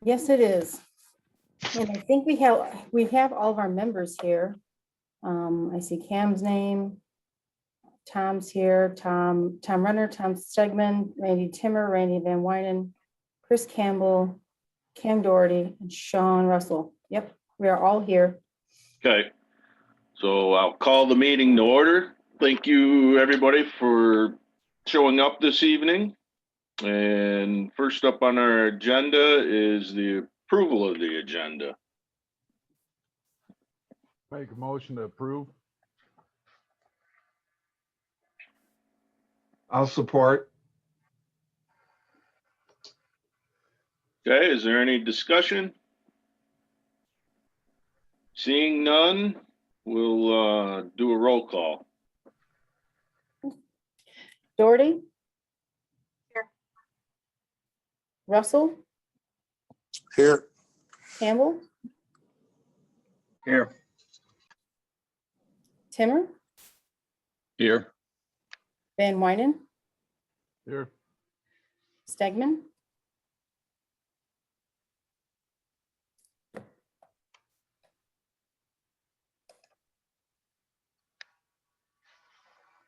Yes, it is. And I think we have all of our members here. I see Cam's name. Tom's here, Tom Renner, Tom Stegman, Randy Timmer, Randy Van Wynen, Chris Campbell, Cam Doherty, and Sean Russell. Yep, we are all here. Okay, so I'll call the meeting to order. Thank you, everybody, for showing up this evening. And first up on our agenda is the approval of the agenda. Make a motion to approve. I'll support. Okay, is there any discussion? Seeing none, we'll do a roll call. Doherty? Here. Russell? Here. Campbell? Here. Timmer? Here. Van Wynen? Here. Stegman?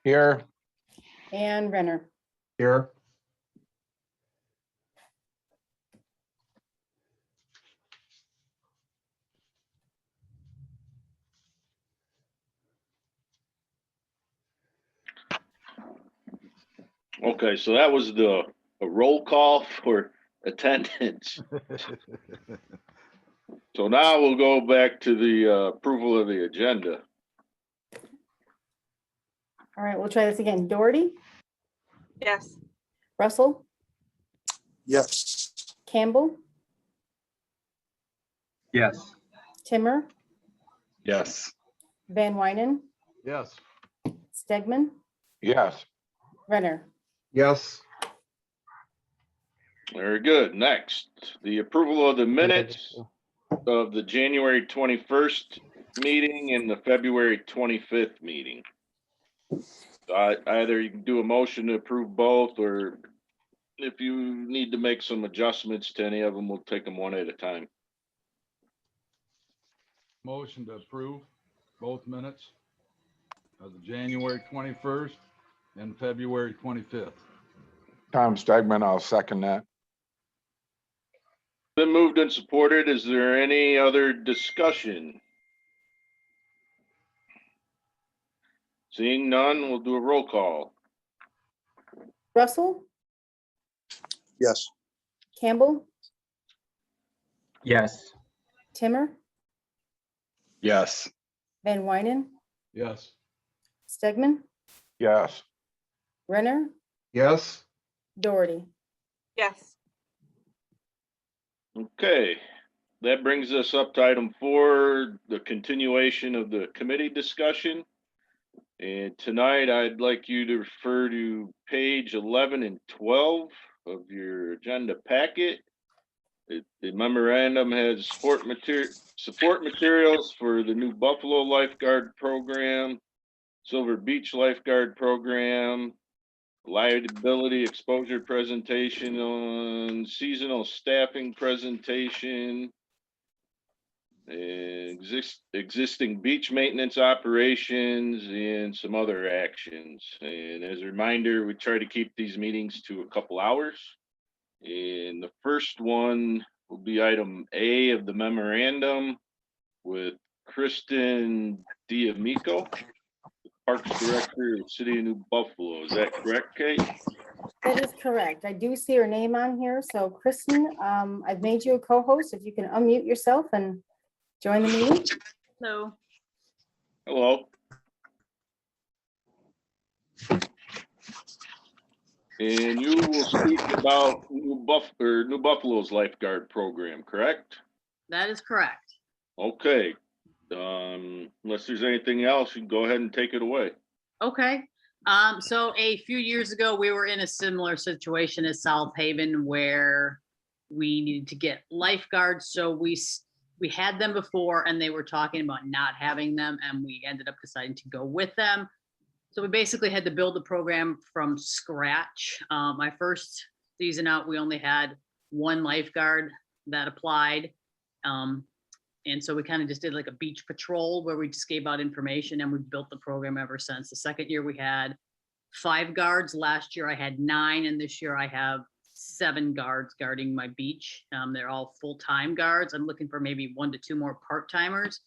Here. And Renner. Here. Okay, so that was a roll call for attendance. So now we'll go back to the approval of the agenda. All right, we'll try this again. Doherty? Yes. Russell? Yes. Campbell? Yes. Timmer? Yes. Van Wynen? Yes. Stegman? Yes. Renner. Yes. Very good. Next, the approval of the minutes of the January 21st meeting and the February 25th meeting. So either you can do a motion to approve both, or if you need to make some adjustments to any of them, we'll take them one at a time. Motion to approve both minutes of the January 21st and February 25th. Tom Stegman, I'll second that. Been moved and supported. Is there any other discussion? Seeing none, we'll do a roll call. Russell? Yes. Campbell? Yes. Timmer? Yes. Van Wynen? Yes. Stegman? Yes. Renner? Yes. Doherty. Yes. Okay, that brings us up to item 4, the continuation of the committee discussion. And tonight, I'd like you to refer to page 11 and 12 of your agenda packet. The memorandum has support materials for the new Buffalo Lifeguard Program, Silver Beach Lifeguard Program, liability exposure presentation on seasonal staffing presentation, existing beach maintenance operations, and some other actions. And as a reminder, we try to keep these meetings to a couple hours. And the first one will be item A of the memorandum with Kristen D'Amico, Parks Director of City of New Buffalo. Is that correct, Kate? That is correct. I do see her name on here. So Kristen, I've made you a co-host. If you can unmute yourself and join the meeting. No. Hello. And you will speak about New Buffalo's lifeguard program, correct? That is correct. Okay. Unless there's anything else, you can go ahead and take it away. Okay. So a few years ago, we were in a similar situation as South Haven where we needed to get lifeguards. So we had them before and they were talking about not having them, and we ended up deciding to go with them. So we basically had to build the program from scratch. My first season out, we only had one lifeguard. that applied. And so we kind of just did like a beach patrol where we just gave out information, and we've built the program ever since. The second year we had 5 guards. Last year I had 9, and this year I have 7 guards guarding my beach. They're all full-time guards. I'm looking for maybe 1 to 2 more part-timers.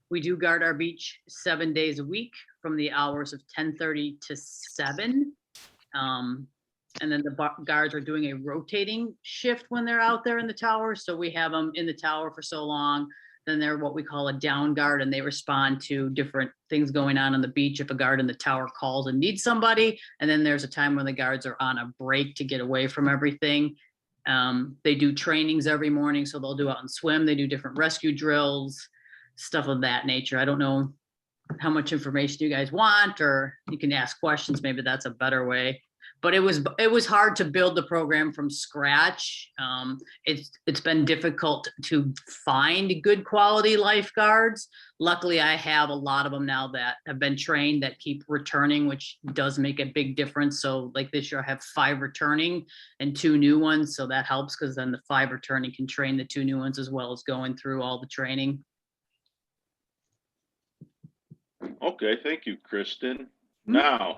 We do guard our beach 7 days a week from the hours of 10:30 to 7. And then the guards are doing a rotating shift when they're out there in the tower. So we have them in the tower for so long. Then they're what we call a down guard, and they respond to different things going on the beach if a guard in the tower calls and needs somebody. And then there's a time when the guards are on a break to get away from everything. They do trainings every morning, so they'll do out and swim. They do different rescue drills, stuff of that nature. I don't know how much information you guys want, or you can ask questions. Maybe that's a better way. But it was hard to build the program from scratch. It's been difficult to find good quality lifeguards. Luckily, I have a lot of them now that have been trained that keep returning, which does make a big difference. So like this year I have 5 returning and 2 new ones. So that helps, because then the 5 returning can train the 2 new ones as well as going through all the training. Okay, thank you, Kristen. Now,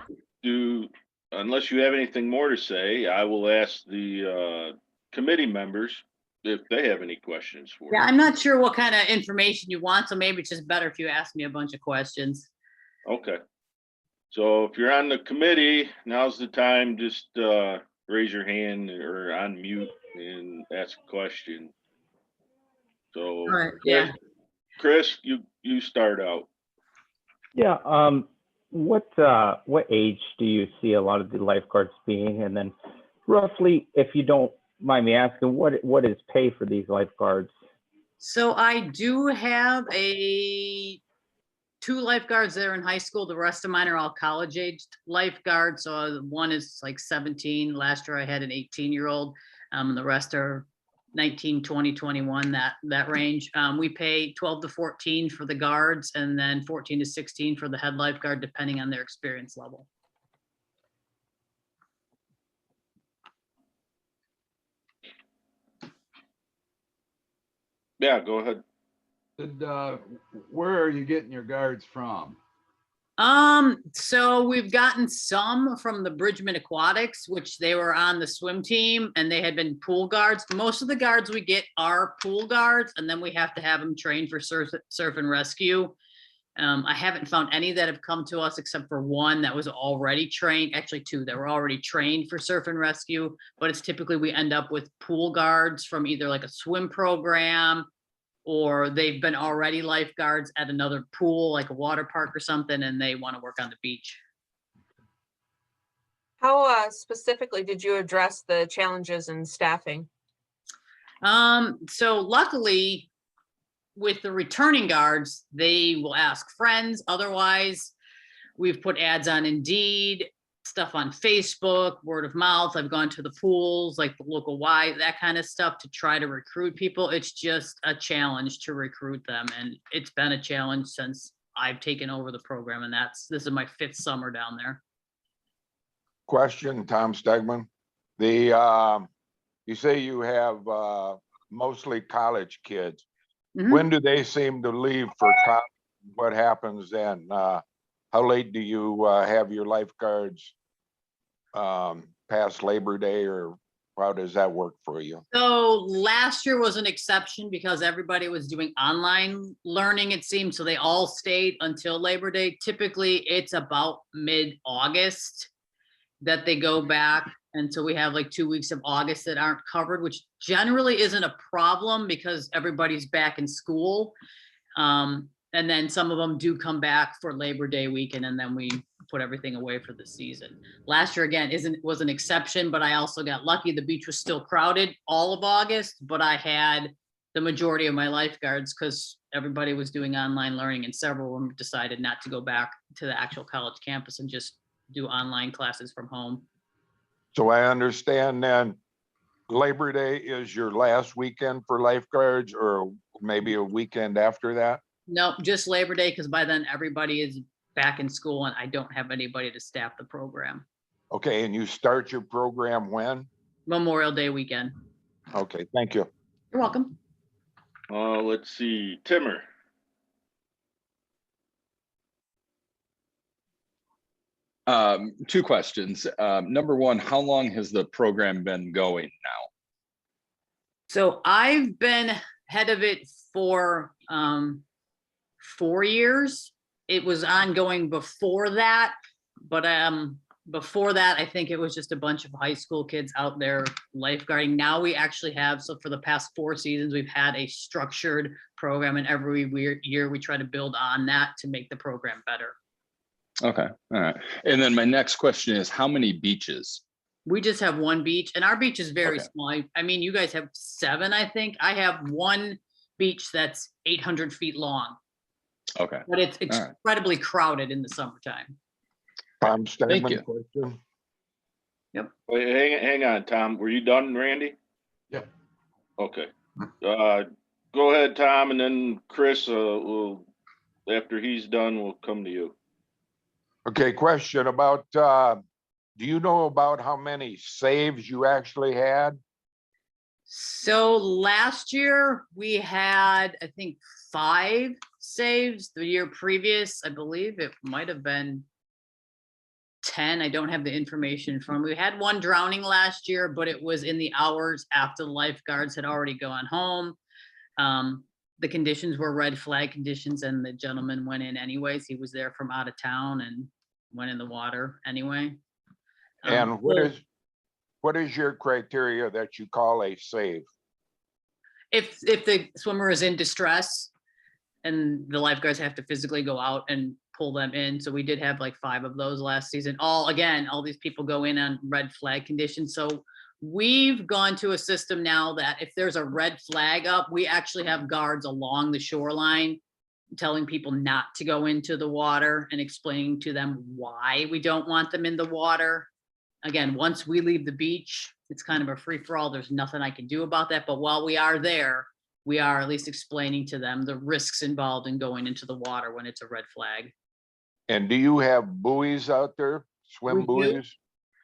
unless you have anything more to say, I will ask the committee members if they have any questions for Yeah, you. I'm not sure what kind of information you want, so maybe it's just better if you ask me a bunch of questions. Okay. So if you're on the committee, now's the time. Just raise your hand or unmute and ask a question. So, All right, yeah. Chris, you start out. Yeah. What age do you see a lot of the lifeguards being? And then roughly, if you don't mind me asking, what is pay for these lifeguards? So I do have 2 lifeguards there in high school. The rest of mine are all college aged lifeguards. So one is like 17. Last year I had an 18-year-old. The rest are 19, 20, 21, that range. We pay 12 to 14 for the guards, and then 14 to 16 for the head lifeguard, depending on their experience level. Yeah, go ahead. Where are you getting your guards from? So we've gotten some from the Bridgman Aquatics, which they were on the swim team and they had been pool guards. Most of the guards we get are pool guards, and then we have to have them trained for surf and rescue. I haven't found any that have come to us except for one that was already trained, actually 2 that were already trained for surf and rescue, but it's typically we end up with pool guards from either like a swim program, or they've been already lifeguards at another pool, like a water park or something, and they want to work on the beach. How specifically did you address the challenges in staffing? So luckily with the returning guards, they will ask friends. Otherwise, we've put ads on Indeed, stuff on Facebook, word of mouth. I've gone to the pools, like the local Y, that kind of stuff, to try to recruit people. It's just a challenge to recruit them. And it's been a challenge since I've taken over the program. And this is my 5th summer down there. Question, Tom Stegman. You say you have mostly college kids. Mhm. When do they seem to leave for college? What happens then? How late do you have your lifeguards past Labor Day, or how does that work for you? So last year was an exception because everybody was doing online learning, it seemed. So they all stayed until Labor Day. Typically, it's about mid-August that they go back. And so we have like 2 weeks of August that aren't covered, which generally isn't a problem because everybody's back in school. And then some of them do come back for Labor Day weekend, and then we put everything away for the season. Last year, again, was an exception, but I also got lucky. The beach was still crowded all of August, but I had the majority of my lifeguards because everybody was doing online learning, and several of them decided not to go back to the actual college campus and just do online classes from home. So I understand then Labor Day is your last weekend for lifeguards, or maybe a weekend after that? Nope, just Labor Day, because by then everybody is back in school and I don't have anybody to staff the program. Okay, and you start your program when? Memorial Day weekend. Okay, thank you. You're welcome. Let's see, Timmer. Two questions. Number one, how long has the program been going now? So I've been head of it for 4 years. It was ongoing before that, but before that, I think it was just a bunch of high school kids out there lifeguarding. Now we actually have, so for the past 4 seasons, we've had a structured program, and every year we try to build on that to make the program better. Okay, all right. And then my next question is, how many beaches? We just have one beach, and our beach is very Okay. small. I mean, you guys have 7, I think. I have one beach that's 800 feet long, Okay, but it's All right. incredibly crowded in the summertime. Tom Thank you. Stegman, question? Wait, hang on, Tom. Were you done, Randy? Yep. Okay. Go ahead, Tom, and then Chris, after he's done, we'll come to you. Okay, question about, do you know about how many saves you actually had? So last year we had, I think, 5 saves. The year previous, I believe it might have been 10. I don't have the information from. We had 1 drowning last year, but it was in the hours after the lifeguards had already gone home. The conditions were red flag conditions, and the gentleman went in anyways. He was there from out of town and went in the water anyway. And So what is your criteria that you call a save? if the swimmer is in distress and the lifeguards have to physically go out and pull them in. So we did have like 5 of those last season. All these people go in on red flag conditions. So we've gone to a system now that if there's a red flag up, we actually have guards along the shoreline telling people not to go into the water and explaining to them why we don't want them in the water. Again, once we leave the beach, it's kind of a free for all. There's nothing I can do about that. But while we are there, we are at least explaining to them the risks involved in going into the water when it's a red flag. And do you have buoys out there, swim We do.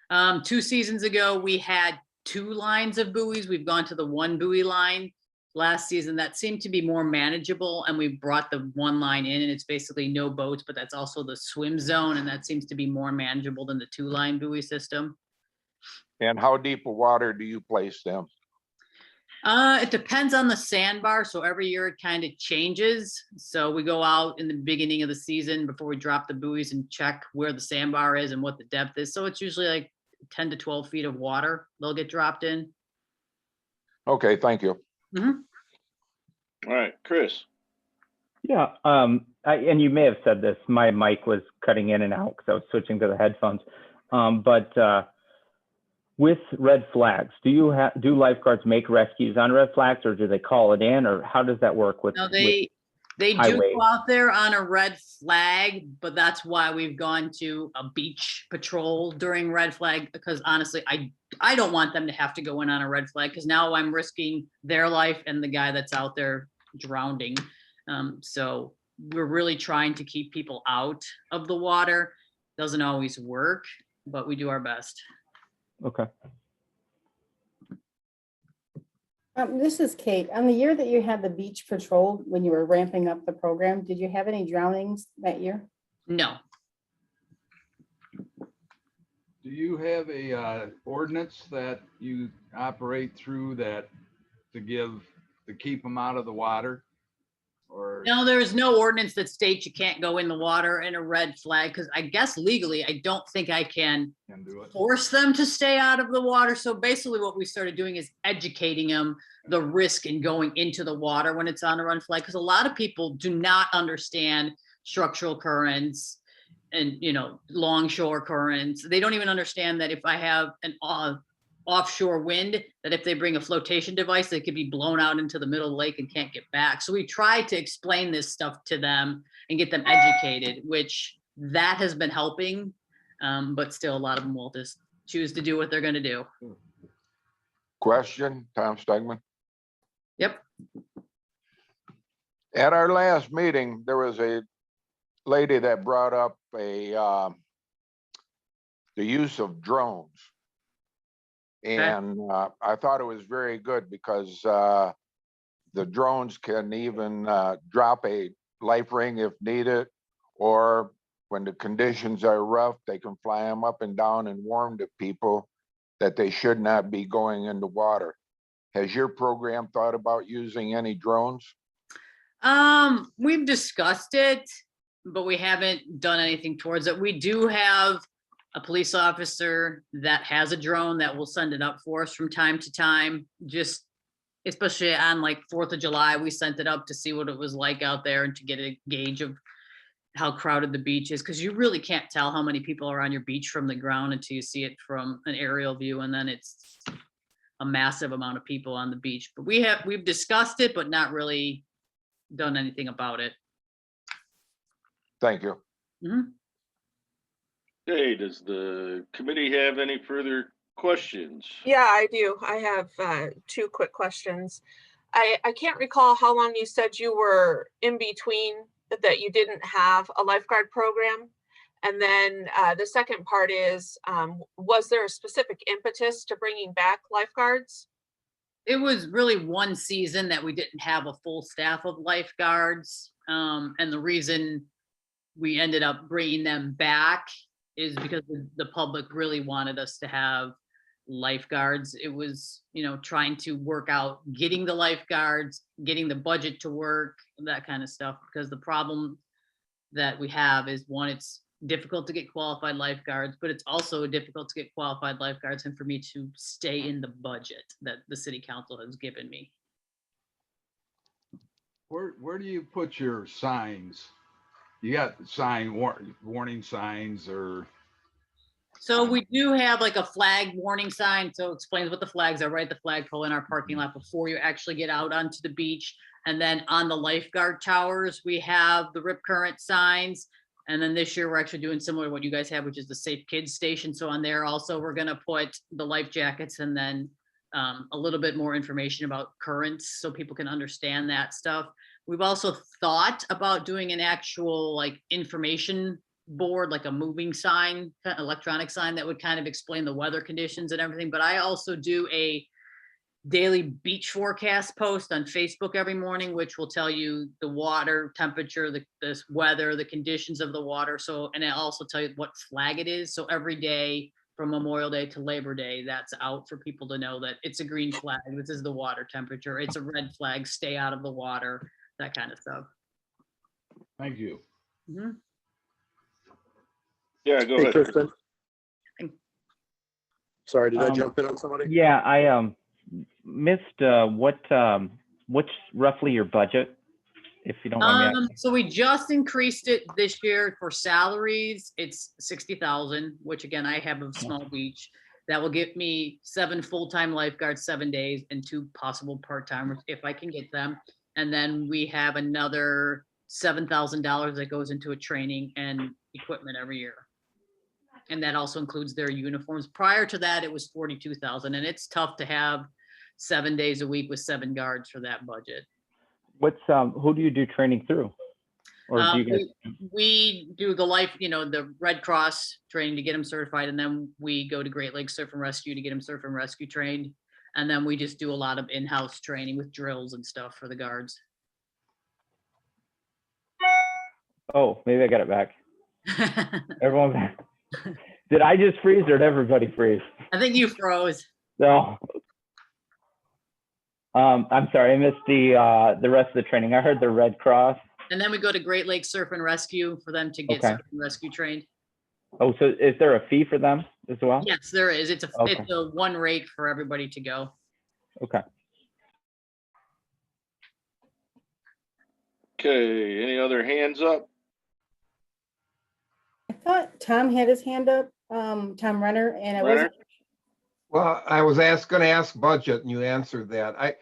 buoys? 2 seasons ago, we had 2 lines of buoys. We've gone to the 1 buoy line. Last season, that seemed to be more manageable, and we brought the 1 line in, and it's basically no boats, but that's also the swim zone, and that seems to be more manageable than the 2-line buoy system. And how deep of water do you place them? It depends on the sandbar. So every year it kind of changes. So we go out in the beginning of the season before we drop the buoys and check where the sandbar is and what the depth is. So it's usually like 10 to 12 feet of water they'll get dropped in. Okay, thank you. All right, Chris. Yeah, and you may have said this, my mic was cutting in and out because I was switching to the headphones. But with red flags, do lifeguards make rescues on red flags, or do they call it in, or how does that work with? No, they do highway? go out there on a red flag, but that's why we've gone to a beach patrol during red flag, because honestly, I don't want them to have to go in on a red flag, because now I'm risking their life and the guy that's out there drowning. So we're really trying to keep people out of the water. Doesn't always work, but we do our best. Okay. This is Kate. On the year that you had the beach patrol, when you were ramping up the program, did you have any drownings that year? No. Do you have a ordinance that you operate through that to keep them out of the water? Or No, there is no ordinance that states you can't go in the water in a red flag, because I guess legally, I don't think I can do it? force them to stay out of the water. So basically what we started doing is educating them the risk in going into the water when it's on a run flag, because a lot of people do not understand structural currents and, longshore currents. They don't even understand that if I have an offshore wind, that if they bring a flotation device, they could be blown out into the middle of the lake and can't get back. So we try to explain this stuff to them and get them educated, which that has been helping. But still, a lot of them will just choose to do what they're going to do. Question, Tom Stegman. Yep. At our last meeting, there was a lady that brought up the use of drones. And I thought it was very good because the drones can even drop a life ring if needed, or when the conditions are rough, they can fly them up and down and warn the people that they should not be going into water. Has your program thought about using any drones? We've discussed it, but we haven't done anything towards it. We do have a police officer that has a drone that will send it up for us from time to time. Just especially on like 4th of July, we sent it up to see what it was like out there and to get a gauge of how crowded the beach is, because you really can't tell how many people are on your beach from the ground until you see it from an aerial view, and then it's a massive amount of people on the beach. But we've discussed it, but not really done anything about it. Thank you. Mhm. Okay, does the committee have any further questions? Yeah, I do. I have two quick questions. I can't recall how long you said you were in between that you didn't have a lifeguard program. And then the second part is, was there a specific impetus to bringing back lifeguards? It was really one season that we didn't have a full staff of lifeguards. And the reason we ended up bringing them back is because the public really wanted us to have lifeguards. It was, trying to work out getting the lifeguards, getting the budget to work, that kind of stuff. Because the problem that we have is, one, it's difficult to get qualified lifeguards, but it's also difficult to get qualified lifeguards and for me to stay in the budget that the city council has given me. Where do you put your signs? You got warning signs or? So we do have like a flag warning sign. So it explains what the flags are, right at the flagpole in our parking lot before you actually get out onto the beach. And then on the lifeguard towers, we have the Rip Current signs. And then this year, we're actually doing similar to what you guys have, which is the Safe Kids Station. So on there also, we're gonna put the life jackets and then a little bit more information about currents so people can understand that stuff. We've also thought about doing an actual like information board, like a moving sign, electronic sign that would kind of explain the weather conditions and everything. But I also do a daily beach forecast post on Facebook every morning, which will tell you the water temperature, the weather, the conditions of the water. So, and I also tell you what flag it is. So every day from Memorial Day to Labor Day, that's out for people to know that it's a green flag. This is the water temperature. It's a red flag. Stay out of the water, that kind of stuff. Thank you. Mhm. Yeah, go Hey, ahead. Kristen. Sorry, did I Um, jump in on somebody? Yeah, I missed what's roughly your budget, if you don't mind me asking? So we just increased it this year for salaries. It's 60,000, which again, I have a small beach. That will get me 7 full-time lifeguards, 7 days, and 2 possible part-timers if I can get them. And then we have another $7,000 that goes into a training and equipment every year. And that also includes their uniforms. Prior to that, it was 42,000, and it's tough to have 7 days a week with 7 guards for that budget. What's who do you do training through? Or do you guys? We do the the Red Cross training to get them certified, and then we go to Great Lakes Surf and Rescue to get them surf and rescue trained. And then we just do a lot of in-house training with drills and stuff for the guards. Oh, maybe I got it back. Everyone back. Did I just freeze or did everybody freeze? I think you froze. No. I'm sorry, I missed the rest of the training. I heard the Red Cross. And then we go to Great Lakes Surf and Rescue for them to get Okay. surf and rescue trained. Oh, so is there a fee for them as well? Yes, there is. It's Okay. a one rate for everybody to go. Okay. Okay, any other hands up? I thought Tom had his hand up, Tom Renner, and I wasn't. Well, I was gonna ask budget and you answered that.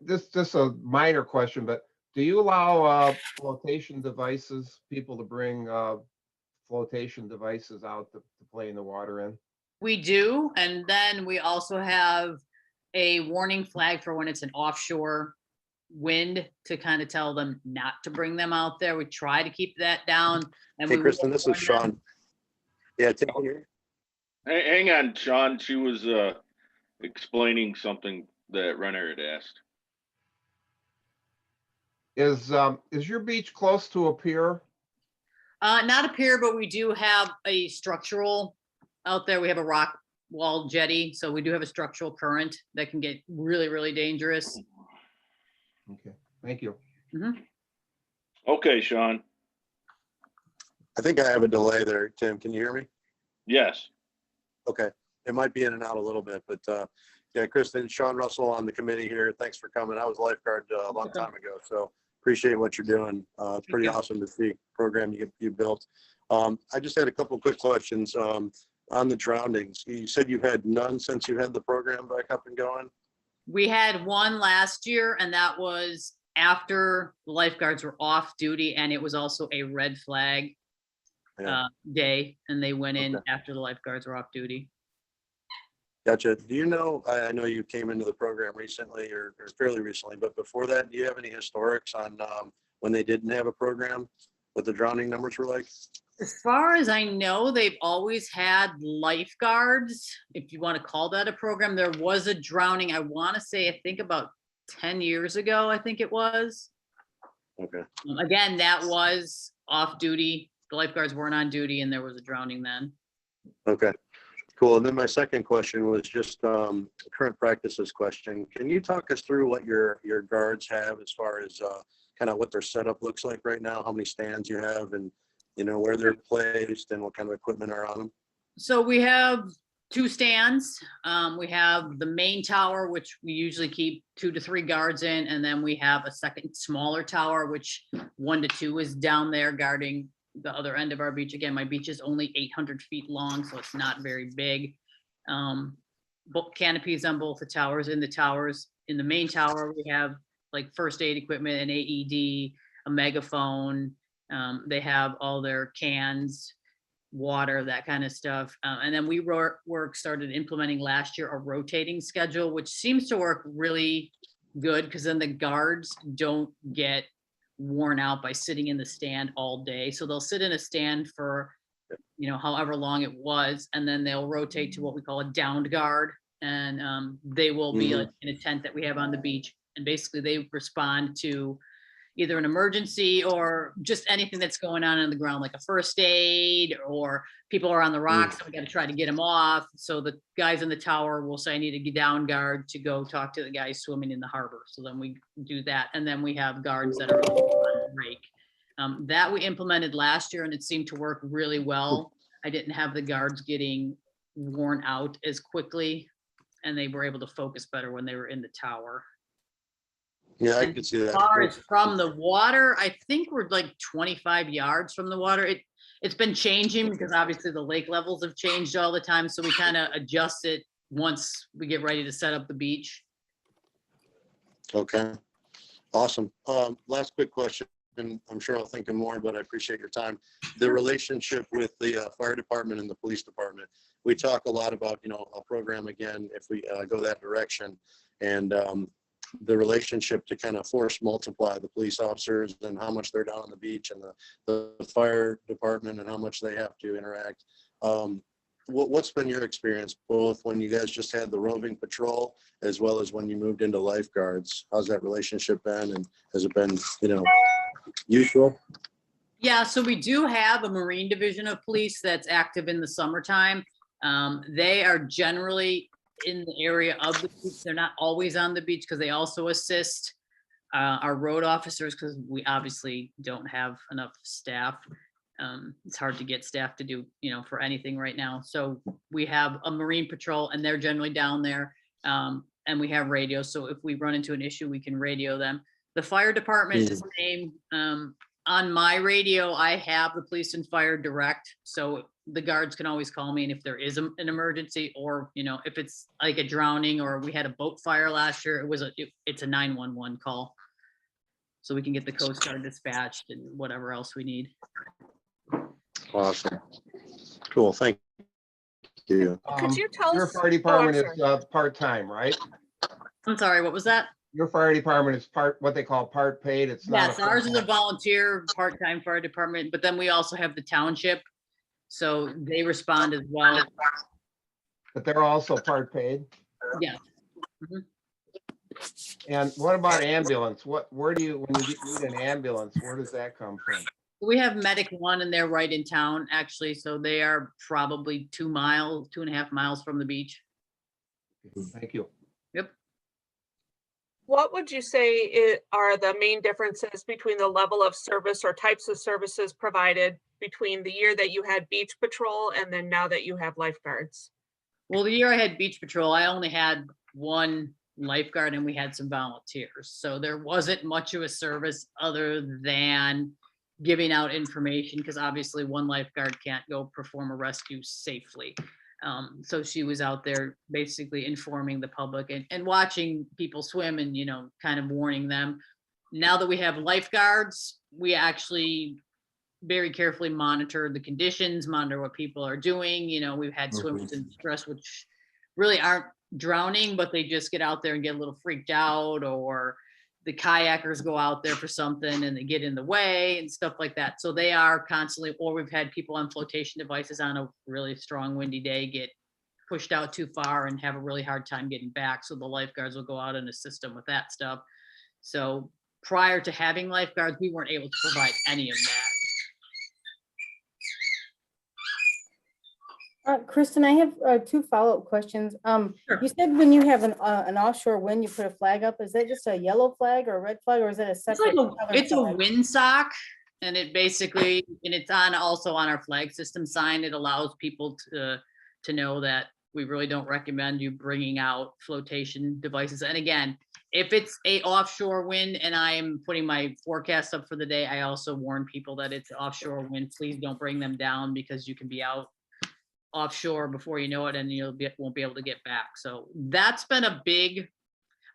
This a minor question, but do you allow flotation devices, people to bring flotation devices out to play in the water in? We do, and then we also have a warning flag for when it's an offshore wind to kind of tell them not to bring them out there. We try to keep that down. And Hey, we Kristen, will this is warn them. Sean. Yeah, take here. Hang on, Sean. She was explaining something that Renner had asked. Is your beach close to a pier? Not a pier, but we do have a structural out there. We have a rock wall jetty, so we do have a structural current that can get really, really dangerous. Okay, thank you. Okay, Sean. I think I have a delay there. Tim, can you hear me? Yes. Okay. It might be in and out a little bit, but yeah, Kristen, Sean Russell on the committee here. Thanks for coming. I was a lifeguard a long time ago, so appreciate what you're doing. It's pretty awesome to see program you built. I just had a couple quick questions on the drownings. You said you've had none since you had the program back up and going. We had one last year, and that was after the lifeguards were off duty, and it was also a red flag Yeah. day, and they went in Okay. after the lifeguards were off duty. Gotcha. Do you know, I know you came into the program recently or fairly recently, but before that, do you have any historics on when they didn't have a program, what the drowning numbers were like? As far as I know, they've always had lifeguards, if you want to call that a program. There was a drowning, I want to say, I think about 10 years ago, I think it was. Okay. Again, that was off duty. The lifeguards weren't on duty, and there was a drowning then. Okay, cool. And then my second question was just current practices question. Can you talk us through what your guards have as far as kind of what their setup looks like right now, how many stands you have, and you know where they're placed and what kind of equipment are on them? So we have 2 stands. We have the main tower, which we usually keep 2 to 3 guards in, and then we have a second smaller tower, which 1 to 2 is down there guarding the other end of our beach. Again, my beach is only 800 feet long, so it's not very big. Both canopies on both the towers. In the towers, in the main tower, we have like first aid equipment, an AED, a megaphone. They have all their cans, water, that kind of stuff. And then we started implementing last year a rotating schedule, which seems to work really good because then the guards don't get worn out by sitting in the stand all day. So they'll sit in a stand for, you know, however long it was, and then they'll rotate to what we call a downed guard. And they will be like in a tent that we have on the beach. And basically they respond to either an emergency or just anything that's going on the ground, like a first aid, or people are on the rocks, so we got to try to get them off. So the guys in the tower will say, I need a down guard to go talk to the guys swimming in the harbor. So then we do that. And then we have guards that are on break. That we implemented last year, and it seemed to work really well. I didn't have the guards getting worn out as quickly, and they were able to focus better when they were in the tower. Yeah, I could see that. As far as from the water, I think we're like 25 yards from the water. It's been changing because obviously the lake levels have changed all the time. So we kind of adjust it once we get ready to set up the beach. Okay, awesome. Last quick question, and I'm sure I'll think of more, but I appreciate your time. The relationship with the fire department and the police department. We talk a lot about, you know, a program again, if we go that direction, and the relationship to kind of force multiply the police officers and how much they're down on the beach, and the fire department and how much they have to interact. What's been your experience, both when you guys just had the roving patrol as well as when you moved into lifeguards? How's that relationship been, and has it been, you know, useful? Yeah, so we do have a Marine Division of Police that's active in the summertime. They are generally in the area of the beach. They're not always on the beach because they also assist our road officers, because we obviously don't have enough staff. It's hard to get staff to do, you know, for anything right now. So we have a Marine Patrol, and they're generally down there. And we have radio. So if we run into an issue, we can radio them. The fire department is the same. On my radio, I have the police and fire direct. So the guards can always call me. And if there is an emergency, or, you know, if it's like a drowning, or we had a boat fire last year, it's a 911 call. So we can get the Coast Guard dispatched and whatever else we need. Awesome. Cool, thank you. Could you tell Your us? fire department is part-time, right? I'm sorry, what was that? Your fire department is what they call part paid. It's not. Yes, ours is a volunteer part-time fire department, but then we also have the township. So they respond as well. But they're also part paid. Yeah. Mhm. And what about ambulance? Where do you, when you need an ambulance, where does that come from? We have Medic One and they're right in town, actually, so they are probably 2.5 miles from the beach. Thank you. Yep. What would you say are the main differences between the level of service or types of services provided between the year that you had beach patrol and then now that you have lifeguards? Well, the year I had beach patrol, I only had one lifeguard and we had some volunteers. So there wasn't much of a service other than giving out information, because obviously one lifeguard can't go perform a rescue safely. So she was out there basically informing the public and watching people swim and, you know, kind of warning them. Now that we have lifeguards, we actually very carefully monitor the conditions, monitor what people are doing. You know, we've had swimmers in distress, which really aren't drowning, but they just get out there and get a little freaked out, or the kayakers go out there for something and they get in the way and stuff like that. So they are constantly, or we've had people on flotation devices on a really strong windy day get pushed out too far and have a really hard time getting back. So the lifeguards will go out and assist them with that stuff. So prior to having lifeguards, we weren't able to provide any of that. Kristen, I have two follow-up questions. Sure. You said when you have an offshore wind, you put a flag up. Is that just a yellow flag or a red flag, or is it a It's separate? like colored it's a flag? windsock, and it basically, and it's on also on our flag system sign. It allows people to know that we really don't recommend you bringing out flotation devices. And again, if it's a offshore wind and I am putting my forecast up for the day, I also warn people that it's offshore wind. Please don't bring them down, because you can be out offshore before you know it and won't be able to get back. So that's been a big,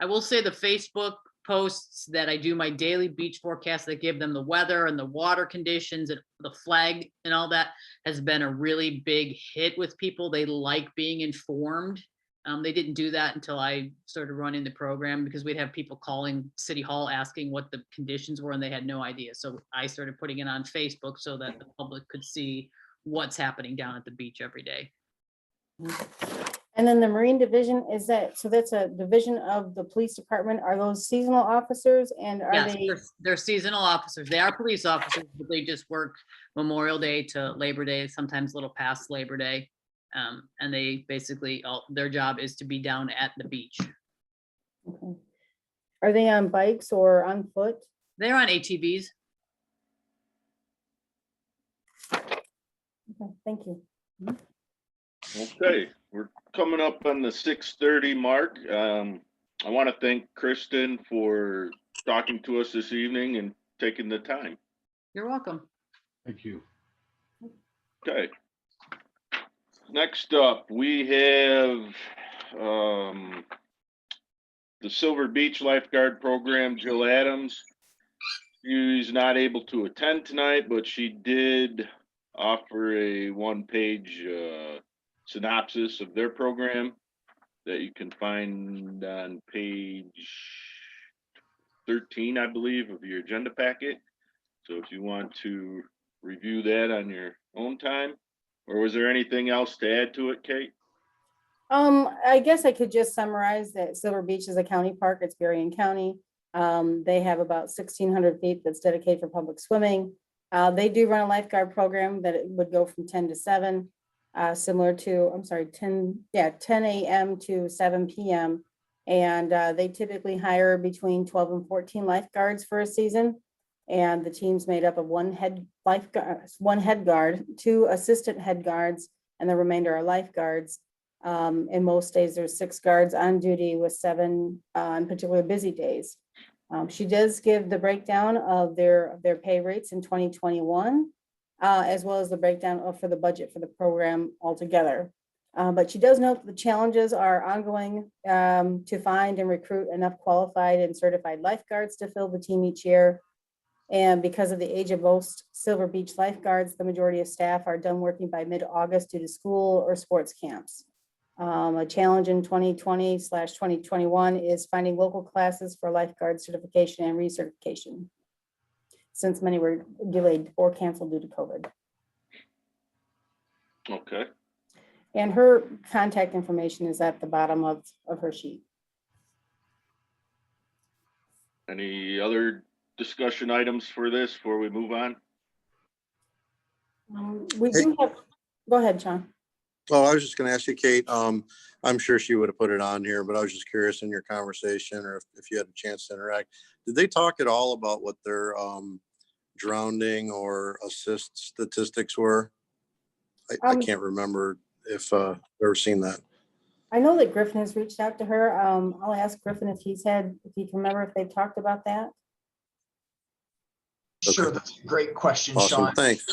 I will say the Facebook posts that I do my daily beach forecast that give them the weather and the water conditions and the flag and all that has been a really big hit with people. They like being informed. They didn't do that until I started running the program, because we'd have people calling City Hall asking what the conditions were and they had no idea. So I started putting it on Facebook so that the public could see what's happening down at the beach every day. And then the Marine Division, is that, so that's a division of the police department? Are those seasonal officers, and are Yes, they? they're seasonal officers. They are police officers, but they just work Memorial Day to Labor Day, sometimes a little past Labor Day. And they basically, their job is to be down at the beach. Okay. Are they on bikes or on foot? They're on ATVs. Okay, thank you. Okay, we're coming up on the 6:30 mark. I want to thank Kristen for talking to us this evening and taking the time. You're welcome. Thank you. Okay. Next up, we have the Silver Beach Lifeguard Program, Jill Adams. She's not able to attend tonight, but she did offer a one-page synopsis of their program that you can find on page 13, I believe, of your agenda packet. So if you want to review that on your own time, or was there anything else to add to it, Kate? I guess I could just summarize that Silver Beach is a county park. It's Berrien County. They have about 1,600 feet that's dedicated for public swimming. They do run a lifeguard program that it would go from 10 to 7, similar to, 10 a.m. to 7 p.m. And they typically hire between 12 and 14 lifeguards for a season. And the team's made up of one head guard, 2 assistant head guards, and the remainder are lifeguards. In most days, there's 6 guards on duty with 7 on particularly busy days. She does give the breakdown of their pay rates in 2021, as well as the breakdown for the budget for the program altogether. But she does note the challenges are ongoing to find and recruit enough qualified and certified lifeguards to fill the team each year. And because of the age of most Silver Beach lifeguards, the majority of staff are done working by mid-August due to school or sports camps. A challenge in 2020/2021 is finding local classes for lifeguard certification and recertification, since many were delayed or canceled due to COVID. Okay. And her contact information is at the bottom of her sheet. Any other discussion items for this before we move on? We do have, go ahead, John. Oh, I was just gonna ask you, Kate, I'm sure she would have put it on here, but I was just curious in your conversation or if you had a chance to interact. Did they talk at all about what their drowning or assist statistics were? I can't remember if I've ever seen that. I know that Griffin has reached out to her. I'll ask Griffin if he can remember if they've talked about that. Sure, Okay. that's a great question, Awesome, Sean. thanks.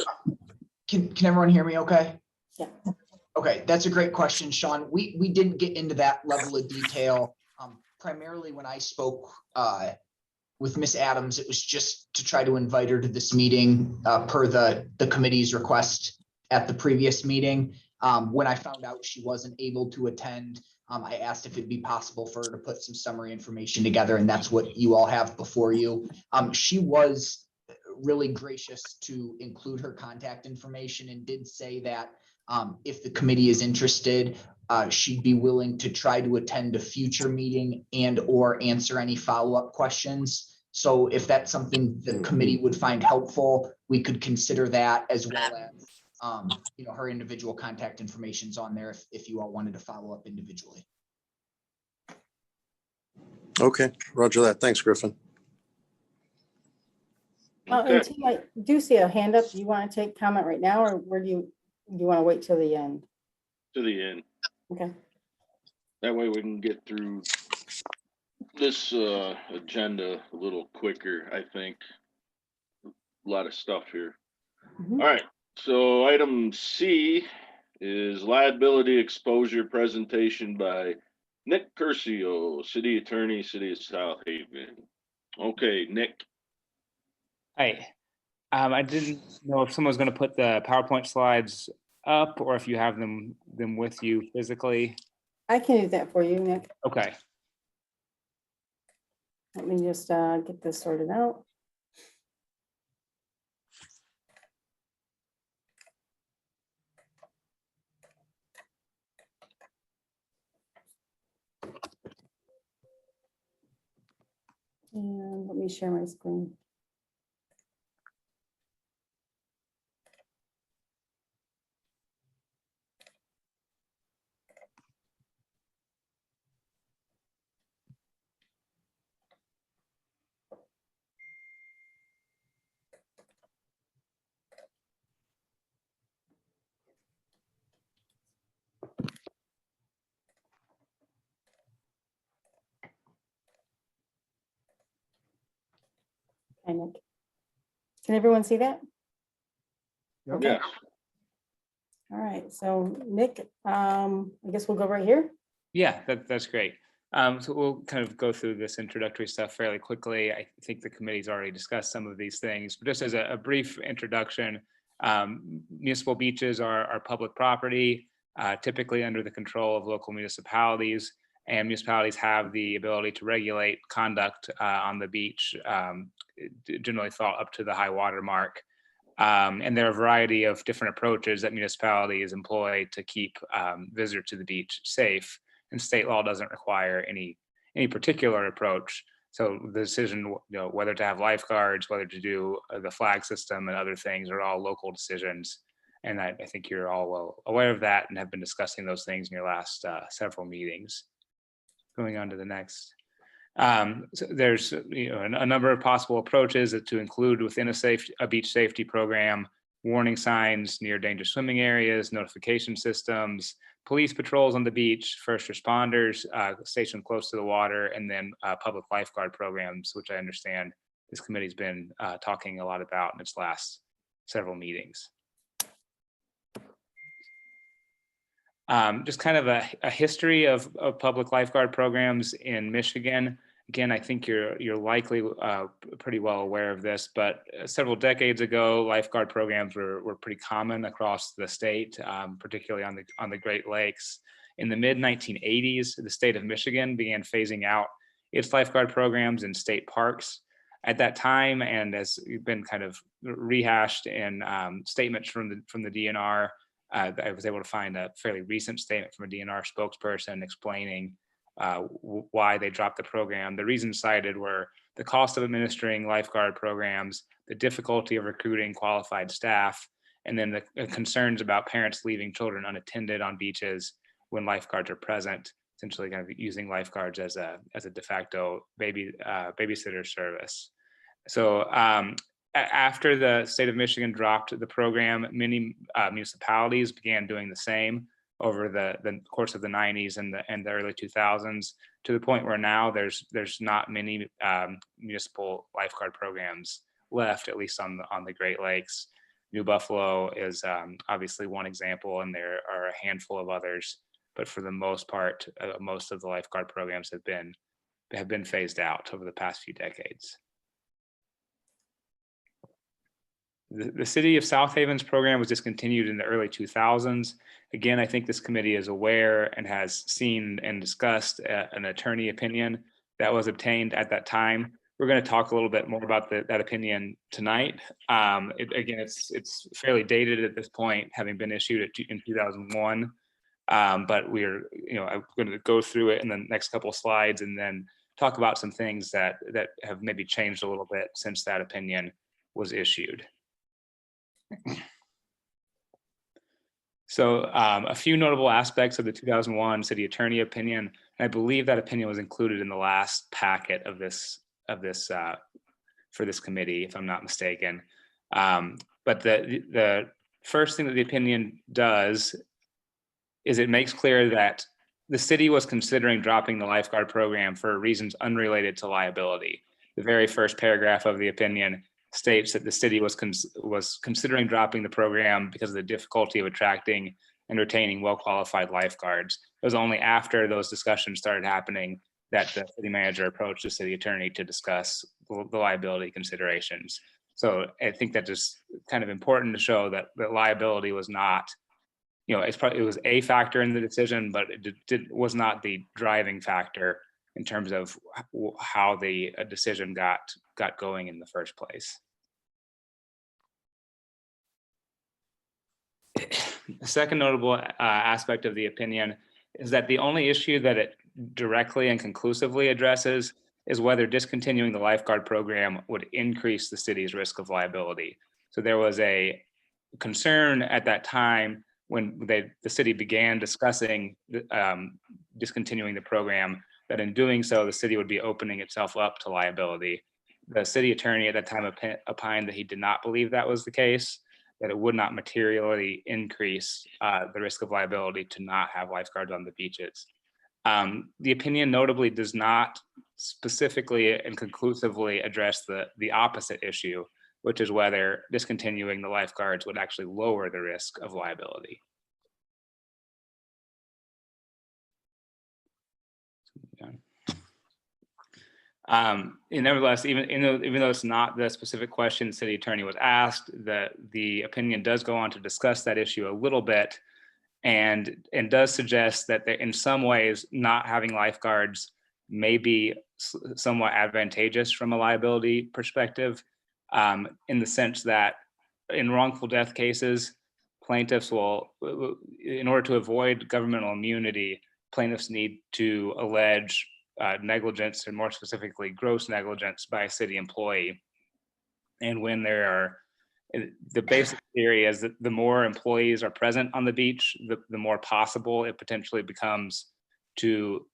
Can everyone hear me okay? Yeah. Okay, that's a great question, Sean. We didn't get into that level of detail. Primarily when I spoke with Miss Adams, it was just to try to invite her to this meeting per the committee's request at the previous meeting. When I found out she wasn't able to attend, I asked if it'd be possible for her to put some summary information together, and that's what you all have before you. She was really gracious to include her contact information and did say that if the committee is interested, she'd be willing to try to attend a future meeting and or answer any follow-up questions. So if that's something the committee would find helpful, we could consider that, as well as her individual contact information's on there if you all wanted to follow up individually. Okay, roger that. Thanks, Griffin. Okay. And Tim, I do see a hand up. Do you want to take comment right now, or where do you want to wait till the end? To the end. Okay. That way we can get through this agenda a little quicker, I think. A lot of stuff here. Mhm. All right, so item C is liability exposure presentation by Nick Curcio, City Attorney, City of South Haven. Okay, Nick. Hi. I didn't know if someone was going to put the PowerPoint slides up or if you have them with you physically. I can do that for you, Nick. Okay. Let me just get this sorted out. And let me share my screen. Okay, Nick. Can everyone see that? Yep. Yes. All right, so Nick, I guess we'll go right here. Yeah, that's great. So we'll kind of go through this introductory stuff fairly quickly. I think the committee's already discussed some of these things, but just as a brief introduction, municipal beaches are public property, typically under the control of local municipalities, and municipalities have the ability to regulate conduct on the beach, generally thought up to the high water mark. And there are a variety of different approaches that municipalities employ to keep visitors to the beach safe. And state law doesn't require any particular approach. So the decision, whether to have lifeguards, whether to do the flag system and other things are all local decisions. And I think you're all well aware of that and have been discussing those things in your last several meetings. Going on to the next. So there's a number of possible approaches to include within a beach safety program: warning signs near dangerous swimming areas, notification systems, police patrols on the beach, first responders stationed close to the water, and then public lifeguard programs, which I understand this committee's been talking a lot about in its last several meetings. Just kind of a history of public lifeguard programs in Michigan. Again, I think you're likely pretty well aware of this, but several decades ago, lifeguard programs were pretty common across the state, particularly on the Great Lakes. In the mid-1980s, the state of Michigan began phasing out its lifeguard programs in state parks. At that time, and as been kind of rehashed in statements from the DNR, I was able to find a fairly recent statement from a DNR spokesperson explaining why they dropped the program. The reasons cited were the cost of administering lifeguard programs, the difficulty of recruiting qualified staff, and then the concerns about parents leaving children unattended on beaches when lifeguards are present, essentially kind of using lifeguards as a de facto babysitter service. So after the state of Michigan dropped the program, many municipalities began doing the same over the course of the 90s and the early 2000s, to the point where now there's not many municipal lifeguard programs left, at least on the Great Lakes. New Buffalo is obviously one example, and there are a handful of others. But for the most part, most of the lifeguard programs have been phased out over the past few decades. The city of South Haven's program was discontinued in the early 2000s. Again, I think this committee is aware and has seen and discussed an attorney opinion that was obtained at that time. We're going to talk a little bit more about that opinion tonight. Again, it's fairly dated at this point, having been issued in 2001. But I'm going to go through it in the next couple of slides and then talk about some things that have maybe changed a little bit since that opinion was issued. So a few notable aspects of the 2001 city attorney opinion, and I believe that opinion was included in the last packet of this for this committee, if I'm not mistaken. But the first thing that the opinion does is it makes clear that the city was considering dropping the lifeguard program for reasons unrelated to liability. The very first paragraph of the opinion states that the city was considering dropping the program because of the difficulty of attracting and retaining well-qualified lifeguards. It was only after those discussions started happening that the city manager approached the city attorney to discuss the liability considerations. So I think that just kind of important to show that the liability was not, it was a factor in the decision, but it was not the driving factor in terms of how the decision got going in the first place. The second notable aspect of the opinion is that the only issue that it directly and conclusively addresses is whether discontinuing the lifeguard program would increase the city's risk of liability. So there was a concern at that time when the city began discussing discontinuing the program, that in doing so, the city would be opening itself up to liability. The city attorney at that time opined that he did not believe that was the case, that it would not materially increase the risk of liability to not have lifeguards on the beaches. The opinion notably does not specifically and conclusively address the opposite issue, which is whether discontinuing the lifeguards would actually lower the risk of liability. Nevertheless, even though it's not the specific question the city attorney was asked, the opinion does go on to discuss that issue a little bit, and does suggest that in some ways not having lifeguards may be somewhat advantageous from a liability perspective, in the sense that in wrongful death cases, plaintiffs will, in order to avoid governmental immunity, plaintiffs need to allege negligence, and more specifically gross negligence by a city employee. And when there are, the basic theory is that the more employees are present on the beach, the more possible it potentially becomes to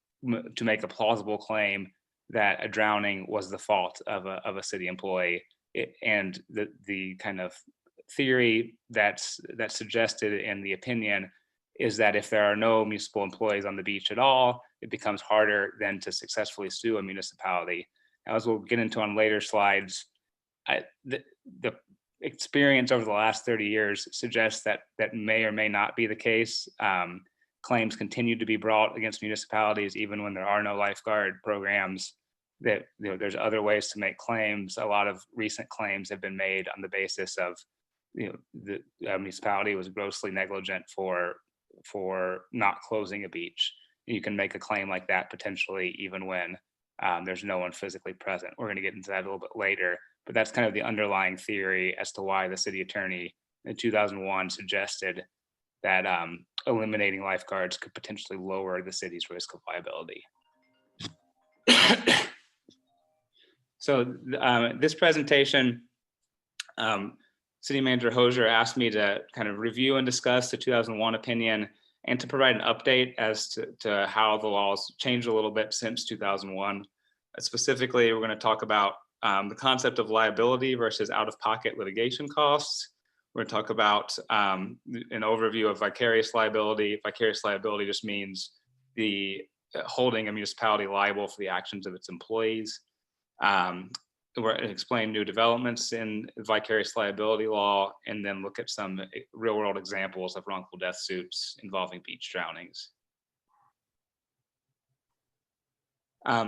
make a plausible claim that a drowning was the fault of a city employee. And the kind of theory that's suggested in the opinion is that if there are no municipal employees on the beach at all, it becomes harder then to successfully sue a municipality. Now, as we'll get into on later slides, the experience over the last 30 years suggests that may or may not be the case. Claims continue to be brought against municipalities even when there are no lifeguard programs. That there's other ways to make claims. A lot of recent claims have been made on the basis of the municipality was grossly negligent for not closing a beach. You can make a claim like that potentially even when there's no one physically present. We're going to get into that a little bit later, but that's kind of the underlying theory as to why the city attorney in 2001 suggested that eliminating lifeguards could potentially lower the city's risk of liability. So this presentation, City Manager Hosier asked me to kind of review and discuss the 2001 opinion and to provide an update as to how the laws changed a little bit since 2001. Specifically, we're going to talk about the concept of liability versus out-of-pocket litigation costs. We're going to talk about an overview of vicarious liability. Vicarious liability just means the holding a municipality liable for the actions of its employees. We're going to explain new developments in vicarious liability law, and then look at some real-world examples of wrongful death suits involving beach drownings.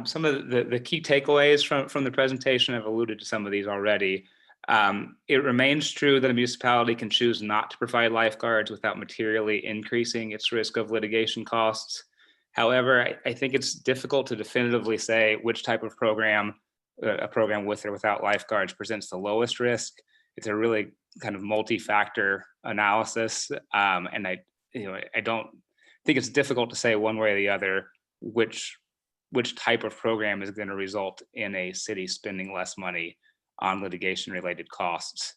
Some of the key takeaways from the presentation, I've alluded to some of these already. It remains true that a municipality can choose not to provide lifeguards without materially increasing its risk of litigation costs. However, I think it's difficult to definitively say which type of program, a program with or without lifeguards, presents the lowest risk. It's a really kind of multi-factor analysis, and I don't think it's difficult to say one way or the other which type of program is going to result in a city spending less money on litigation-related costs.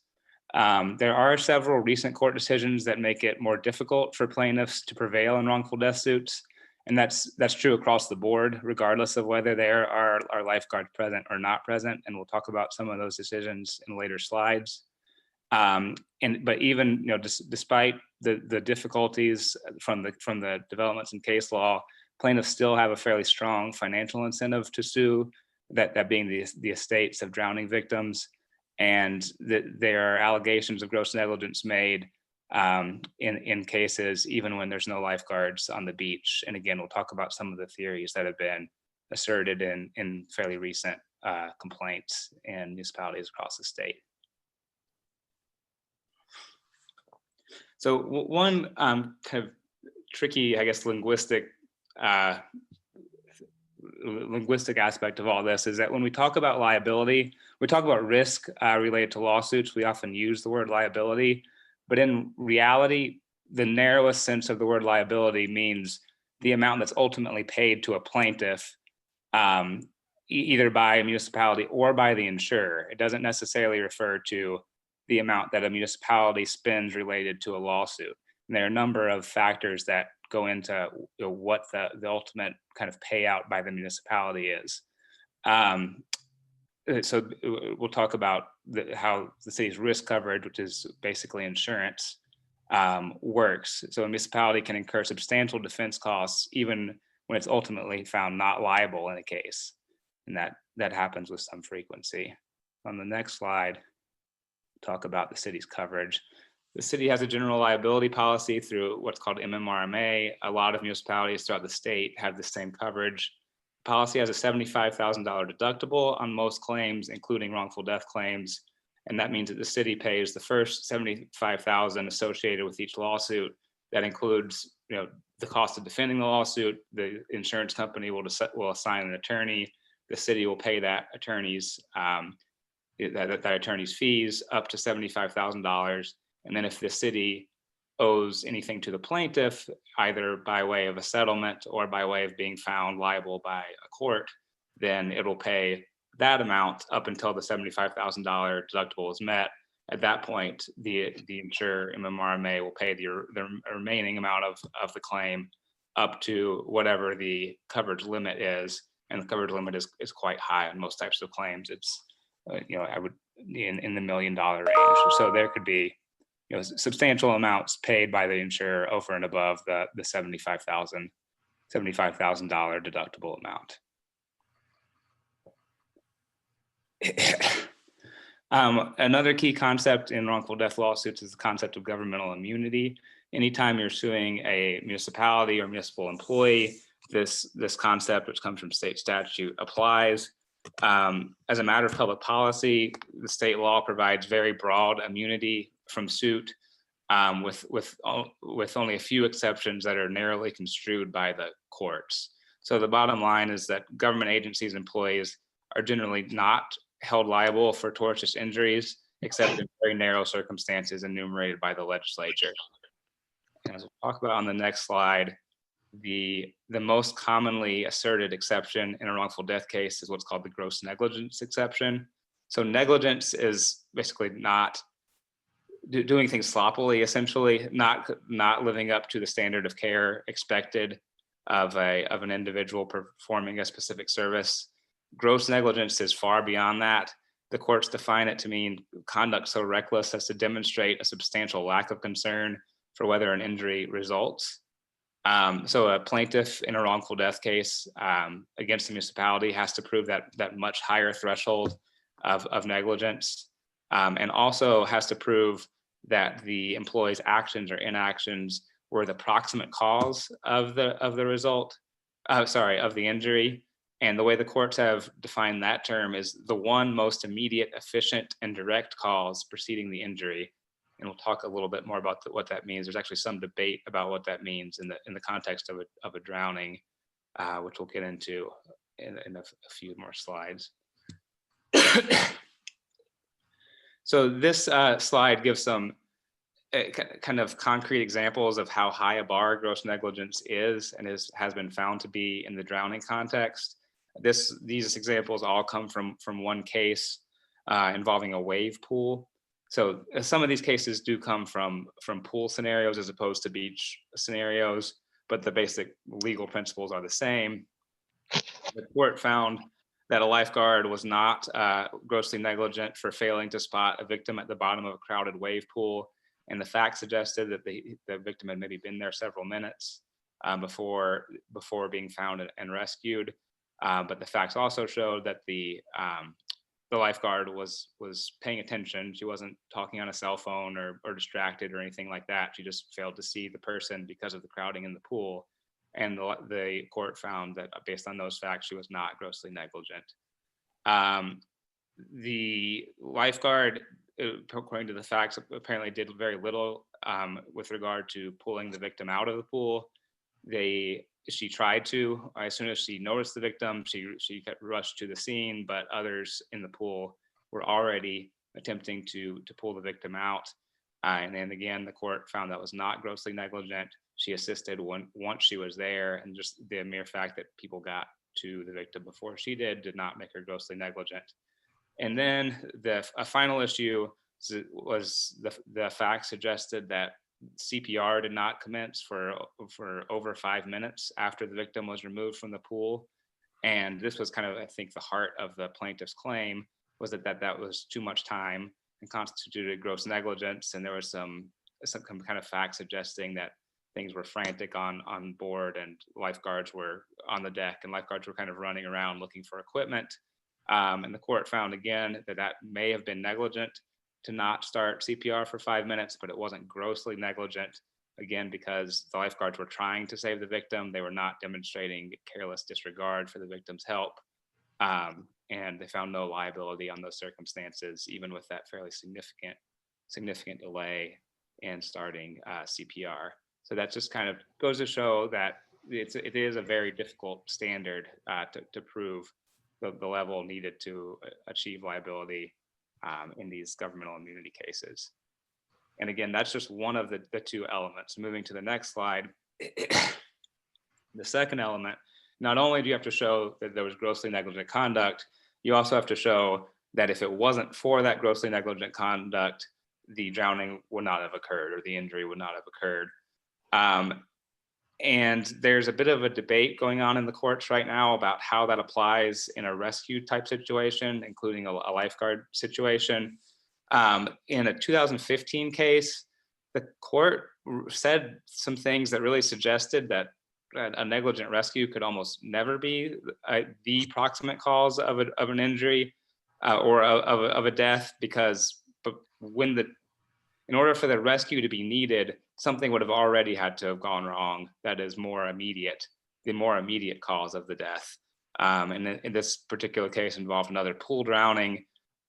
There are several recent court decisions that make it more difficult for plaintiffs to prevail in wrongful death suits. And that's true across the board, regardless of whether there are lifeguards present or not present. And we'll talk about some of those decisions in later slides. But even despite the difficulties from the developments in case law, plaintiffs still have a fairly strong financial incentive to sue, that being the estates of drowning victims, and that there are allegations of gross negligence made in cases even when there's no lifeguards on the beach. And again, we'll talk about some of the theories that have been asserted in fairly recent complaints in municipalities across the state. So one kind of tricky, I guess, linguistic aspect of all this is that when we talk about liability, we talk about risk related to lawsuits. We often use the word liability, but in reality, the narrowest sense of the word liability means the amount that's ultimately paid to a plaintiff, either by a municipality or by the insurer. It doesn't necessarily refer to the amount that a municipality spends related to a lawsuit. And there are a number of factors that go into what the ultimate kind of payout by the municipality is. So we'll talk about how the city's risk coverage, which is basically insurance, works. So a municipality can incur substantial defense costs even when it's ultimately found not liable in a case. And that happens with some frequency. On the next slide, talk about the city's coverage. The city has a general liability policy through what's called MMRMA. A lot of municipalities throughout the state have the same coverage. The policy has a $75,000 deductible on most claims, including wrongful death claims. And that means that the city pays the first $75,000 associated with each lawsuit. That includes, the cost of defending the lawsuit. The insurance company will assign an attorney. The city will pay that attorney's fees up to $75,000. And then if the city owes anything to the plaintiff, either by way of a settlement or by way of being found liable by a court, then it'll pay that amount up until the $75,000 deductible is met. At that point, the insurer, MMRMA, will pay the remaining amount of the claim up to whatever the coverage limit is. And the coverage limit is quite high on most types of claims. It's, I would in the $1 million range. So there could be substantial amounts paid by the insurer over and above the $75,000 deductible amount. Another key concept in wrongful death lawsuits is the concept of governmental immunity. Anytime you're suing a municipality or municipal employee, this concept, which comes from state statute, applies. As a matter of public policy, the state law provides very broad immunity from suit, with only a few exceptions that are narrowly construed by the courts. So the bottom line is that government agencies' employees are generally not held liable for tortious injuries, except in very narrow circumstances enumerated by the legislature. And as we'll talk about on the next slide, the most commonly asserted exception in a wrongful death case is what's called the gross negligence exception. So negligence is basically not doing things sloppily, essentially not living up to the standard of care expected of an individual performing a specific service. Gross negligence is far beyond that. The courts define it to mean conduct so reckless as to demonstrate a substantial lack of concern for whether an injury results. So a plaintiff in a wrongful death case against the municipality has to prove that much higher threshold of negligence, and also has to prove that the employee's actions or inactions were the proximate cause of the result, of the injury. And the way the courts have defined that term is the one most immediate, efficient, and direct cause preceding the injury. And we'll talk a little bit more about what that means. There's actually some debate about what that means in the context of a drowning, which we'll get into in a few more slides. So this slide gives some kind of concrete examples of how high a bar gross negligence is and has been found to be in the drowning context. These examples all come from one case involving a wave pool. So some of these cases do come from pool scenarios as opposed to beach scenarios, but the basic legal principles are the same. The court found that a lifeguard was not grossly negligent for failing to spot a victim at the bottom of a crowded wave pool. And the facts suggested that the victim had maybe been there several minutes before being found and rescued. But the facts also showed that the lifeguard was paying attention. She wasn't talking on a cell phone or distracted or anything like that. She just failed to see the person because of the crowding in the pool. And the court found that based on those facts, she was not grossly negligent. The lifeguard, according to the facts, apparently did very little with regard to pulling the victim out of the pool. She tried to, as soon as she noticed the victim, she rushed to the scene, but others in the pool were already attempting to pull the victim out. And then again, the court found that was not grossly negligent. She assisted once she was there, and just the mere fact that people got to the victim before she did not make her grossly negligent. And then a final issue was the facts suggested that CPR did not commence for over 5 minutes after the victim was removed from the pool. And this was kind of, I think, the heart of the plaintiff's claim, was that was too much time and constituted gross negligence. And there was some kind of facts suggesting that things were frantic on board, and lifeguards were on the deck, and lifeguards were kind of running around looking for equipment. And the court found again that may have been negligent to not start CPR for 5 minutes, but it wasn't grossly negligent, again, because the lifeguards were trying to save the victim. They were not demonstrating careless disregard for the victim's help. And they found no liability on those circumstances, even with that fairly significant delay in starting CPR. So that just kind of goes to show that it is a very difficult standard to prove the level needed to achieve liability in these governmental immunity cases. And again, that's just one of the two elements. Moving to the next slide, the second element, not only do you have to show that there was grossly negligent conduct, you also have to show that if it wasn't for that grossly negligent conduct, the drowning would not have occurred, or the injury would not have occurred. And there's a bit of a debate going on in the courts right now about how that applies in a rescue type situation, including a lifeguard situation. In a 2015 case, the court said some things that really suggested that a negligent rescue could almost never be the proximate cause of an injury or of a death, because in order for the rescue to be needed, something would have already had to have gone wrong that is the more immediate cause of the death. And in this particular case involved another pool drowning.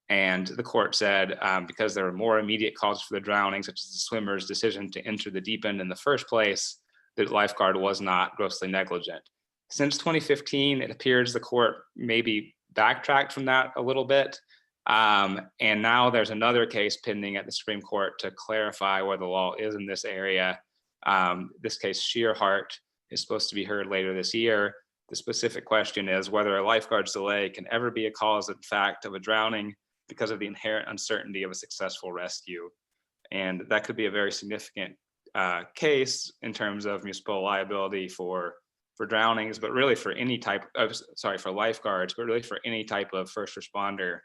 And the court said, because there were more immediate causes for the drowning, such as the swimmer's decision to enter the deep end in the first place, the lifeguard was not grossly negligent. Since 2015, it appears the court maybe backtracked from that a little bit. And now there's another case pending at the Supreme Court to clarify where the law is in this area. This case, Shearhart, is supposed to be heard later this year. The specific question is whether a lifeguard's delay can ever be a cause in fact of a drowning because of the inherent uncertainty of a successful rescue. And that could be a very significant case in terms of municipal liability for drownings, but really for any type of, for lifeguards, but really for any type of first responder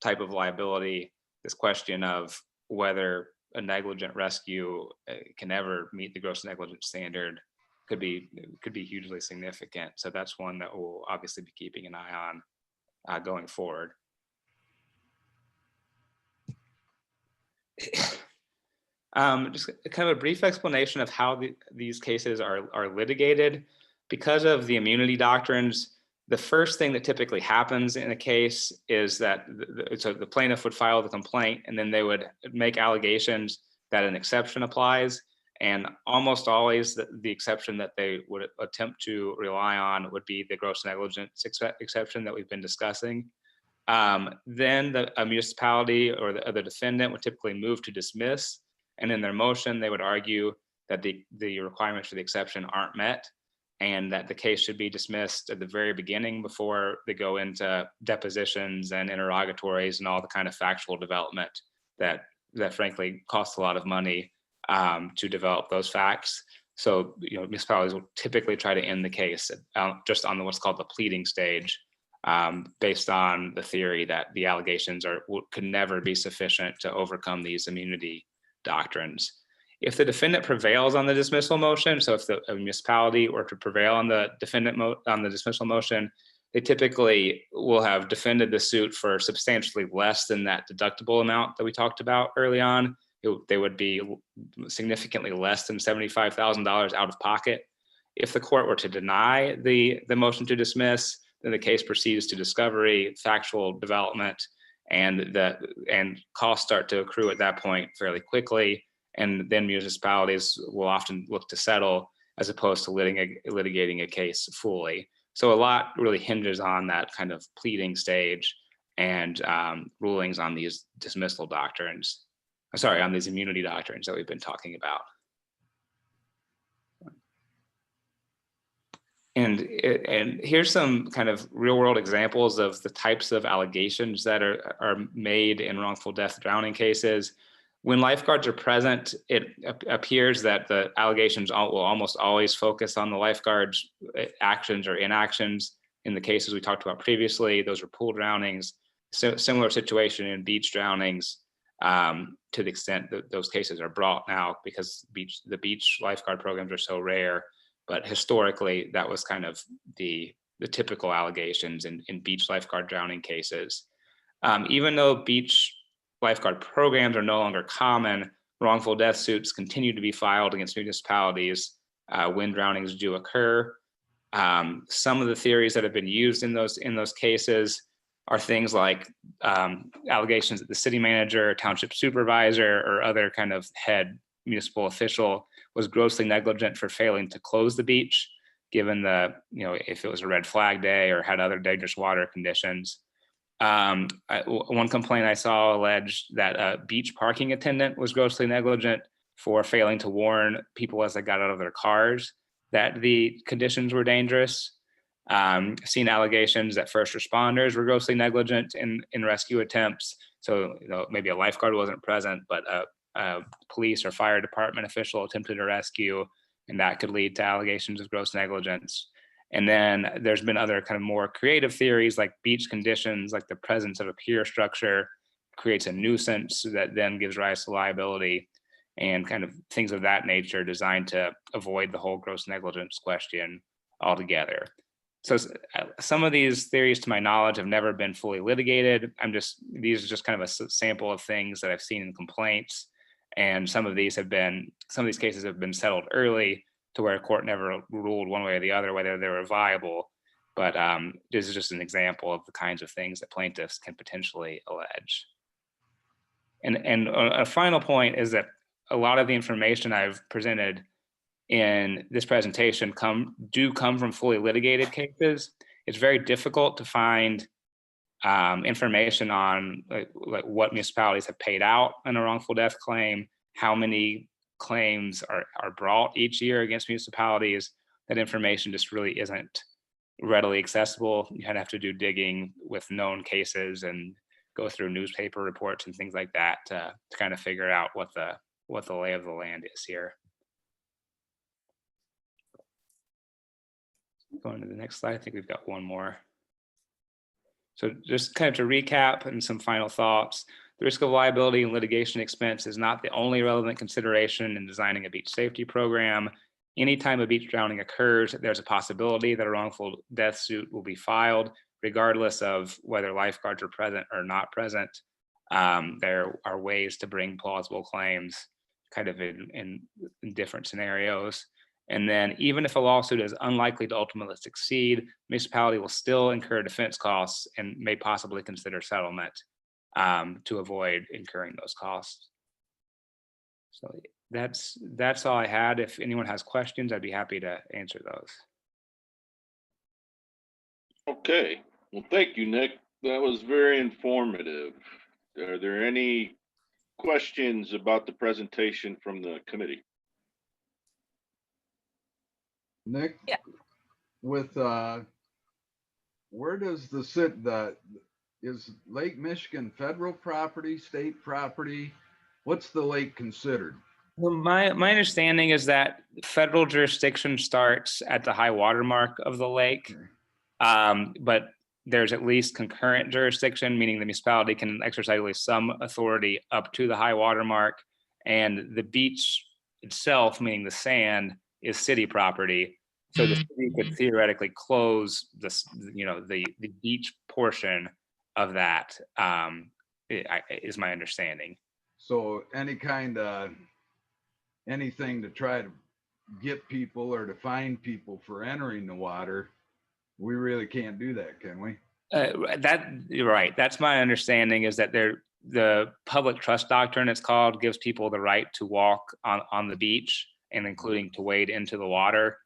type of liability. This question of whether a negligent rescue can ever meet the gross negligence standard could be hugely significant. So that's one that we'll obviously be keeping an eye on going forward. Just kind of a brief explanation of how these cases are litigated. Because of the immunity doctrines, the first thing that typically happens in a case is that the plaintiff would file the complaint, and then they would make allegations that an exception applies. And almost always the exception that they would attempt to rely on would be the gross negligence exception that we've been discussing. Then a municipality or the defendant would typically move to dismiss. And in their motion, they would argue that the requirements for the exception aren't met, and that the case should be dismissed at the very beginning before they go into depositions and interrogatories and all the kind of factual development that frankly costs a lot of money to develop those facts. So, municipalities will typically try to end the case just on what's called the pleading stage, based on the theory that the allegations could never be sufficient to overcome these immunity doctrines. If the defendant prevails on the dismissal motion, so if a municipality were to prevail on the dismissal motion, they typically will have defended the suit for substantially less than that deductible amount that we talked about early on. They would be significantly less than $75,000 out of pocket. If the court were to deny the motion to dismiss, then the case proceeds to discovery, factual development, and costs start to accrue at that point fairly quickly. And then municipalities will often look to settle as opposed to litigating a case fully. So a lot really hinges on that kind of pleading stage and rulings on these dismissal doctrines. On these immunity doctrines that we've been talking about. And here's some kind of real world examples of the types of allegations that are made in wrongful death drowning cases. When lifeguards are present, it appears that the allegations will almost always focus on the lifeguards' actions or inactions. In the cases we talked about previously, those were pool drownings. So similar situation in beach drownings, to the extent that those cases are brought now because the beach lifeguard programs are so rare. But historically, that was kind of the typical allegations in beach lifeguard drowning cases. Even though beach lifeguard programs are no longer common, wrongful death suits continue to be filed against municipalities when drownings do occur. Some of the theories that have been used in those cases are things like allegations that the city manager, township supervisor, or other kind of head municipal official was grossly negligent for failing to close the beach, given if it was a red flag day or had other dangerous water conditions. One complaint I saw alleged that a beach parking attendant was grossly negligent for failing to warn people as they got out of their cars that the conditions were dangerous. Seen allegations that first responders were grossly negligent in rescue attempts. So maybe a lifeguard wasn't present, but a police or fire department official attempted a rescue, and that could lead to allegations of gross negligence. And then there's been other kind of more creative theories like beach conditions, like the presence of a pier structure creates a nuisance that then gives rise to liability, and kind of things of that nature designed to avoid the whole gross negligence question altogether. So some of these theories, to my knowledge, have never been fully litigated. These are just kind of a sample of things that I've seen in complaints. And some of these cases have been settled early to where a court never ruled one way or the other whether they were viable. But this is just an example of the kinds of things that plaintiffs can potentially allege. And a final point is that a lot of the information I've presented in this presentation come from fully litigated cases. It's very difficult to find information on like what municipalities have paid out in a wrongful death claim, how many claims are brought each year against municipalities. that information just really isn't readily accessible. You kind of have to do digging with known cases and go through newspaper reports and things like that to kind of figure out what the lay of the land is here. Going to the next slide, I think we've got one more. So just kind of to recap and some final thoughts, the risk of liability and litigation expense is not the only relevant consideration in designing a beach safety program. Anytime a beach drowning occurs, there's a possibility that a wrongful death suit will be filed, regardless of whether lifeguards are present or not present. There are ways to bring plausible claims kind of in different scenarios. And then even if a lawsuit is unlikely to ultimately succeed, municipality will still incur defense costs and may possibly consider settlement to avoid incurring those costs. So that's all I had. If anyone has questions, I'd be happy to answer those. Okay, well, thank you, Nick. That was very informative. Are there any questions about the presentation from the committee? Nick? Yeah. With, where does is Lake Michigan federal property, state property? What's the lake considered? Well, my understanding is that federal jurisdiction starts at the high water mark of the lake. But there's at least concurrent jurisdiction, meaning the municipality can exercise at least some authority up to the high water mark. And the beach itself, meaning the sand, is city property. So the city could theoretically close this, the beach portion of that, is my understanding. So anything to try to get people or to find people for entering the water, we really can't do that, can we? You're right. That's my understanding, is that the public trust doctrine, it's called, gives people the right to walk on the beach and including to wade into the water.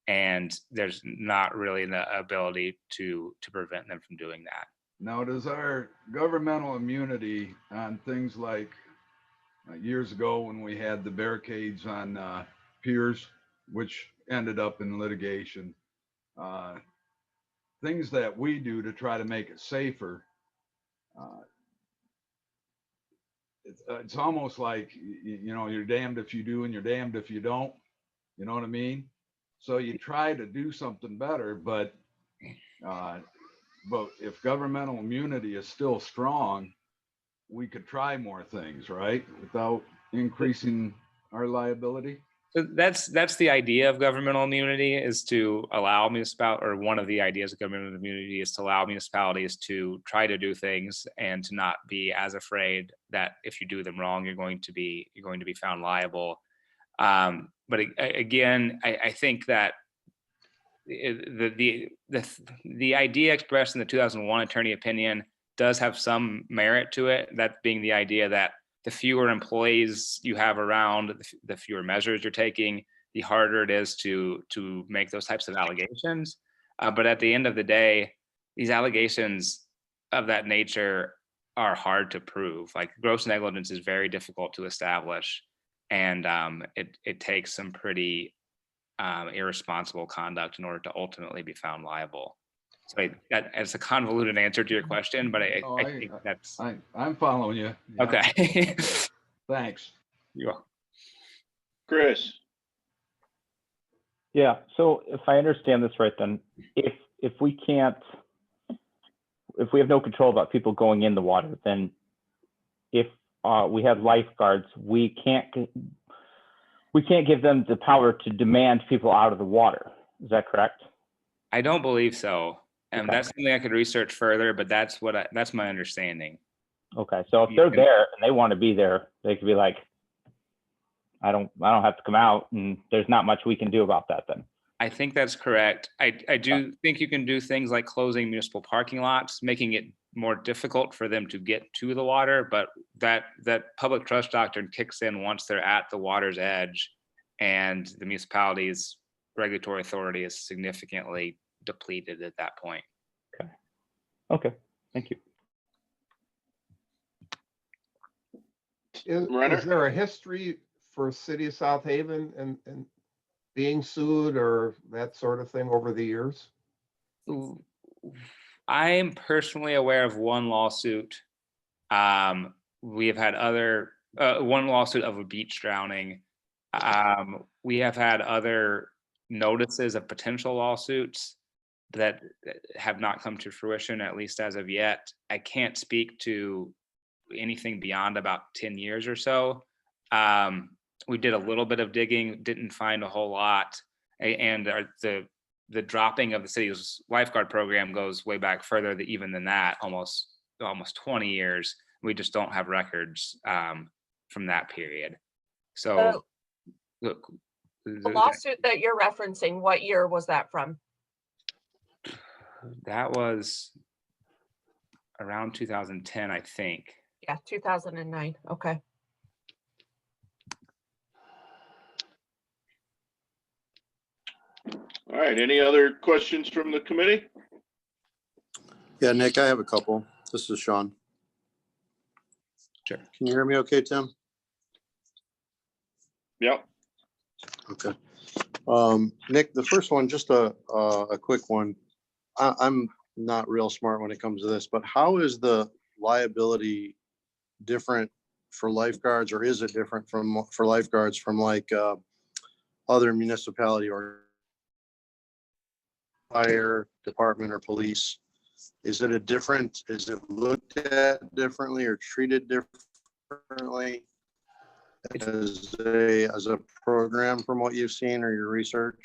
And there's not really the ability to prevent them from doing that. Now, does our governmental immunity on things like years ago when we had the barricades on piers, which ended up in litigation, things that we do to try to make it safer, it's almost like, you're damned if you do and you're damned if you don't. You know what I mean? So you try to do something better, but if governmental immunity is still strong, we could try more things, right? Without increasing our liability. So that's the idea of governmental immunity, is to allow or one of the ideas of governmental immunity is to allow municipalities to try to do things and to not be as afraid that if you do them wrong, you're going to be found liable. But again, I think that the idea expressed in the 2001 attorney opinion does have some merit to it. That being the idea that the fewer employees you have around, the fewer measures you're taking, the harder it is to make those types of allegations. But at the end of the day, these allegations of that nature are hard to prove. Like gross negligence is very difficult to establish. And it takes some pretty irresponsible conduct in order to ultimately be found liable. So that's a convoluted answer to your question, but I think that's. I'm following you. Yeah. Okay. Thanks. You're welcome. Chris? Yeah, so if I understand this right, then if we have no control about people going in the water, then if we have lifeguards, we can't give them the power to demand people out of the water. Is that correct? I don't believe so. And Okay. that's something I could research further, but that's my understanding. Okay, so if they're there and they want to be there, they could be like, I don't have to come out, and there's not much we can do about that then. I think that's correct. I do think you can do things like closing municipal parking lots, making it more difficult for them to get to the water, but that public trust doctrine kicks in once they're at the water's edge and the municipality's regulatory authority is significantly depleted at that point. Okay, thank you. Is Renner? there a history for City of South Haven and being sued or that sort of thing over the years? I'm personally aware of one lawsuit. We have had one lawsuit of a beach drowning. We have had other notices of potential lawsuits that have not come to fruition, at least as of yet. I can't speak to anything beyond about 10 years or so. We did a little bit of digging, didn't find a whole lot. And the dropping of the city's lifeguard program goes way back further even than that, almost 20 years. We just don't have records from that period. So look, The lawsuit that you're referencing, what year was that from? that was around 2010, I think. Yeah, 2009. Okay. All right, any other questions from the committee? Yeah, Nick, I have a couple. This is Sean. Sure. Can you hear me okay, Tim? Yep. Okay. Nick, the first one, just a quick one. I'm not real smart when it comes to this, but how is the liability different for lifeguards, or is it different for lifeguards from like other municipality or fire department or police? Is it is it looked at differently or treated differently as a program from what you've seen or your research?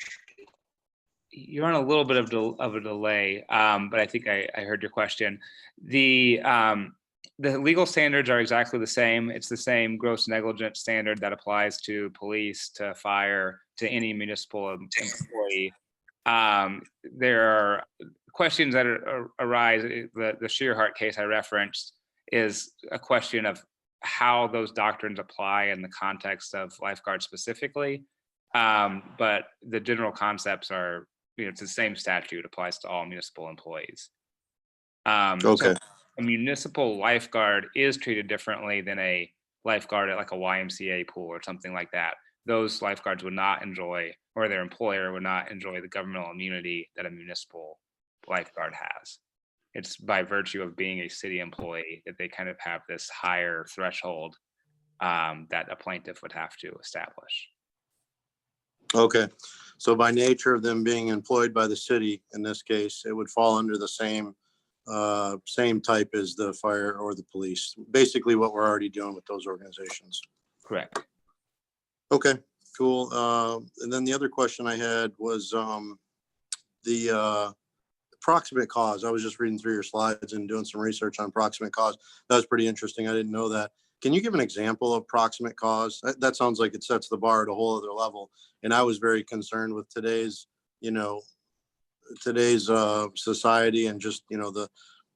You're on a little bit of a delay, but I think I heard your question. The legal standards are exactly the same. It's the same gross negligence standard that applies to police, to fire, to any municipal employee. There are questions that arise. The Shearhart case I referenced is a question of how those doctrines apply in the context of lifeguards specifically. But the general concepts are, it's the same statute, applies to all municipal employees. Okay. So a municipal lifeguard is treated differently than a lifeguard at like a YMCA pool or something like that. Those lifeguards would not enjoy, or their employer would not enjoy, the governmental immunity that a municipal lifeguard has. It's by virtue of being a city employee that they kind of have this higher threshold that a plaintiff would have to establish. Okay. So by nature of them being employed by the city, in this case, it would fall under the same type as the fire or the police. Basically what we're already doing with those organizations. Correct. Okay, cool. And then the other question I had was the proximate cause. I was just reading through your slides and doing some research on proximate cause. That was pretty interesting. I didn't know that. Can you give an example of proximate cause? That sounds like it sets the bar at a whole other level. And I was very concerned with today's society and just,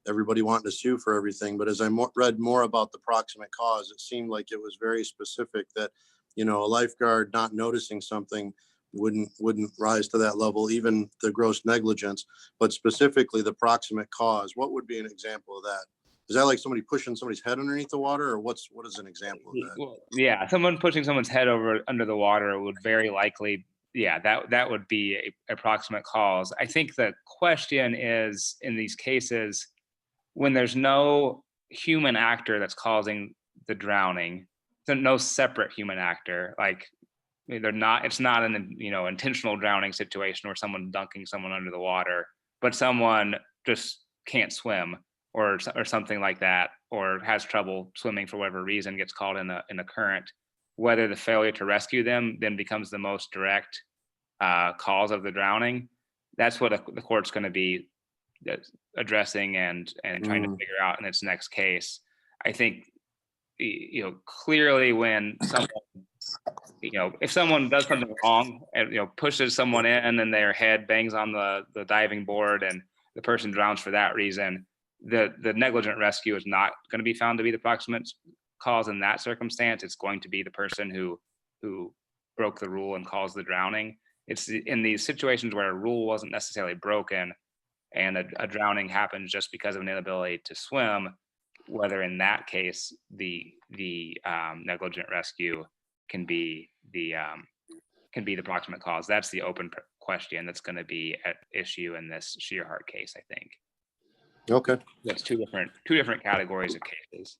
everybody wanting to sue for everything. But as I read more about the proximate cause, it seemed like it was very specific that, a lifeguard not noticing something wouldn't rise to that level, even the gross negligence, but specifically the proximate cause. What would be an example of that? Is that like somebody pushing somebody's head underneath the water, or what is an example of that? Well, yeah, someone pushing someone's head under the water would very likely, that would be a proximate cause. I think the question is, in these cases, when there's no human actor that's causing the drowning, so no separate human actor, like it's not an intentional drowning situation where someone's dunking someone under the water, but someone just can't swim or something like that, or has trouble swimming for whatever reason, gets caught in a current, whether the failure to rescue them then becomes the most direct cause of the drowning. That's what the court's going to be addressing and trying to figure out in its next case. I think, clearly when someone, if someone does something wrong and, pushes someone in and their head bangs on the diving board and the person drowns for that reason, the negligent rescue is not going to be found to be the proximate cause in that circumstance. It's going to be the person who broke the rule and caused the drowning. It's in these situations where a rule wasn't necessarily broken and a drowning happens just because of an inability to swim, whether in that case the negligent rescue can be the can be the proximate cause. That's the open question that's going to be at issue in this Shearhart case, I think. Okay. That's two different categories of cases.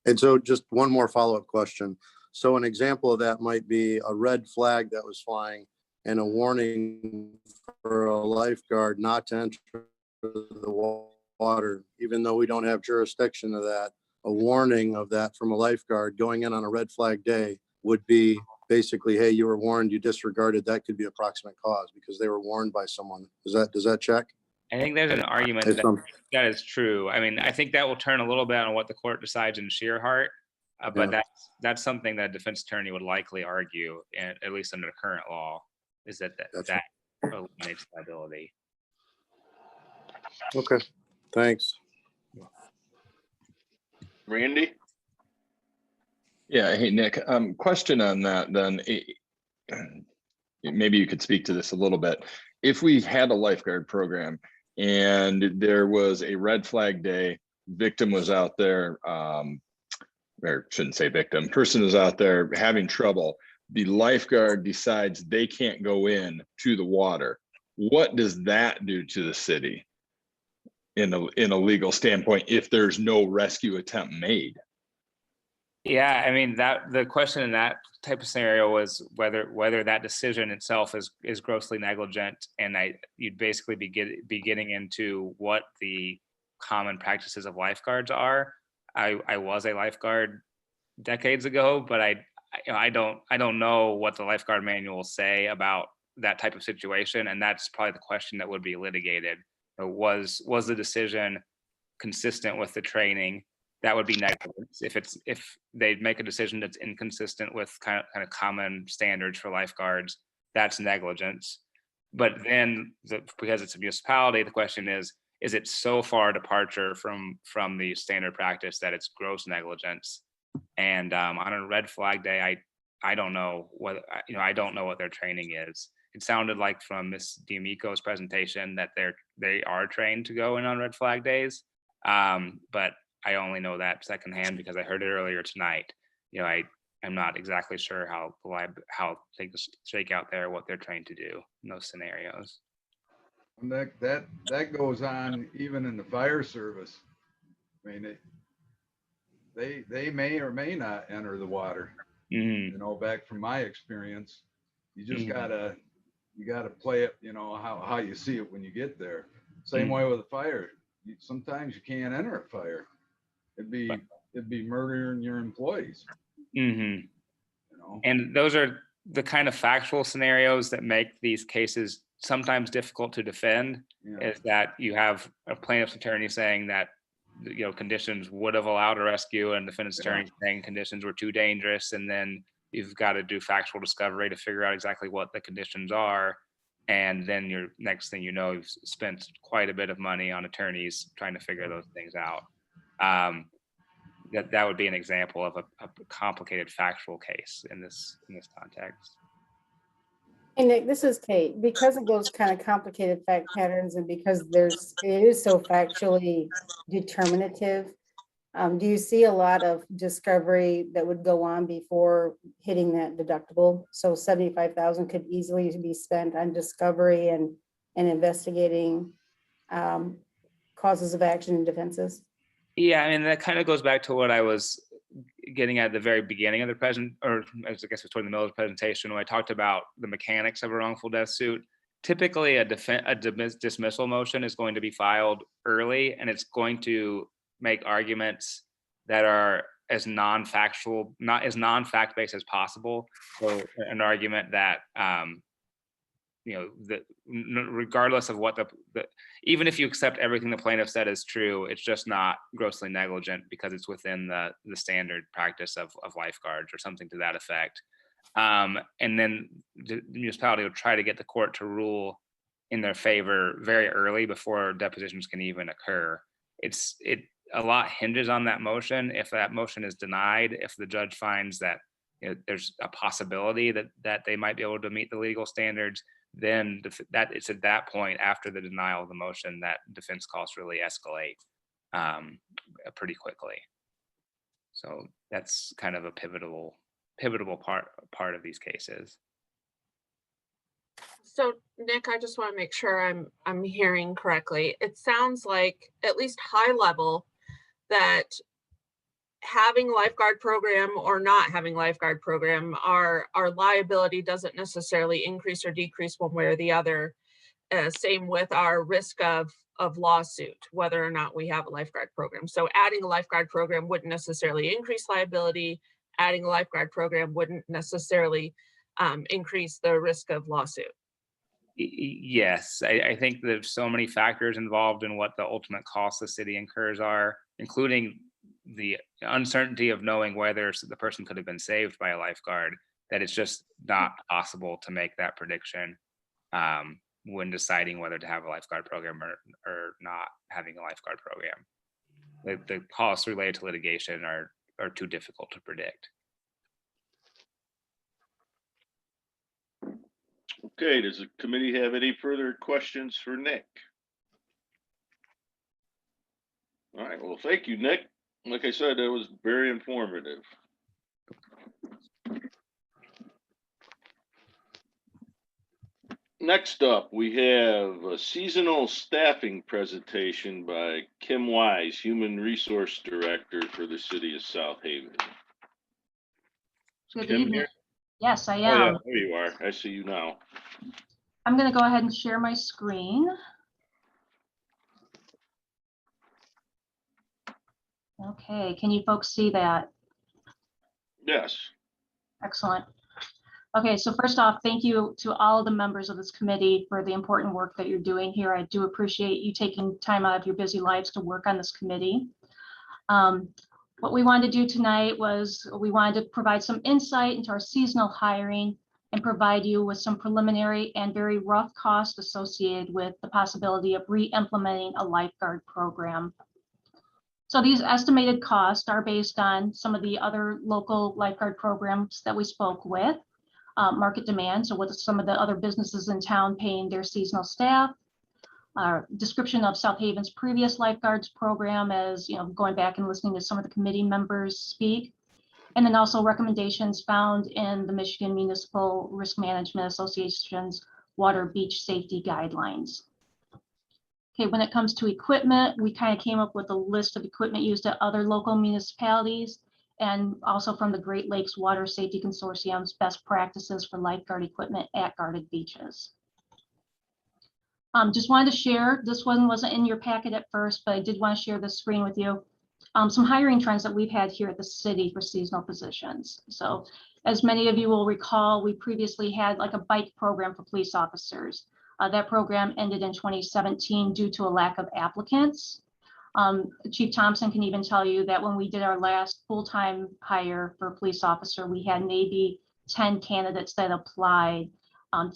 And so just one more follow-up question. So an example of that might be a red flag that was flying and a warning for a lifeguard not to enter the water, even though we don't have jurisdiction of that. A warning of that from a lifeguard going in on a red flag day would be basically, hey, you were warned, you disregarded. That could be a proximate cause because they were warned by someone. Does that check? I think there's an argument If that some- that is true. I mean, I think that will turn a little bit on what the court decides in Shearhart, but Yeah. that's something that a defense attorney would likely argue, at least under the current law, is that Gotcha. eliminates liability. Okay, thanks. Randy? Yeah, hey, Nick, question on that then. Maybe you could speak to this a little bit. If we had a lifeguard program and there was a red flag day, victim was out there, or shouldn't say victim, person was out there having trouble, the lifeguard decides they can't go in to the water. What does that do to the city in a legal standpoint if there's no rescue attempt made? Yeah, I mean, that the question in that type of scenario was whether that decision itself is grossly negligent, and you'd basically be getting into what the common practices of lifeguards are. I was a lifeguard decades ago, but I don't know what the lifeguard manuals say about that type of situation, and that's probably the question that would be litigated. Was the decision consistent with the training? That would be negligence. If they make a decision that's inconsistent with kind of common standards for lifeguards, that's negligence. But then because it's a municipality, the question is it so far departure from the standard practice that it's gross negligence? And on a red flag day, I don't know what I don't know what their training is. It sounded like from Ms. D'Amico's presentation that they are trained to go in on red flag days, but I only know that secondhand because I heard it earlier tonight. I'm not exactly sure how things shake out there, what they're trained to do in those scenarios. And that goes on even in the fire service. I mean, they may or may not enter the water. Mm-hmm. Back from my experience, you just Mhm. you gotta play it, how you see it when you get there. Same way with a fire. Sometimes you can't enter a fire. It'd be murdering your employees. Mm-hmm. And those are the kind of factual scenarios that make these cases sometimes difficult to defend. Yeah. Is that you have a plaintiff's attorney saying that conditions would have allowed a rescue, and defendant's attorney saying conditions were too dangerous, and then you've got to do factual discovery to figure out exactly what the conditions are, and then your next thing you know, you've spent quite a bit of money on attorneys trying to figure those things out. That would be an example of a complicated factual case in this context. Hey, Nick, this is Kate. Because of those kind of complicated fact patterns and because it is so factually determinative, do you see a lot of discovery that would go on before hitting that deductible? So 75,000 could easily be spent on discovery and investigating causes of action and defenses. Yeah, I mean, that kind of goes back to what I was getting at the very beginning of the or I guess it was toward the middle of the presentation when I talked about the mechanics of a wrongful death suit. Typically, a dismissal motion is going to be filed early, and it's going to make arguments that are as non-factual, not as non-fact-based as possible. So an argument that regardless of what even if you accept everything the plaintiff said is true, it's just not grossly negligent because it's within the standard practice of lifeguards or something to that effect. And then the municipality will try to get the court to rule in their favor very early before depositions can even occur. A lot hinges on that motion. If that motion is denied, if the judge finds that there's a possibility that they might be able to meet the legal standards, then it's at that point after the denial of the motion that defense costs really escalate pretty quickly. So that's kind of a pivotal part of these cases. So Nick, I just want to make sure I'm hearing correctly. It sounds like, at least high level, that having a lifeguard program or not having lifeguard program, our liability doesn't necessarily increase or decrease one way or the other. Same with our risk of lawsuit, whether or not we have a lifeguard program. So adding a lifeguard program wouldn't necessarily increase liability. Adding a lifeguard program wouldn't necessarily increase the risk of lawsuit. Yes, I think there's so many factors involved in what the ultimate cost the city incurs are, including the uncertainty of knowing whether the person could have been saved by a lifeguard, that it's just not possible to make that prediction when deciding whether to have a lifeguard program or not having a lifeguard program. The costs related to litigation are too difficult to predict. Okay, does the committee have any further questions for Nick? All right, well, thank you, Nick. Like I said, that was very informative. Next up, we have a seasonal staffing presentation by Kim Wise, Human Resource Director for the City of South Haven. Good Kim evening. here? Yes, I Oh, yeah, am. there you are. I see you now. I'm going to go ahead and share my screen. Okay, can you folks see that? Yes. Excellent. Okay, so first off, thank you to all the members of this committee for the important work that you're doing here. I do appreciate you taking time out of your busy lives to work on this committee. What we wanted to do tonight was we wanted to provide some insight into our seasonal hiring and provide you with some preliminary and very rough costs associated with the possibility of re-implementing a lifeguard program. So these estimated costs are based on some of the other local lifeguard programs that we spoke with, market demand, so what some of the other businesses in town paying their seasonal staff, description of South Haven's previous lifeguards program, as you know, going back and listening to some of the committee members speak, and then also recommendations found in the Michigan Municipal Risk Management Association's water beach safety guidelines. Okay, when it comes to equipment, we kind of came up with a list of equipment used at other local municipalities and also from the Great Lakes Water Safety Consortium's best practices for lifeguard equipment at guarded beaches. Just wanted to share, this one wasn't in your packet at first, but I did want to share this screen with you. Some hiring trends that we've had here at the city for seasonal positions. So as many of you will recall, we previously had like a bike program for police officers. That program ended in 2017 due to a lack of applicants. Chief Thompson can even tell you that when we did our last full-time hire for a police officer, we had maybe 10 candidates that applied.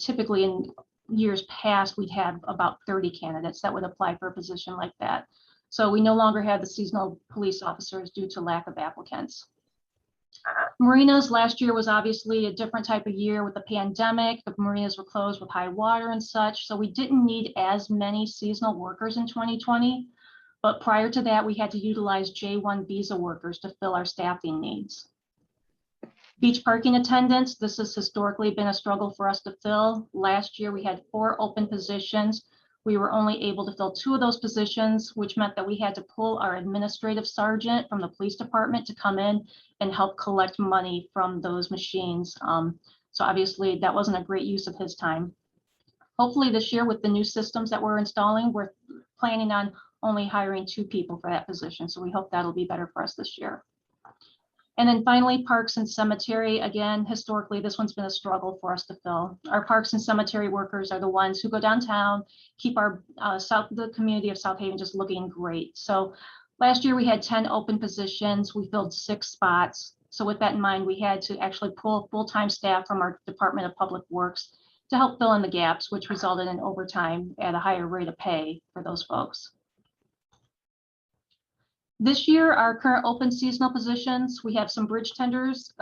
Typically in years past, we'd have about 30 candidates that would apply for a position like that. So we no longer have the seasonal police officers due to lack of applicants. Marinas last year was obviously a different type of year with the pandemic. The marinas were closed with high water and such. So we didn't need as many seasonal workers in 2020. But prior to that, we had to utilize J-1 visa workers to fill our staffing needs. Beach parking attendants, this has historically been a struggle for us to fill. Last year, we had 4 open positions. We were only able to fill 2 of those positions, which meant that we had to pull our administrative sergeant from the police department to come in and help collect money from those machines. So obviously that wasn't a great use of his time. Hopefully this year with the new systems that we're installing, we're planning on only hiring 2 people for that position. So we hope that'll be better for us this year. And then finally, parks and cemetery. Again, historically, this one's been a struggle for us to fill. Our parks and cemetery workers are the ones who go downtown, keep our the community of South Haven just looking great. So last year we had 10 open positions. We filled 6 spots. So with that in mind, we had to actually pull full-time staff from our Department of Public Works to help fill in the gaps, which resulted in overtime at a higher rate of pay for those folks. This year, our current open seasonal positions, we have some bridge tenders.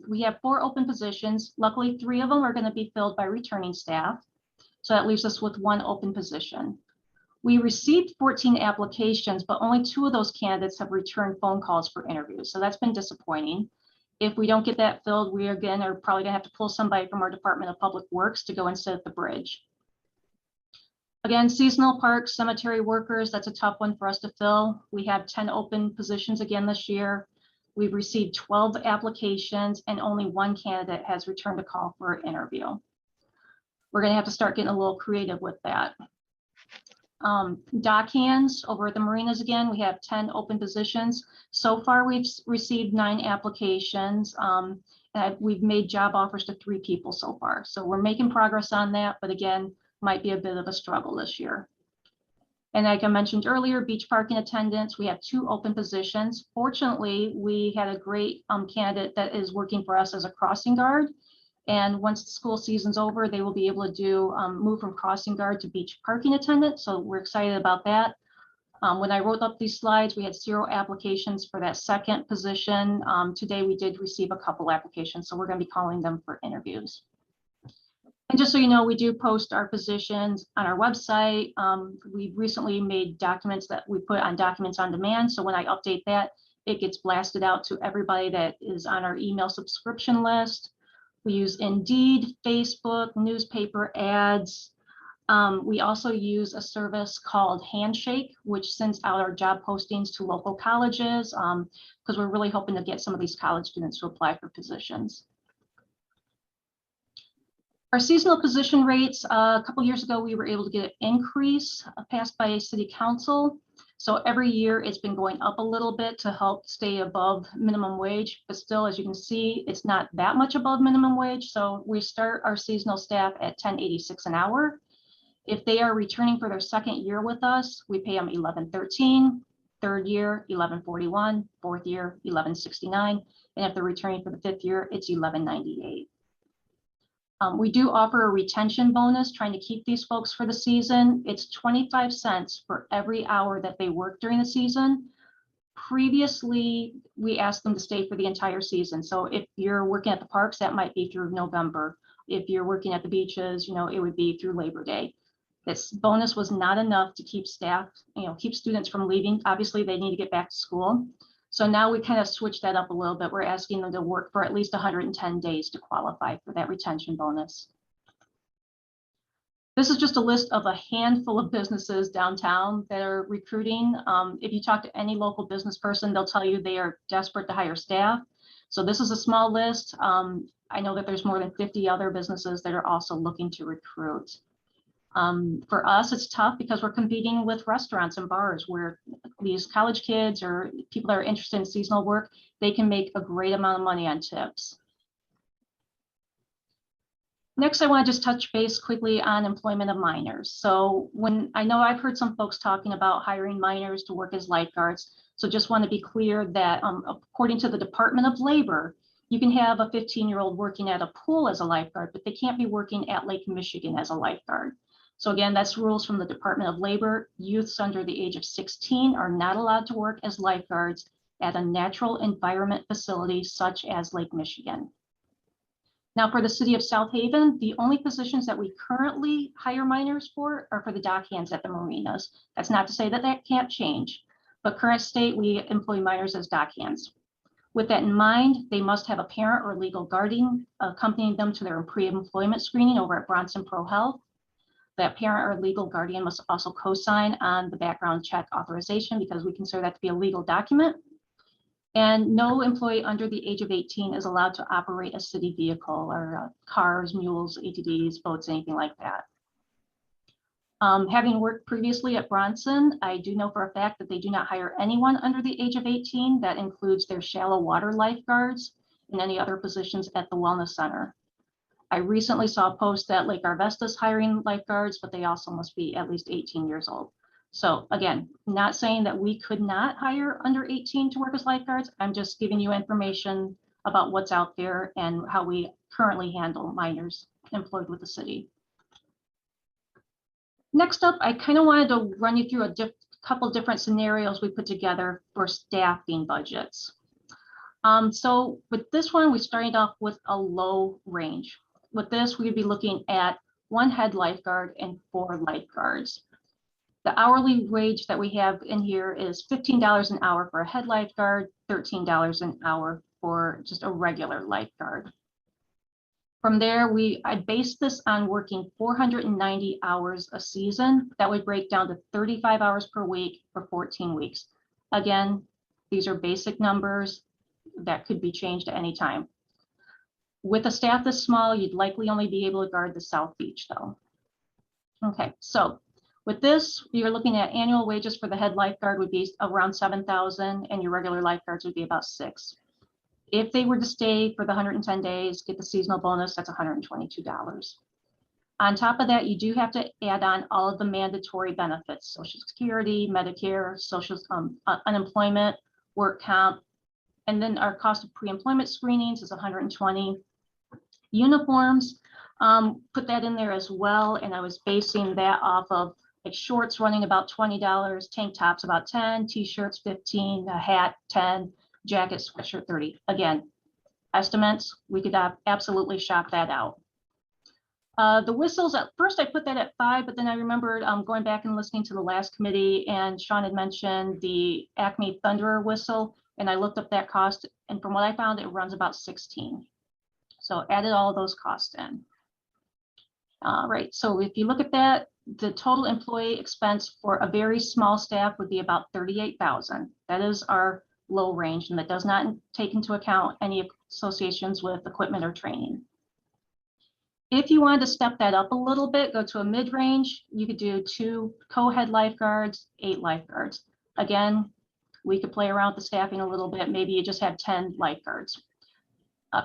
We have 4 open positions. Luckily, 3 of them are going to be filled by returning staff. So that leaves us with 1 open position. We received 14 applications, but only 2 of those candidates have returned phone calls for interviews. So that's been disappointing. If we don't get that filled, we again are probably gonna have to pull somebody from our Department of Public Works to go and sit at the bridge. Again, seasonal parks, cemetery workers, that's a tough one for us to fill. We have 10 open positions again this year. We've received 12 applications and only one candidate has returned a call for an interview. We're gonna have to start getting a little creative with that. Dock hands over at the marinas again, we have 10 open positions. So far, we've received 9 applications. We've made job offers to 3 people so far. So we're making progress on that, but again, might be a bit of a struggle this year. And like I mentioned earlier, beach parking attendants, we have 2 open positions. Fortunately, we had a great candidate that is working for us as a crossing guard. And once the school season's over, they will be able to do move from crossing guard to beach parking attendant. So we're excited about that. When I wrote up these slides, we had 0 applications for that second position. Today, we did receive a couple applications, so we're going to be calling them for interviews. And just so you know, we do post our positions on our website. We've recently made documents that we put on Documents on Demand. So when I update that, it gets blasted out to everybody that is on our email subscription list. We use Indeed, Facebook, newspaper ads. We also use a service called Handshake, which sends out our job postings to local colleges because we're really hoping to get some of these college students to apply for positions. Our seasonal position rates, a couple years ago, we were able to get an increase passed by City Council. So every year it's been going up a little bit to help stay above minimum wage, but still, as you can see, it's not that much above minimum wage. So we start our seasonal staff at $10.86 an hour. If they are returning for their second year with us, we pay them $11.13, third year, $11.41, fourth year, $11.69. And if they're returning for the 5th year, it's $11.98. We do offer a retention bonus, trying to keep these folks for the season. It's 25 cents for every hour that they work during the season. Previously, we asked them to stay for the entire season. So if you're working at the parks, that might be through November. If you're working at the beaches, it would be through Labor Day. This bonus was not enough to keep staff, keep students from leaving. Obviously, they need to get back to school. So now we kind of switched that up a little bit. We're asking them to work for at least 110 days to qualify for that retention bonus. This is just a list of a handful of businesses downtown that are recruiting. If you talk to any local business person, they'll tell you they are desperate to hire staff. So this is a small list. I know that there's more than 50 other businesses that are also looking to recruit. For us, it's tough because we're competing with restaurants and bars where these college kids or people that are interested in seasonal work, they can make a great amount of money on tips. Next, I want to just touch base quickly on employment of minors. So I know I've heard some folks talking about hiring minors to work as lifeguards. So just want to be clear that according to the Department of Labor, you can have a 15-year-old working at a pool as a lifeguard, but they can't be working at Lake Michigan as a lifeguard. So again, that's rules from the Department of Labor. Youths under the age of 16 are not allowed to work as lifeguards at a natural environment facility such as Lake Michigan. Now for the city of South Haven, the only positions that we currently hire minors for are for the dock hands at the marinas. That's not to say that that can't change, but current state, we employ minors as dock hands. With that in mind, they must have a parent or legal guardian accompanying them to their pre-employment screening over at Bronson Pro Health. That parent or legal guardian must also co-sign on the background check authorization because we consider that to be a legal document. And no employee under the age of 18 is allowed to operate a city vehicle or cars, mules, ATVs, boats, anything like that. Having worked previously at Bronson, I do know for a fact that they do not hire anyone under the age of 18. That includes their shallow water lifeguards and any other positions at the Wellness Center. I recently saw a post that Lake Arvesta is hiring lifeguards, but they also must be at least 18 years old. So again, not saying that we could not hire under 18 to work as lifeguards. I'm just giving you information about what's out there and how we currently handle minors employed with the city. Next up, I kind of wanted to run you through a couple different scenarios we put together for staffing budgets. So with this one, we started off with a low range. With this, we'd be looking at 1 head lifeguard and 4 lifeguards. The hourly wage that we have in here is $15 an hour for a head lifeguard, $13 an hour for just a regular lifeguard. From there, I based this on working 490 hours a season. That would break down to 35 hours per week for 14 weeks. Again, these are basic numbers that could be changed at any time. With a staff this small, you'd likely only be able to guard the South Beach though. Okay, so with this, you're looking at annual wages for the head lifeguard would be around 7,000 and your regular lifeguards would be about 6. If they were to stay for the 110 days, get the seasonal bonus, that's $122. On top of that, you do have to add on all of the mandatory benefits, Social Security, Medicare, social unemployment, work comp, and then our cost of pre-employment screenings is $120. Uniforms, put that in there as well, and I was basing that off of like shorts running about $20, tank tops about 10, t-shirts 15, a hat 10, jacket, sweatshirt 30. Again, estimates, we could absolutely shop that out. The whistles, at first I put that at 5, but then I remembered going back and listening to the last committee, and Sean had mentioned the Acme Thunderer whistle, and I looked up that cost, and from what I found, it runs about 16. So added all of those costs in. Right, so if you look at that, the total employee expense for a very small staff would be about $38,000. That is our low range, and that does not take into account any associations with equipment or training. If you wanted to step that up a little bit, go to a mid-range, you could do 2 co-head lifeguards, 8 lifeguards. Again, we could play around with the staffing a little bit. Maybe you just have 10 lifeguards.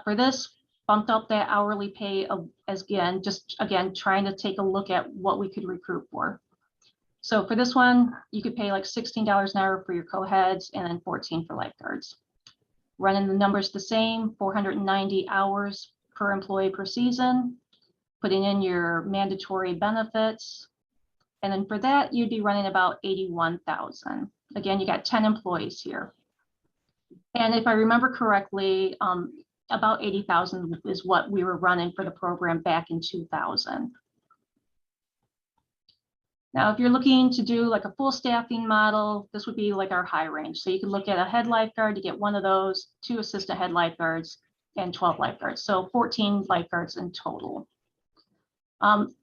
For this, bumped up that hourly pay as again, trying to take a look at what we could recruit for. So for this one, you could pay like $16 an hour for your co-heads and then 14 for lifeguards. Running the numbers the same, 490 hours per employee per season, putting in your mandatory benefits. And then for that, you'd be running about 81,000. Again, you got 10 employees here. And if I remember correctly, about 80,000 is what we were running for the program back in 2000. Now, if you're looking to do like a full staffing model, this would be like our high range. So you can look at a head lifeguard, you get 1 of those, 2 assistant head lifeguards, and 12 lifeguards. So 14 lifeguards in total.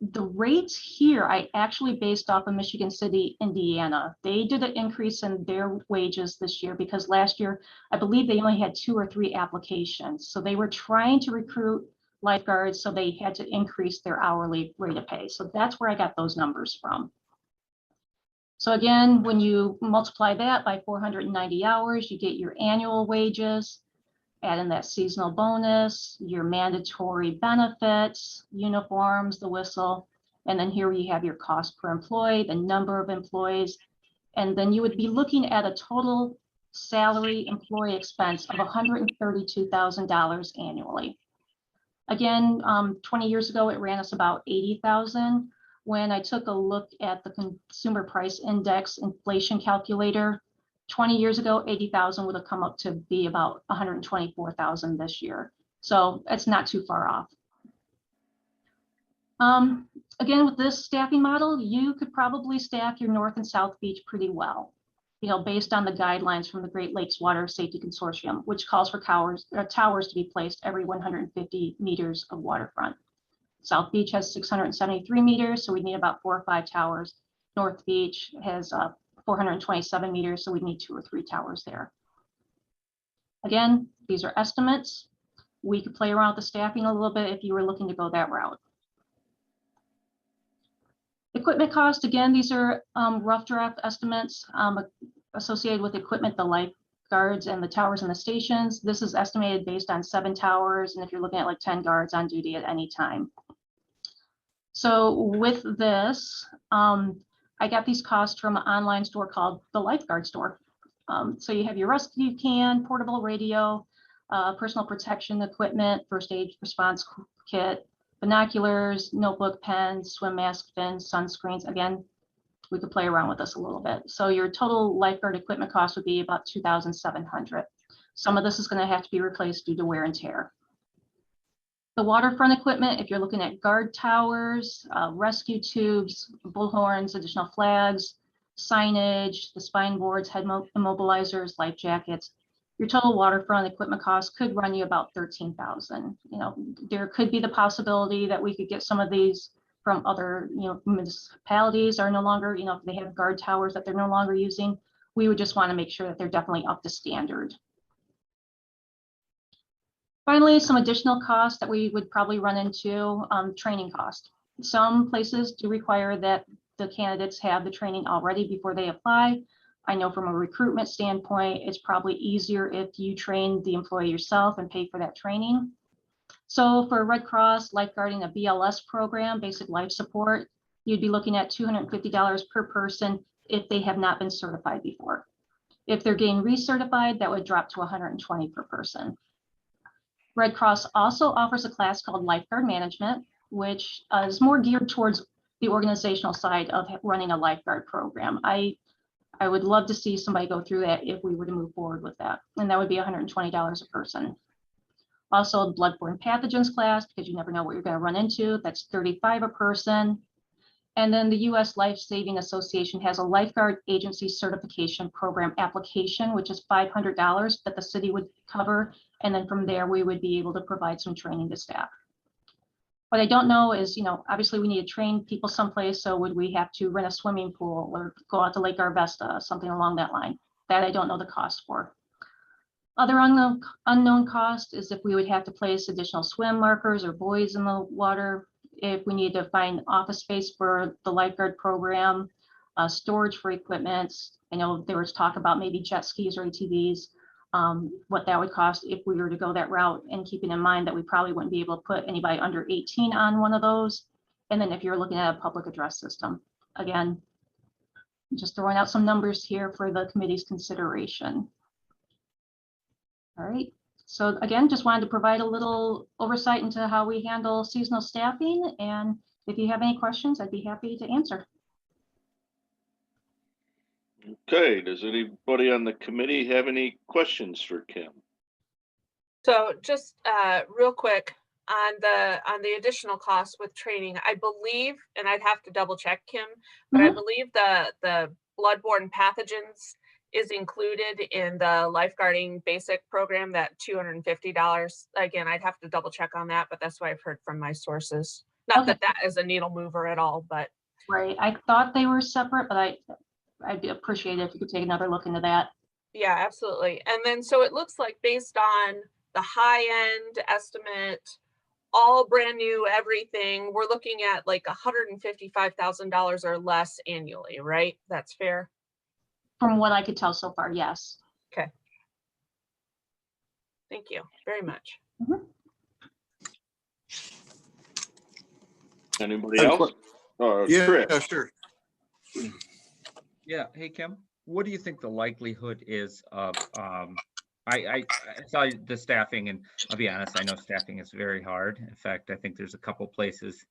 The rates here, I actually based off of Michigan City, Indiana. They did an increase in their wages this year because last year, I believe they only had 2 or 3 applications. So they were trying to recruit lifeguards, so they had to increase their hourly rate of pay. So that's where I got those numbers from. So again, when you multiply that by 490 hours, you get your annual wages. Add in that seasonal bonus, your mandatory benefits, uniforms, the whistle, and then here you have your cost per employee, the number of employees, and then you would be looking at a total salary employee expense of $132,000 annually. Again, 20 years ago, it ran us about 80,000. When I took a look at the Consumer Price Index inflation calculator, 20 years ago, 80,000 would have come up to be about 124,000 this year. So it's not too far off. Again, with this staffing model, you could probably staff your North and South Beach pretty well, based on the guidelines from the Great Lakes Water Safety Consortium, which calls for towers to be placed every 150 meters of waterfront. South Beach has 673 meters, so we need about 4 or 5 towers. North Beach has 427 meters, so we need 2 or 3 towers there. Again, these are estimates. We could play around with the staffing a little bit if you were looking to go that route. Equipment cost, again, these are rough draft estimates associated with equipment, the lifeguards and the towers and the stations. This is estimated based on 7 towers, and if you're looking at like 10 guards on duty at any time. So with this, I got these costs from an online store called the Lifeguard Store. So you have your rescue can, portable radio, personal protection equipment, first aid response kit, binoculars, notebook, pens, swim mask, fins, sunscreens. Again, we could play around with this a little bit. So your total lifeguard equipment cost would be about $2,700. Some of this is going to have to be replaced due to wear and tear. The waterfront equipment, if you're looking at guard towers, rescue tubes, bullhorns, additional flags, signage, the spine boards, head immobilizers, life jackets, your total waterfront equipment cost could run you about 13,000. You know, there could be the possibility that we could get some of these from other, you know, municipalities are no longer, you know, if they have guard towers that they're no longer using. We would just want to make sure that they're definitely up to standard. Finally, some additional costs that we would probably run into, training cost. Some places do require that the candidates have the training already before they apply. I know from a recruitment standpoint, it's probably easier if you train the employee yourself and pay for that training. So for Red Cross lifeguarding a BLS program, basic life support, you'd be looking at $250 per person if they have not been certified before. If they're getting recertified, that would drop to $120 per person. Red Cross also offers a class called Lifeguard Management, which is more geared towards the organizational side of running a lifeguard program. I would love to see somebody go through that if we were to move forward with that. And that would be $120 a person. Also, bloodborne pathogens class, because you never know what you're going to run into. That's $35 a person. And then the U.S. Life Saving Association has a lifeguard agency certification program application, which is $500 that the city would cover. And then from there, we would be able to provide some training to staff. What I don't know is, you know, obviously we need to train people someplace. So would we have to rent a swimming pool or go out to Lake Arvesta, something along that line? That I don't know the cost for. Other unknown cost is if we would have to place additional swim markers or buoys in the water, if we need to find office space for the lifeguard program, storage for equipment. I know there was talk about maybe jet skis or ATVs. What that would cost if we were to go that route, and keeping in mind that we probably wouldn't be able to put anybody under 18 on one of those. And then if you're looking at a public address system, again, just throwing out some numbers here for the committee's consideration. All right, so again, just wanted to provide a little oversight into how we handle seasonal staffing. And if you have any questions, I'd be happy to answer. Okay, does anybody on the committee have any questions for Kim? So just real quick on the additional costs with training, I believe, and I'd have to double check, Kim, but I believe the bloodborne pathogens is included in the lifeguarding basic program, that $250. Again, I'd have to double check on that, but that's what I've heard from my sources. Not that that is a needle mover at all, but. Right, I thought they were separate, but I'd appreciate it if you could take another look into that. Yeah, absolutely. And then, so it looks like based on the high end estimate, all brand new, everything, we're looking at like $155,000 or less annually, right? That's fair? From what I could tell so far, yes. Okay. Thank you very much. Anybody else? Yeah, sure. Yeah. Hey, Kim, what do you think the likelihood is of, I saw the staffing, and I'll be honest, I know staffing is very hard. In fact, I think there's a couple places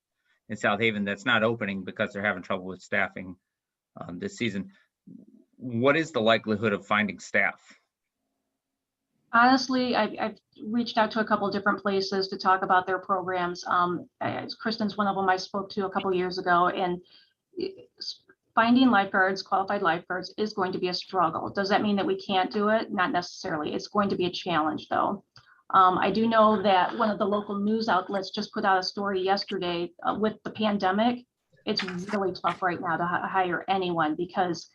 in South Haven that's not opening because they're having trouble with staffing this season. What is the likelihood of finding staff? Honestly, I've reached out to a couple of different places to talk about their programs. Kristen's one of them I spoke to a couple of years ago, and finding lifeguards, qualified lifeguards, is going to be a struggle. Does that mean that we can't do it? Not necessarily. It's going to be a challenge, though. I do know that one of the local news outlets just put out a story yesterday with the pandemic. It's really tough right now to hire anyone, because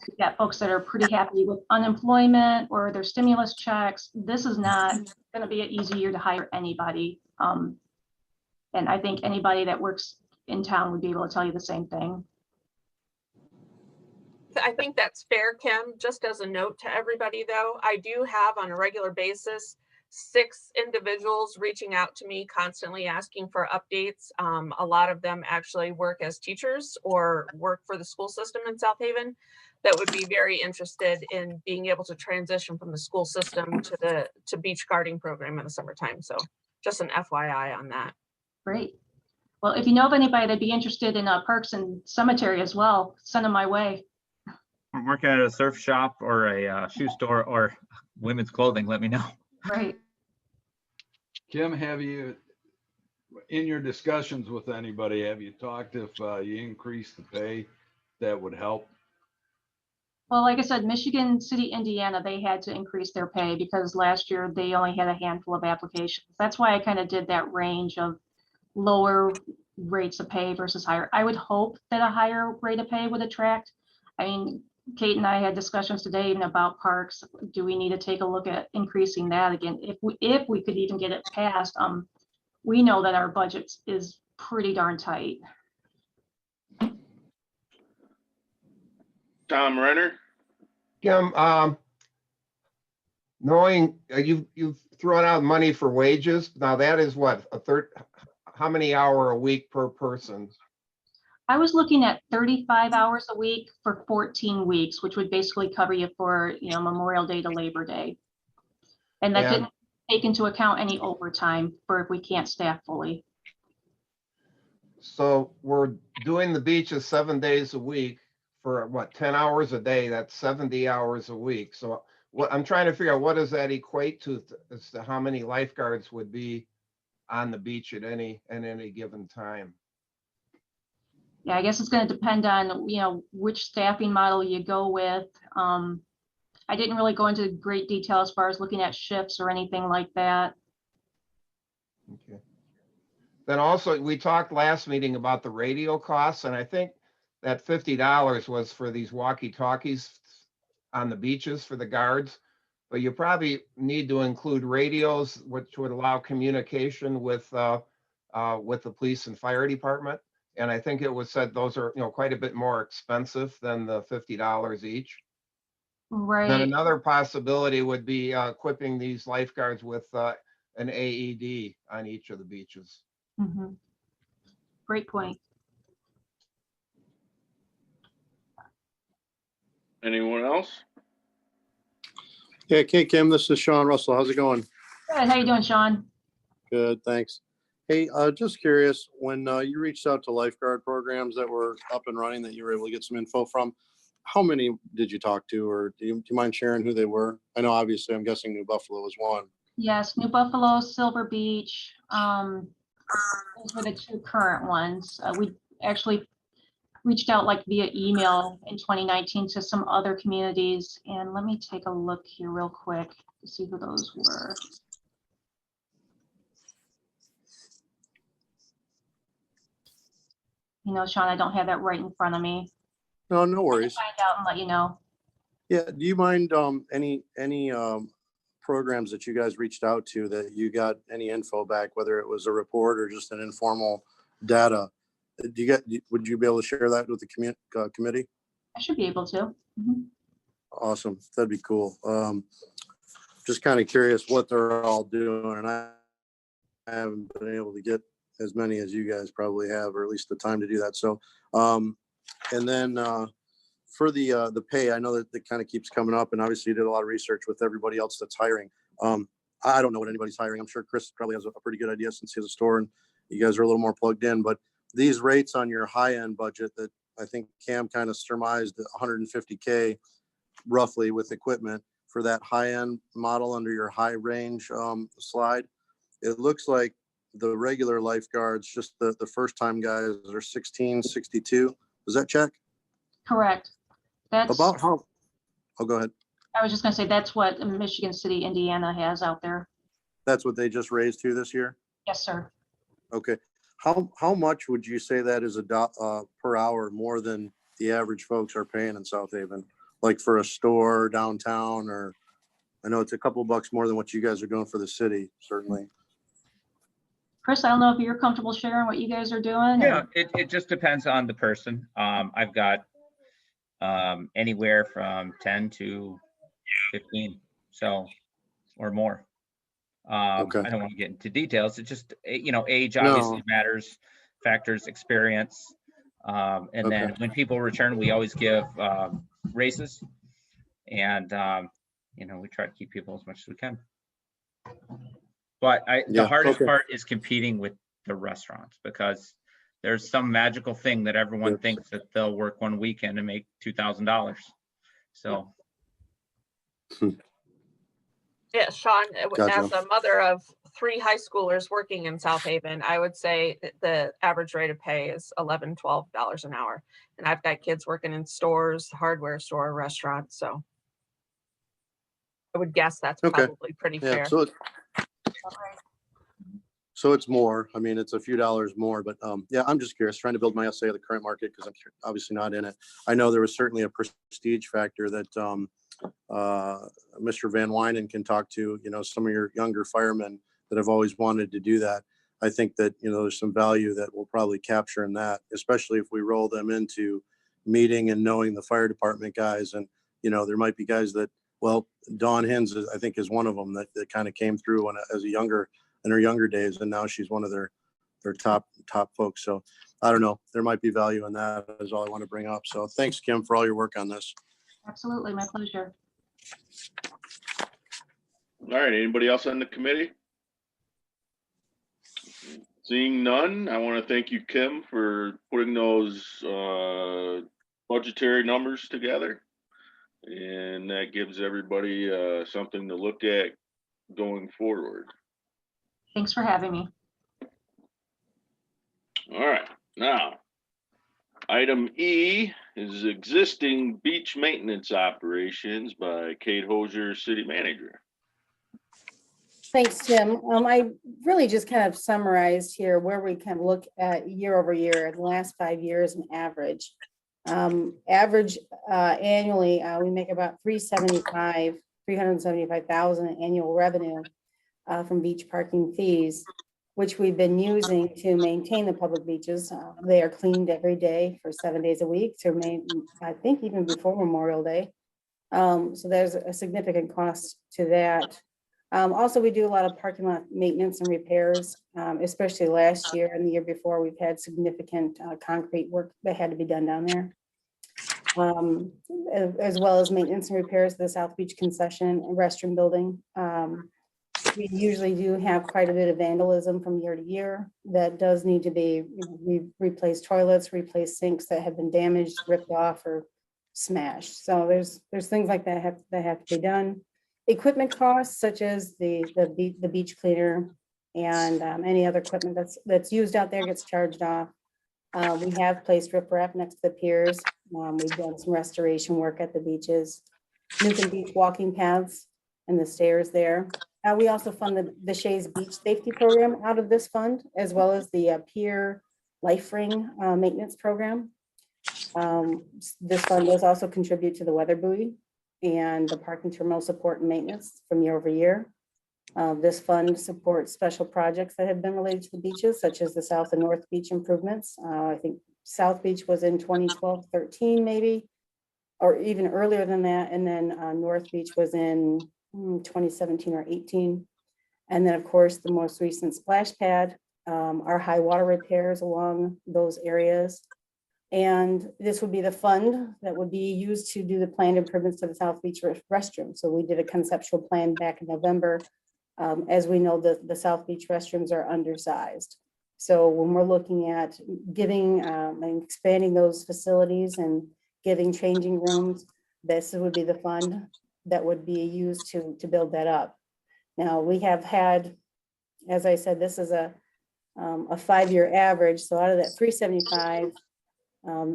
you've got folks that are pretty happy with unemployment or their stimulus checks. This is not going to be an easy year to hire anybody. And I think anybody that works in town would be able to tell you the same thing. I think that's fair, Kim. Just as a note to everybody, though, I do have on a regular basis 6 individuals reaching out to me constantly asking for updates. A lot of them actually work as teachers or work for the school system in South Haven that would be very interested in being able to transition from the school system to beach guarding program in the summertime. So just an FYI on that. Great. Well, if you know of anybody that'd be interested in parks and cemetery as well, send them my way. I'm working at a surf shop or a shoe store or women's clothing. Let me know. Right. Kim, have you, in your discussions with anybody, have you talked if you increase the pay, that would help? Well, like I said, Michigan City, Indiana, they had to increase their pay because last year they only had a handful of applications. That's why I kind of did that range of lower rates of pay versus higher. I would hope that a higher rate of pay would attract. I mean, Kate and I had discussions today even about parks. Do we need to take a look at increasing that again? If we could even get it passed, we know that our budget is pretty darn tight. Tom Renner? Kim, knowing you've thrown out money for wages, now that is what, how many hour a week per person? I was looking at 35 hours a week for 14 weeks, which would basically cover you for, Memorial Day to Labor Day. And that didn't take into account any overtime for if we can't staff fully. So we're doing the beaches 7 days a week for what, 10 hours a day, that's 70 hours a week. So what I'm trying to figure out, what does that equate to as to how many lifeguards would be on the beach at any given time? Yeah, I guess it's going to depend on, which staffing model you go with. I didn't really go into great detail as far as looking at shifts or anything like that. Okay. Then also, we talked last meeting about the radio costs, and I think that $50 was for these walkie-talkies on the beaches for the guards. But you probably need to include radios, which would allow communication with the police and fire department. And I think it was said those are, quite a bit more expensive than the $50 each. Right. Then another possibility would be equipping these lifeguards with an AED on each of the beaches. Mm-hmm. Great point. Anyone else? Yeah, Kim, this is Sean Russell. How's it going? Good. How you doing, Sean? Good, thanks. Hey, just curious, when you reached out to lifeguard programs that were up and running that you were able to get some info from, how many did you talk to, or do you mind sharing who they were? I know obviously I'm guessing New Buffalo was one. Yes, New Buffalo, Silver Beach. Those were the two current ones. We actually reached out via email in 2019 to some other communities. And let me take a look here real quick to see who those were. Sean, I don't have that right in front of me. No worries. I'll find out and let you know. Yeah, do you mind any programs that you guys reached out to that you got any info back, whether it was a report or just an informal data? Would you be able to share that with the committee? I should be able to. Mm-hmm. Awesome, that'd be cool. Just kind of curious what they're all doing, and I haven't been able to get as many as you guys probably have, or at least the time to do that. So, and then for the pay, I know that it kind of keeps coming up, and obviously you did a lot of research with everybody else that's hiring. I don't know what anybody's hiring. I'm sure Chris probably has a pretty good idea since he has a store and you guys are a little more plugged in, but these rates on your high-end budget that I think Cam kind of surmised $150K roughly with equipment for that high-end model under your high range slide, it looks like the regular lifeguards, just the first time guys, are $1,662. Does that check? Correct. That's about how? Oh, go ahead. I was just going to say that's what Michigan City, Indiana has out there. That's what they just raised to this year? Yes, sir. Okay. How much would you say that is per hour more than the average folks are paying in South Haven? Like for a store downtown, or I know it's a couple bucks more than what you guys are doing for the city, certainly. Chris, I don't know if you're comfortable sharing what you guys are doing. Yeah, it just depends on the person. I've got anywhere from 10 to 15, so, or more. Okay. I don't want to get into details. It's just, age obviously matters, factors, experience. And then when people return, we always give raises, and we try to keep people as much as we can. But the hardest part is competing with the restaurants, because there's some magical thing that everyone thinks that they'll work one weekend and make $2,000. So. Yeah, Sean, Gotcha. as a mother of 3 high schoolers working in South Haven, I would say that the average rate of pay is $11, $12 an hour. And I've got kids working in stores, hardware store, restaurants, so I would guess that's Okay. probably pretty Yeah, fair. so it's more, I mean, it's a few dollars more, but yeah, I'm just curious, trying to build my essay of the current market because I'm obviously not in it. I know there was certainly a prestige factor that Mr. Van Wynen can talk to, you know, some of your younger firemen that have always wanted to do that. I think that, you know, there's some value that we'll probably capture in that, especially if we roll them into meeting and knowing the fire department guys. And, you know, there might be guys that, well, Dawn Hins, I think, is one of them that kind of came through as a younger, in her younger days, and now she's one of their top folks. So I don't know, there might be value in that, is all I want to bring up. So thanks, Kim, for all your work on this. Absolutely, my pleasure. All right, anybody else on the committee? Seeing none, I want to thank you, Kim, for putting those budgetary numbers together. And that gives everybody something to look at going forward. Thanks for having me. All right, now, item E is existing beach maintenance operations by Kate Hosier, City Manager. Thanks, Tim. I really just kind of summarized here where we can look at year over year, the last 5 years and average. Annually, we make about 375,000 annual revenue from beach parking fees, which we've been using to maintain the public beaches. They are cleaned every day for 7 days a week to I think even before Memorial Day. So there's a significant cost to that. Also, we do a lot of parking lot maintenance and repairs, especially last year and the year before. We've had significant concrete work that had to be done down there, as well as maintenance and repairs of the South Beach concession and restroom building. We usually do have quite a bit of vandalism from year to year that does need to be, we replace toilets, replace sinks that have been damaged, ripped off, or smashed. So there's things like that have to be done. Equipment costs such as the beach cleaner and any other equipment that's used out there gets charged off. We have placed riprap next to the piers. We've done some restoration work at the beaches, Newton Beach walking paths and the stairs there. We also fund the Shays Beach Safety Program out of this fund, as well as the Pier Life Ring Maintenance Program. This fund does also contribute to the weather buoy and the parking terminal support and maintenance from year over year. This fund supports special projects that have been related to the beaches, such as the South and North Beach improvements. I think South Beach was in 2012, 13 maybe, or even earlier than that. And then North Beach was in 2017 or 18. And then of course, the most recent splash pad, our high water repairs along those areas. And this would be the fund that would be used to do the planned improvements to the South Beach restroom. So we did a conceptual plan back in November. As we know, the South Beach restrooms are undersized. So when we're looking at giving and expanding those facilities and giving changing rooms, this would be the fund that would be used to build that up. Now we have had, as I said, this is a 5-year average. So out of that 375,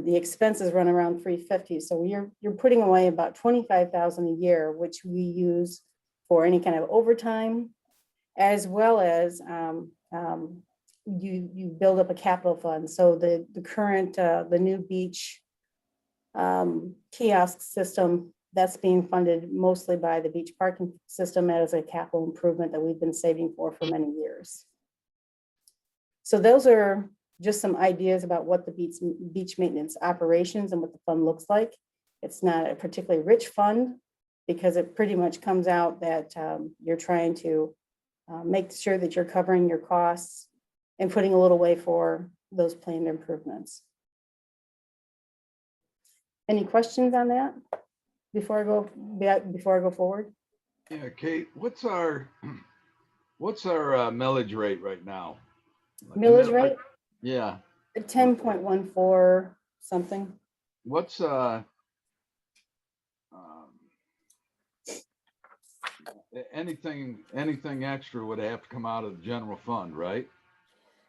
the expenses run around 350. So you're putting away about 25,000 a year, which we use for any kind of overtime, as well as you build up a capital fund. So the current, the new beach kiosk system, that's being funded mostly by the beach parking system as a capital improvement that we've been saving for many years. So those are just some ideas about what the beach maintenance operations and what the fund looks like. It's not a particularly rich fund because it pretty much comes out that you're trying to make sure that you're covering your costs and putting a little away for those planned improvements. Any questions on that before I go forward? Yeah, Kate, what's our millage rate right now? Millage rate? Yeah. 10.14 something. What's anything extra would have to come out of the general fund, right?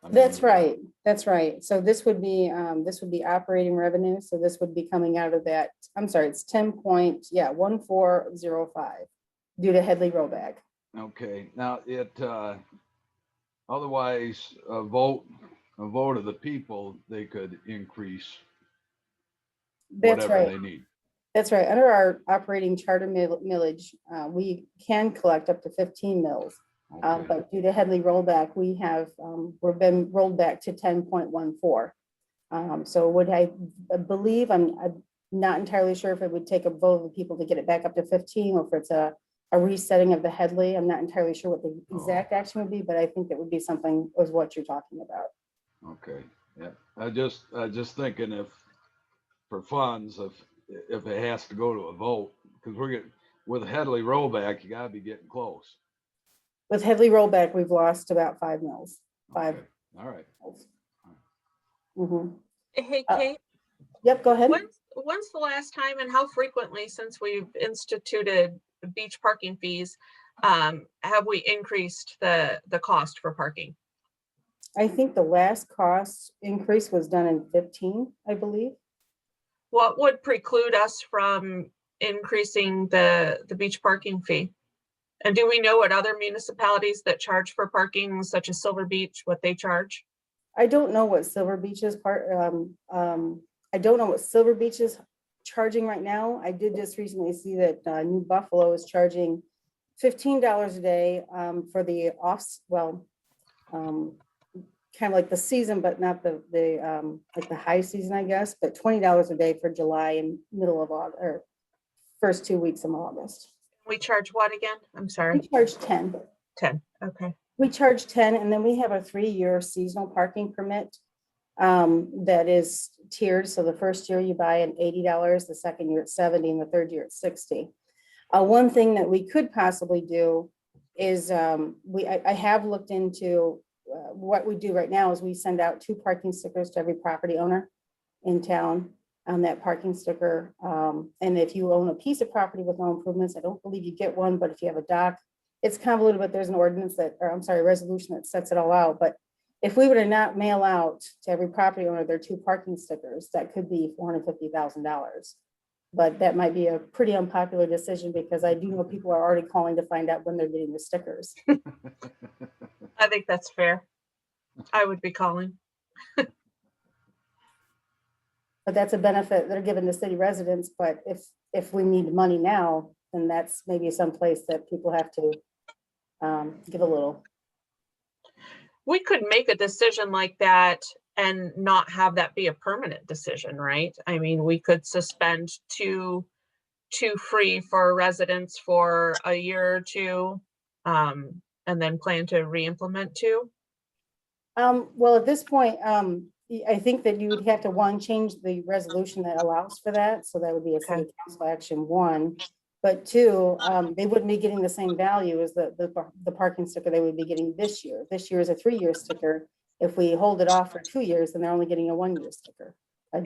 I That's mean, right. That's right. So this would be operating revenue. So this would be coming out of that. I'm sorry, it's 1405 due to Headley rollback. Okay, now otherwise, a vote of the people, they could increase That's whatever right. they need. That's right. Under our operating charter millage, we can collect up to 15 mills. Okay. But due to Headley rollback, we've been rolled back to 10.14. So would I believe, I'm not entirely sure if it would take a vote of the people to get it back up to 15, or if it's a resetting of the Headley. I'm not entirely sure what the exact action would be, but I think it would be something as what you're talking about. Okay, yeah, I just thinking if for funds, if it has to go to a vote, because we're getting, with Headley rollback, you gotta be getting close. With Headley rollback, we've lost about 5 mills. Okay, all right. Mhm. Hey, Kate, Yep, go ahead. when's the last time and how frequently since we've instituted beach parking fees, have we increased the cost for parking? I think the last cost increase was done in 15, I believe. What would preclude us from increasing the beach parking fee? And do we know what other municipalities that charge for parking, such as Silver Beach, what they charge? I don't know what Silver Beach is I don't know what Silver Beach is charging right now. I did just recently see that New Buffalo is charging $15 a day for the kind of like the season, but not the like the high season, I guess, but $20 a day for July and middle of August, or first 2 weeks of August. We charge what again? I'm sorry. We charge 10. 10, okay. We charge 10, and then we have a 3-year seasonal parking permit that is tiered. So the first year you buy an $80, the second year it's 70, and the third year it's 60. One thing that we could possibly do is I have looked into what we do right now is we send out 2 parking stickers to every property owner in town on that parking sticker. And if you own a piece of property with no improvements, I don't believe you get one, but if you have a dock, it's convoluted, but there's an ordinance that, or I'm sorry, a resolution that sets it all out. But if we were to not mail out to every property owner their 2 parking stickers, that could be $450,000. But that might be a pretty unpopular decision because I do know people are already calling to find out when they're getting the stickers. I think that's fair. I would be calling. But that's a benefit that are given to city residents. But if we need money now, then that's maybe some place that people have to give a little. We could make a decision like that and not have that be a permanent decision, right? I mean, we could suspend two free for residents for a year or 2, and then plan to re-implement 2. Well, at this point, I think that you would have to change the resolution that allows for that. So that would be a city council action 1. But 2, they wouldn't be getting the same value as the parking sticker they would be getting this year. This year is a 3-year sticker. If we hold it off for 2 years, then they're only getting a 1-year sticker, a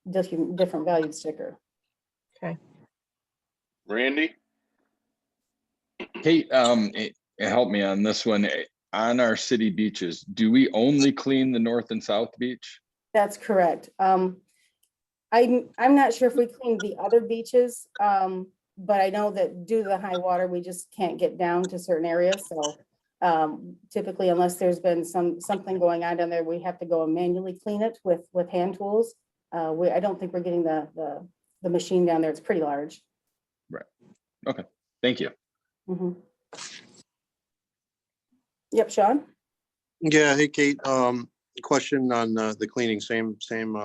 different valued sticker. Okay. Randy? Kate, help me on this one. On our city beaches, do we only clean the north and south beach? That's correct. I'm not sure if we clean the other beaches, but I know that due to the high water, we just can't get down to certain areas. So typically, unless there's been something going on down there, we have to go and manually clean it with hand tools. I don't think we're getting the machine down there. It's pretty large. Right. Okay. Thank you. Mm-hmm. Yep, Sean. Yeah, hey Kate, question on the cleaning, same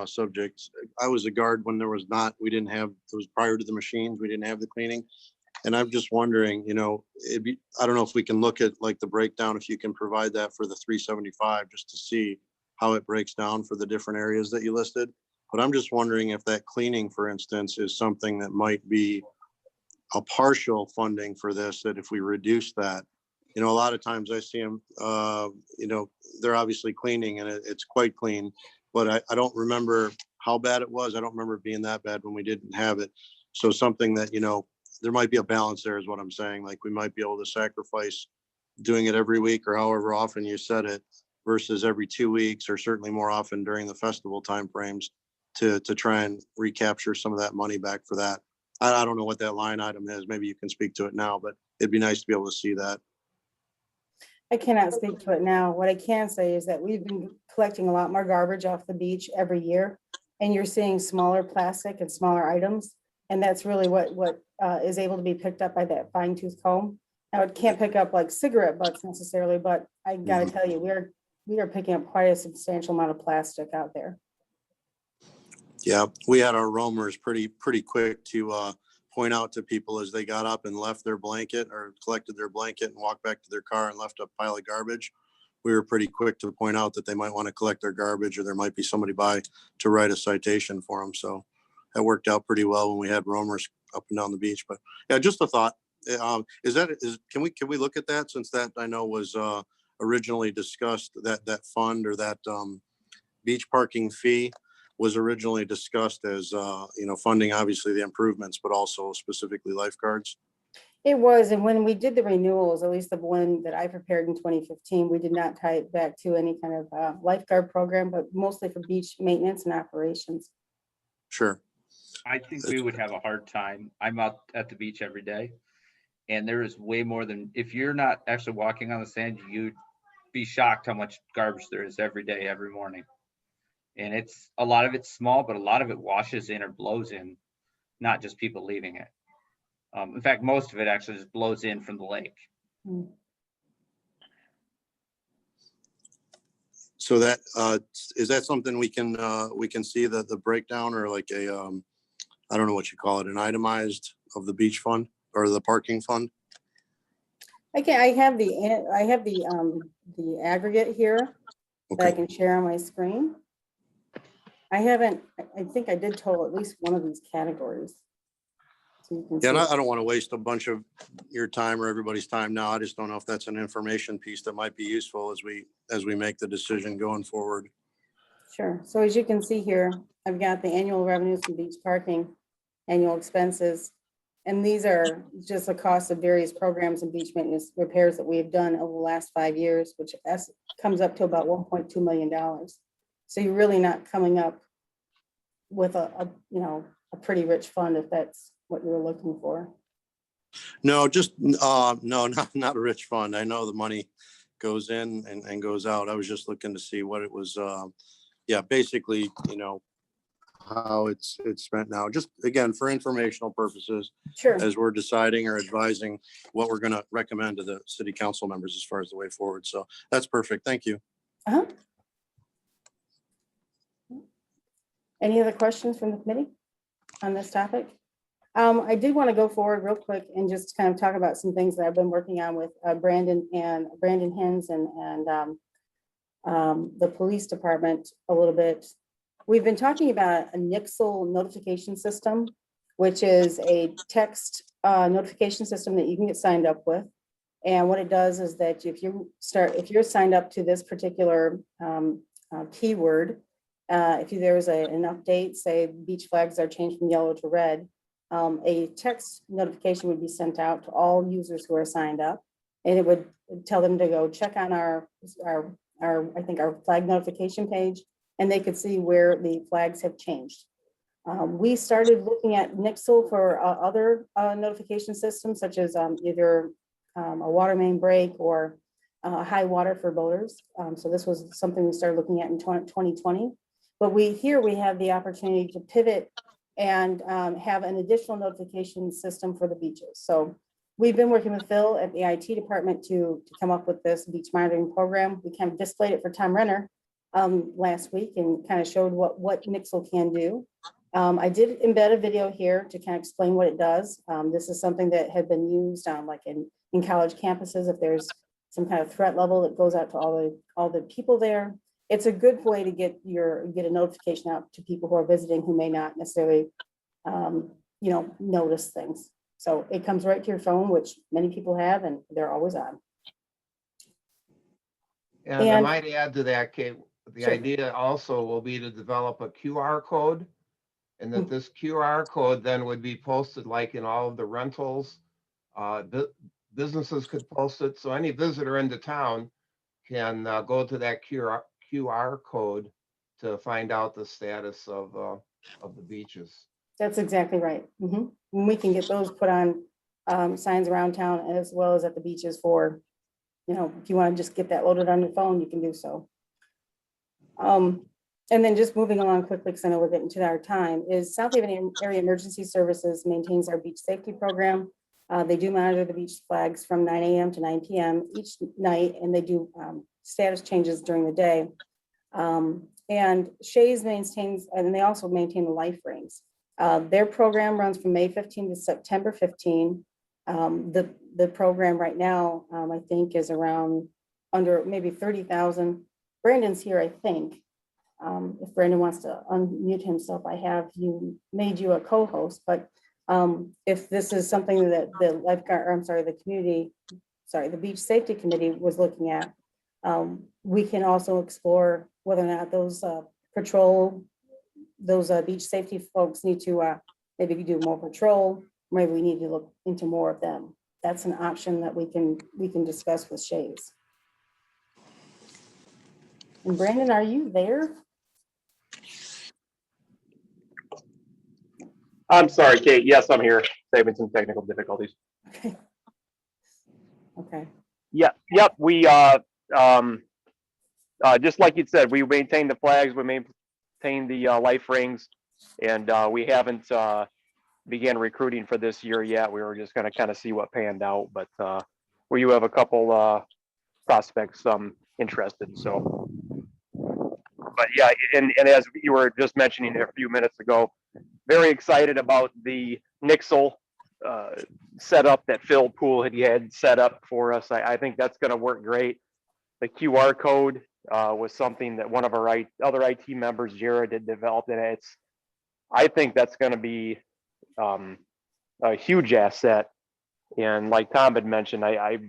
subject. I was a guard when we didn't have, it was prior to the machines, we didn't have the cleaning. And I'm just wondering, I don't know if we can look at like the breakdown, if you can provide that for the 375, just to see how it breaks down for the different areas that you listed. But I'm just wondering if that cleaning, for instance, is something that might be a partial funding for this, that if we reduce that, a lot of times I see them, they're obviously cleaning and it's quite clean, but I don't remember how bad it was. I don't remember it being that bad when we didn't have it. So something that, there might be a balance there is what I'm saying. Like we might be able to sacrifice doing it every week or however often you said it versus every 2 weeks or certainly more often during the festival timeframes to try and recapture some of that money back for that. I don't know what that line item is. Maybe you can speak to it now, but it'd be nice to be able to see that. I cannot speak to it now. What I can say is that we've been collecting a lot more garbage off the beach every year. And you're seeing smaller plastic and smaller items. And that's really what is able to be picked up by that fine tooth comb. Now it can't pick up like cigarette butts necessarily, but I gotta tell you, we are picking up quite a substantial amount of plastic out there. Yeah, we had our roamers pretty quick to point out to people as they got up and left their blanket or collected their blanket and walked back to their car and left a pile of garbage. We were pretty quick to point out that they might want to collect their garbage or there might be somebody by to write a citation for them. So that worked out pretty well when we had roamers up and down the beach. But yeah, just a thought. Can we look at that, since that I know was originally discussed, that fund or that beach parking fee was originally discussed as funding obviously the improvements, but also specifically lifeguards. It was, and when we did the renewals, at least the one that I prepared in 2015, we did not tie it back to any kind of lifeguard program, but mostly for beach maintenance and operations. Sure. I think we would have a hard time. I'm out at the beach every day, and there is way more than, if you're not actually walking on the sand, you'd be shocked how much garbage there is every day, every morning. And a lot of it's small, but a lot of it washes in or blows in, not just people leaving it. In fact, most of it actually just blows in from the lake. So that is that something we can see the breakdown, or like a I don't know what you call it, an itemized of the beach fund or the parking fund? I have the aggregate here that I can share on my screen. I think I did total at least one of these categories. So you can Yeah, and see. I don't want to waste a bunch of your time or everybody's time now. I just don't know if that's an information piece that might be useful as we make the decision going forward. Sure. So as you can see here, I've got the annual revenues from beach parking, annual expenses, and these are just the cost of various programs and beach maintenance repairs that we have done over the last 5 years, which comes up to about $1.2 million. So you're really not coming up with a pretty rich fund if that's what you're looking for. No, just no, not a rich fund. I know the money goes in and goes out. I was just looking to see what it was. Yeah, basically, how it's spent now. Just again for informational purposes, sure, as we're deciding or advising what we're going to recommend to the city council members as far as the way forward. So that's perfect. Thank you. Any other questions from the committee on this topic? I did want to go forward real quick and just kind of talk about some things that I've been working on with Brandon Hens and the police department a little bit. We've been talking about a Nixle notification system, which is a text notification system that you can get signed up with. And what it does is that if you're signed up to this particular keyword, if there's an update, say beach flags are changed from yellow to red, a text notification would be sent out to all users who are signed up, and it would tell them to go check on our flag notification page, and they could see where the flags have changed. We started looking at Nixle for other notification systems, such as either a water main break or high water for boaters. So this was something we started looking at in 2020. But we have the opportunity to pivot and have an additional notification system for the beaches. So we've been working with Phil at the IT department to come up with this beach monitoring program. We kind of displayed it for Tom Renner last week and kind of showed what Nixle can do. I did embed a video here to kind of explain what it does. This is something that had been used like in college campuses. If there's some kind of threat level that goes out to all the people there, it's a good way to get a notification out to people who are visiting who may not necessarily, notice things. So it comes right to your phone, which many people have, and they're always on. And I might add to that, Kate, the Sure. idea also will be to develop a QR code And that this QR code then would be posted like in all of the rentals. Businesses could post it, so any visitor into town can go to that QR code to find out the status of the beaches. That's exactly right. And we can get those put on signs around town as well as at the beaches for, if you want to just get that loaded on your phone, you can do so. And then just moving along quickly, because I know we're getting to our time, is South Haven Area Emergency Services maintains our beach safety program. They do monitor the beach flags from 9 a.m. to 9 p.m. each night, and they do status changes during the day. And Shays maintains, and they also maintain the life rings. Their program runs from May 15 to September 15. The program right now, I think, is around under maybe 30,000. Brandon's here, I think. If Brandon wants to unmute himself, I have made you a co-host, but if this is something that the lifeguard, or I'm sorry, the Beach Safety Committee was looking at, we can also explore whether or not those beach safety folks need to maybe do more patrol. Maybe we need to look into more of them. That's an option that we can discuss with Shays. And Brandon, are you there? I'm sorry, Kate. Yes, I'm here. Saving some technical difficulties. Okay. Yeah. Yep. We just like you said, we maintain the flags, we maintain the life rings, and we haven't began recruiting for this year yet. We were just going to kind of see what panned out, but we have a couple prospects interested. So, but yeah, and as you were just mentioning a few minutes ago, very excited about the Nixle setup that Phil Poole had set up for us. I think that's going to work great. The QR code was something that one of our other IT members, Jared, had developed, and I think that's going to be a huge asset. And like Tom had mentioned, I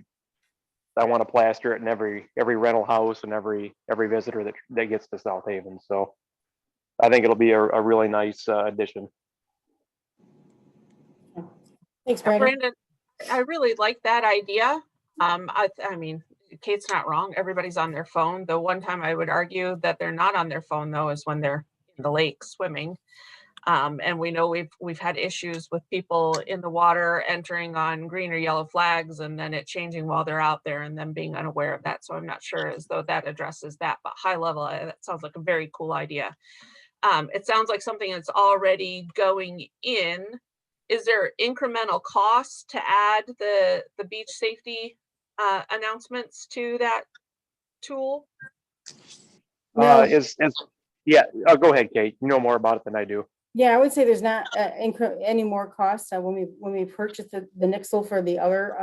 want to plaster it in every rental house and every visitor that gets to South Haven. So I think it'll be a really nice addition. Thanks, Brandon. Brandon, I really like that idea. I mean, Kate's not wrong. Everybody's on their phone. The one time I would argue that they're not on their phone, though, is when they're in the lake swimming. And we know we've had issues with people in the water entering on green or yellow flags and then it changing while they're out there and them being unaware of that. So I'm not sure as though that addresses that, but high level, that sounds like a very cool idea. It sounds like something that's already going in. Is there incremental costs to add the beach safety announcements to that tool? No. Yeah, go ahead, Kate. You know more about it than I do. Yeah, I would say there's not any more costs. When we purchased the Nixle for the other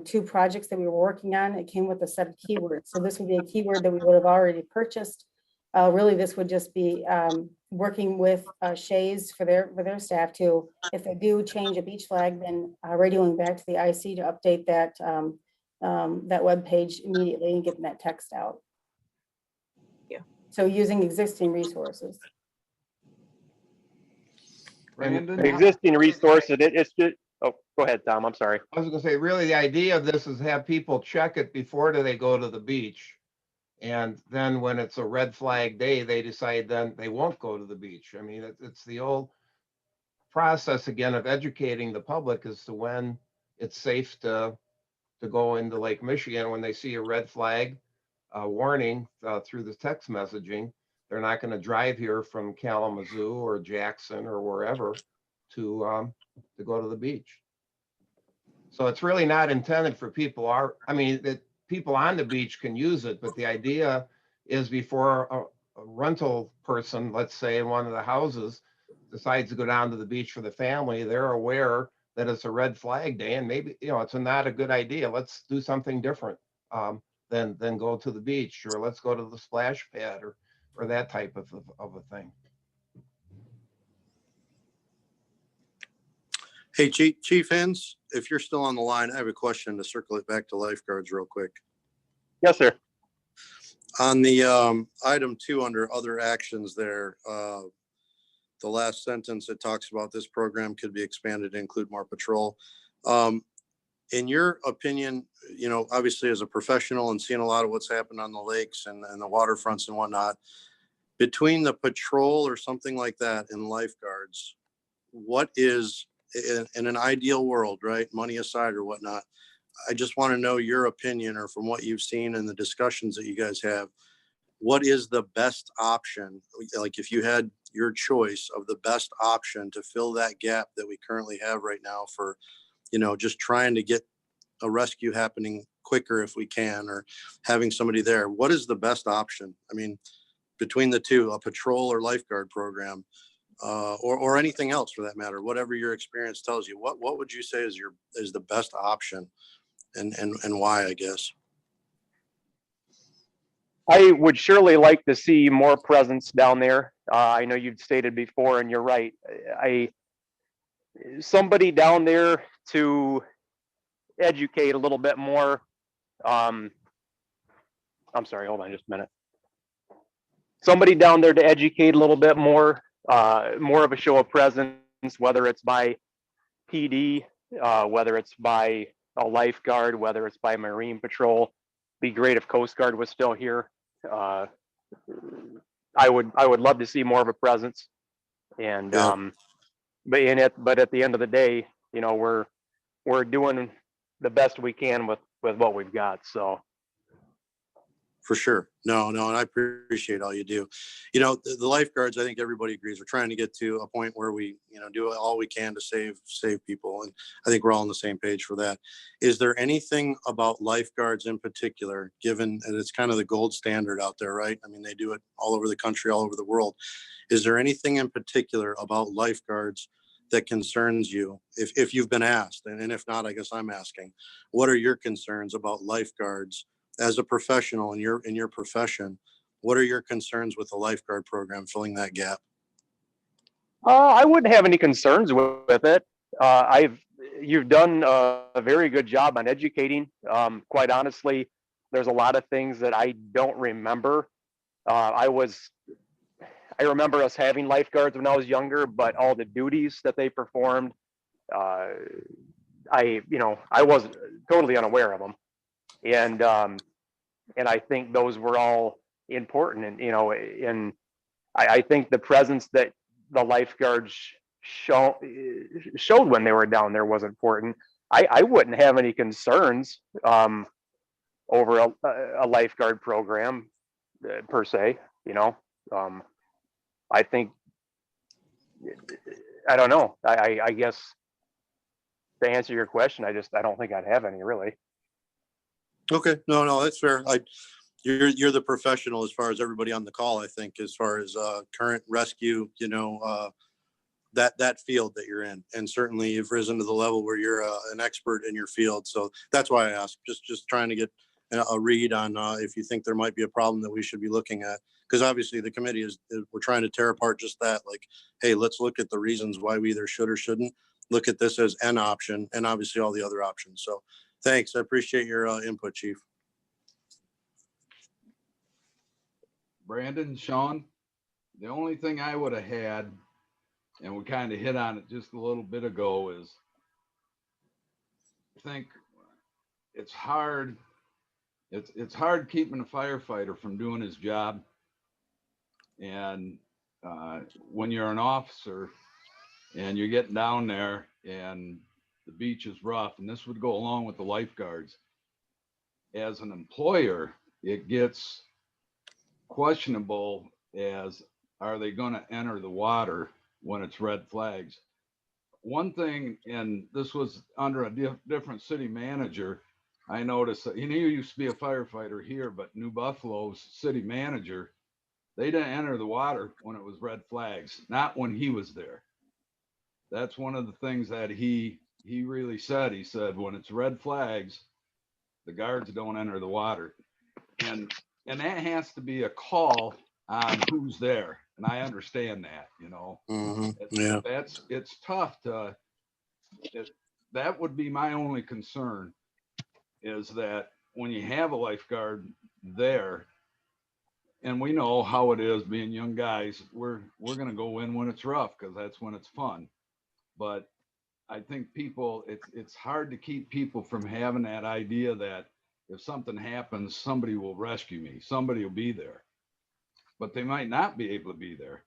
two projects that we were working on, it came with a set of keywords. So this would be a keyword that we would have already purchased. Really, this would just be working with Shays for their staff to, if they do change a beach flag, then radioing back to the IC to update that web page immediately and getting that text out. Yeah. So using existing resources. Brandon? Existing resources, it's just, oh, go ahead, Tom, I'm sorry. I was gonna say, really, the idea of this is have people check it before they go to the beach. And then when it's a red flag day, they decide then they won't go to the beach. I mean, it's the old process again of educating the public as to when it's safe to go into Lake Michigan. When they see a red flag warning through the text messaging, they're not going to drive here from Kalamazoo or Jackson or wherever to go to the beach. So it's really not intended for people that people on the beach can use it, but the idea is before a rental person, let's say in one of the houses, decides to go down to the beach for the family, they're aware that it's a red flag day and maybe, it's not a good idea. Let's do something different than go to the beach, or let's go to the splash pad or that type of a thing. Hey, Chief Hens, if you're still on the line, I have a question to circle it back to lifeguards real quick. Yes, sir. On the item 2 under other actions there, the last sentence that talks about this program could be expanded to include more patrol. In your opinion, you know, obviously as a professional and seeing a lot of what's happened on the lakes and the waterfronts and whatnot, between the patrol or something like that and lifeguards, what is in an ideal world, right? Money aside or whatnot. I just want to know your opinion, or from what you've seen in the discussions that you guys have, what is the best option? Like if you had your choice of the best option to fill that gap that we currently have right now for, you know, just trying to get a rescue happening quicker if we can, or having somebody there, what is the best option? I mean, between the two, a patrol or lifeguard program, or anything else for that matter, whatever your experience tells you, what would you say is the best option, and why, I guess? I would surely like to see more presence down there. I know you've stated before, and you're right. Somebody down there to educate a little bit more. I'm sorry, hold on just a minute. Somebody down there to educate a little bit more, more of a show of presence, whether it's by PD, whether it's by a lifeguard, whether it's by Marine Patrol. Be great if Coast Guard was still here. I would love to see more of a presence. And but at the end of the day, you know, we're doing the best we can with what we've got. So For sure. No, and I appreciate all you do. You know, the lifeguards, I think everybody agrees, we're trying to get to a point where we, you know, do all we can to save people. And I think we're all on the same page for that. Is there anything about lifeguards in particular, given that it's kind of the gold standard out there, right? I mean, they do it all over the country, all over the world. Is there anything in particular about lifeguards that concerns you, if you've been asked? And if not, I guess I'm asking, what are your concerns about lifeguards as a professional in your profession? What are your concerns with the lifeguard program filling that gap? I wouldn't have any concerns with it. You've done a very good job on educating. Quite honestly, there's a lot of things that I don't remember. I remember us having lifeguards when I was younger, but all the duties that they performed, I was totally unaware of them. And I think those were all important. And, you know, and I think the presence that the lifeguards showed when they were down there was important. I wouldn't have any concerns over a lifeguard program per se, you know. I think, I don't know. I guess to answer your question, I don't think I'd have any really. Okay, no, that's fair. You're the professional as far as everybody on the call, I think, as far as current rescue, you know, that field that you're in. And certainly you've risen to the level where you're an expert in your field. So that's why I asked, just trying to get a read on if you think there might be a problem that we should be looking at. Because obviously the committee we're trying to tear apart just that, like, hey, let's look at the reasons why we either should or shouldn't look at this as an option, and obviously all the other options. So thanks. I appreciate your input, Chief. Brandon, Sean, the only thing I would have had, and we kind of hit on it just a little bit ago, is I think it's hard. It's hard keeping a firefighter from doing his job. And when you're an officer and you're getting down there and the beach is rough, and this would go along with the lifeguards, as an employer, it gets questionable as, are they going to enter the water when it's red flags? One thing, and this was under a different city manager, I noticed that, you know, you used to be a firefighter here, but New Buffalo's city manager, they didn't enter the water when it was red flags, not when he was there. That's one of the things that he really said. He said, when it's red flags, the guards don't enter the water. And that has to be a call on who's there. And I understand that, you know. Yeah. It's tough that would be my only concern, is that when you have a lifeguard there, And we know how it is being young guys. We're gonna go in when it's rough because that's when it's fun. But I think people, it's hard to keep people from having that idea that if something happens, somebody will rescue me, somebody will be there. But they might not be able to be there.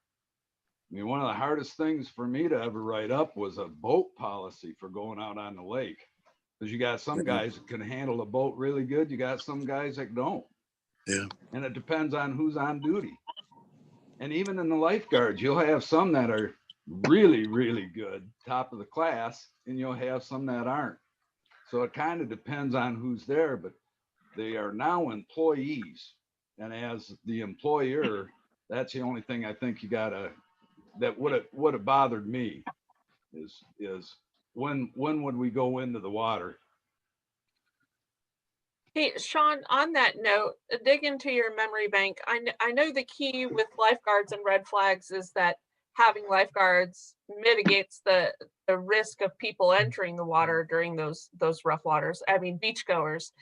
I mean, one of the hardest things for me to ever write up was a boat policy for going out on the lake. Because you got some guys that can handle a boat really good. You got some guys that don't. Yeah. And it depends on who's on duty. And even in the lifeguards, you'll have some that are really, really good, top of the class, and you'll have some that aren't. So it kind of depends on who's there, but they are now employees. And as the employer, that's the only thing I think you gotta, that would have bothered me is when would we go into the water? Hey, Sean, on that note, dig into your memory bank. I know the key with lifeguards and red flags is that having lifeguards mitigates the risk of people entering the water during those rough waters. I mean, beachgoers.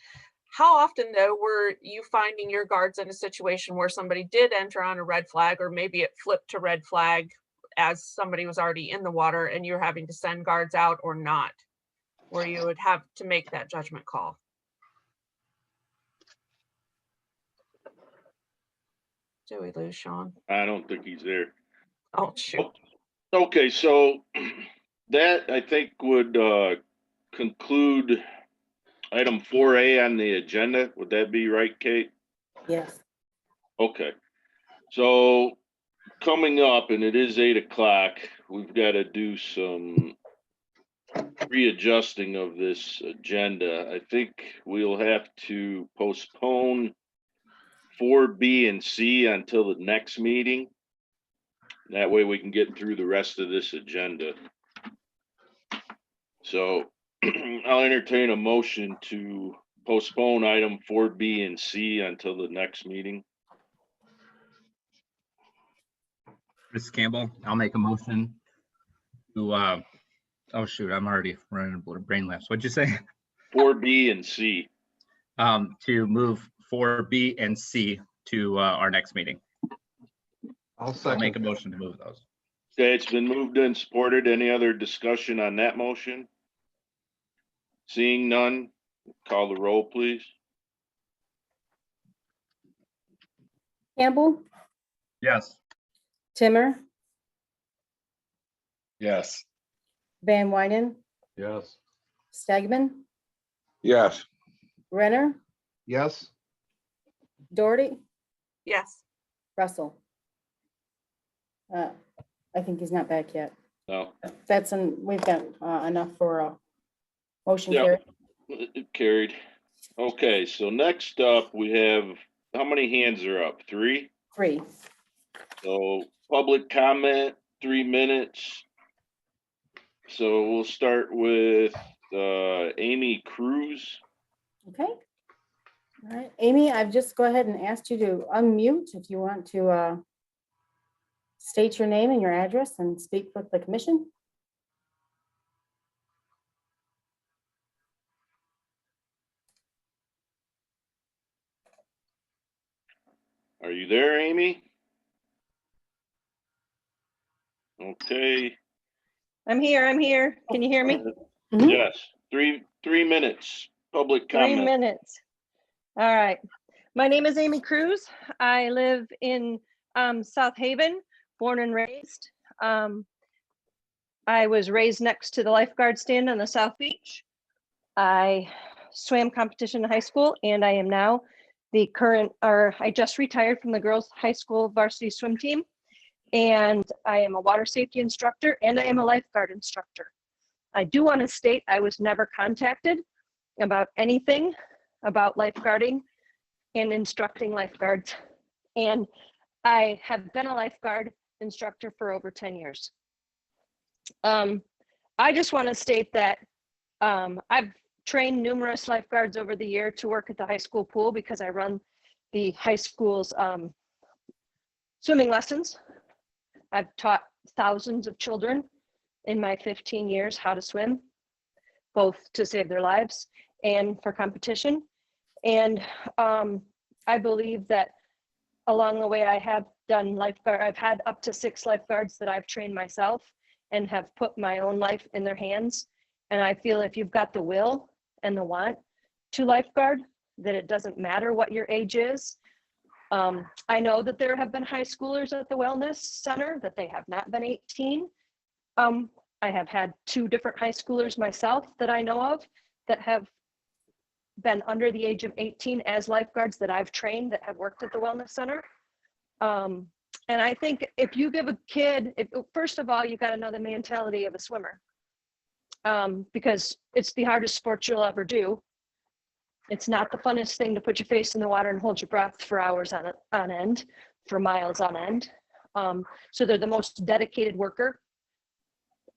How often though were you finding your guards in a situation where somebody did enter on a red flag, or maybe it flipped to red flag as somebody was already in the water and you're having to send guards out or not, where you would have to make that judgment call? Did we lose Sean? I don't think he's there. Oh, shoot. Okay, so that I think would conclude item 4A on the agenda. Would that be right, Kate? Yes. Okay. So coming up, and it is 8 o'clock, we've got to do some readjusting of this agenda. I think we'll have to postpone 4B and C until the next meeting. That way we can get through the rest of this agenda. So I'll entertain a motion to postpone item 4B and C until the next meeting. Chris Campbell, I'll make a motion to, oh shoot, I'm already running a brain lapse. What'd you say? 4B and C. To move 4B and C to our next meeting. I'll make a motion to move those. Okay, it's been moved and supported. Any other discussion on that motion? Seeing none, call the roll, please. Campbell, Yes. Timmer, Yes. Van Wynen, Yes. Stegman, Yes. Renner, Yes. Doherty, Yes. Russell. I think he's not back yet. No. We've got enough for a motion Yeah. carried. It carried. Okay, so next up, we have, how many hands are up? 3? 3. So public comment, 3 minutes. So we'll start with Amy Cruz. Okay. All right, Amy, I've just go ahead and asked you to unmute if you want to state your name and your address and speak with the commission. Are you there, Amy? Okay. I'm here. Can you hear me? Yes, 3 minutes, public 3 comment. minutes. All right. My name is Amy Cruz. I live in South Haven, born and raised. I was raised next to the lifeguard stand on the South Beach. I swam competition in high school, and I am now I just retired from the girls' high school varsity swim team. And I am a water safety instructor and I am a lifeguard instructor. I do want to state I was never contacted about anything about lifeguarding and instructing lifeguards. And I have been a lifeguard instructor for over 10 years. I just want to state that I've trained numerous lifeguards over the year to work at the high school pool because I run the high school's swimming lessons. I've taught thousands of children in my 15 years how to swim, both to save their lives and for competition. And I believe that along the way, I have done lifeguard. I've had up to 6 lifeguards that I've trained myself and have put my own life in their hands. And I feel if you've got the will and the want to lifeguard, that it doesn't matter what your age is. I know that there have been high schoolers at the wellness center that they have not been 18. I have had 2 different high schoolers myself that I know of that have been under the age of 18 as lifeguards that I've trained that have worked at the wellness center. And I think if you give a kid, first of all, you got to know the mentality of a swimmer, because it's the hardest sport you'll ever do. It's not the funnest thing to put your face in the water and hold your breath for hours on end, for miles on end. So they're the most dedicated worker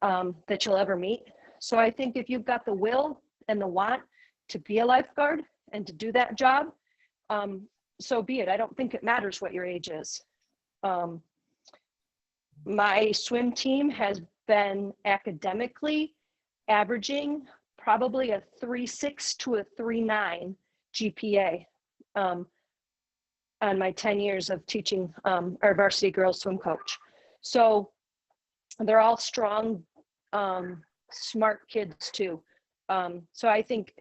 that you'll ever meet. So I think if you've got the will and the want to be a lifeguard and to do that job, so be it. I don't think it matters what your age is. My swim team has been academically averaging probably a 3.6 to a 3.9 GPA on my 10 years of teaching our varsity girls swim coach. So they're all strong, smart kids too. So I think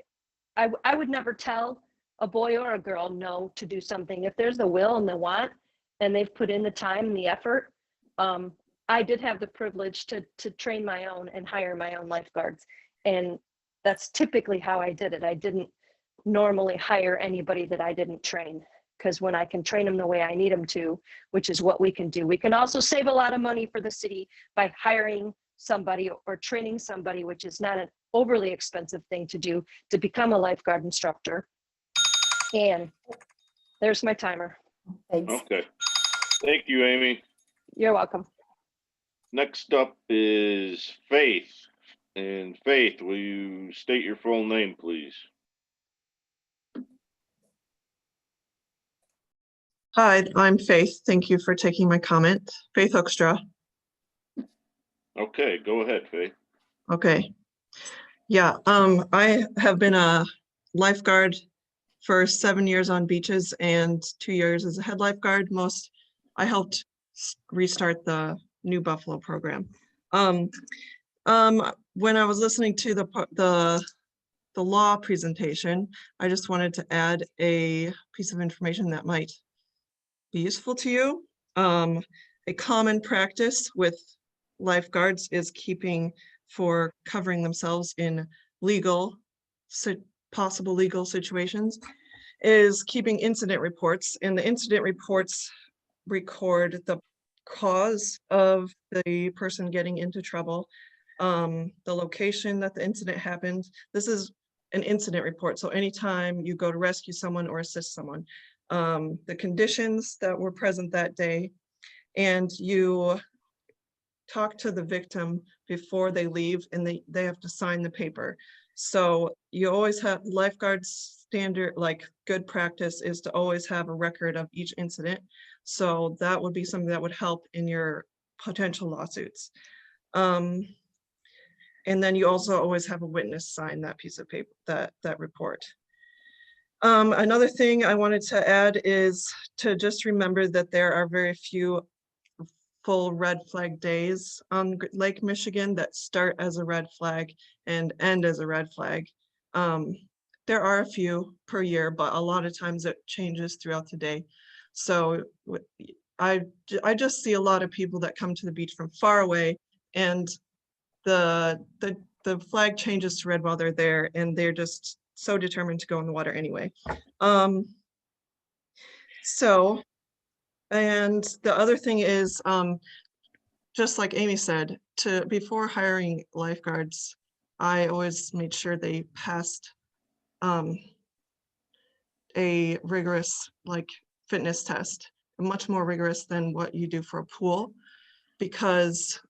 I would never tell a boy or a girl no to do something. If there's the will and the want and they've put in the time and the effort. I did have the privilege to train my own and hire my own lifeguards. And that's typically how I did it. I didn't normally hire anybody that I didn't train, because when I can train them the way I need them to, which is what we can do. We can also save a lot of money for the city by hiring somebody or training somebody, which is not an overly expensive thing to do, to become a lifeguard instructor. And there's my timer. Thanks. Okay. Thank you, Amy. You're welcome. Next up is Faith. And Faith, will you state your full name, please? Hi, I'm Faith. Thank you for taking my comment. Faith Hoekstra. Okay, go ahead, Faith. Okay. Yeah, I have been a lifeguard for 7 years on beaches and 2 years as a head lifeguard. I helped restart the New Buffalo program. When I was listening to the law presentation, I just wanted to add a piece of information that might be useful to you. A common practice with lifeguards is covering themselves in possible legal situations, is keeping incident reports, and the incident reports record the cause of the person getting into trouble, the location that the incident happened. This is an incident report, so anytime you go to rescue someone or assist someone, the conditions that were present that day, and you talk to the victim before they leave, and they have to sign the paper. So you always have lifeguards standard, like good practice is to always have a record of each incident. So that would be something that would help in your potential lawsuits. And then you also always have a witness sign that piece of paper, that report. Another thing I wanted to add is to just remember that there are very few full red flag days on Lake Michigan that start as a red flag and end as a red flag. There are a few per year, but a lot of times it changes throughout the day. So I just see a lot of people that come to the beach from far away, and the flag changes to red while they're there, and they're just so determined to go in the water anyway. And the other thing is, just like Amy said, before hiring lifeguards, I always made sure they passed a rigorous fitness test, much more rigorous than what you do for a pool, because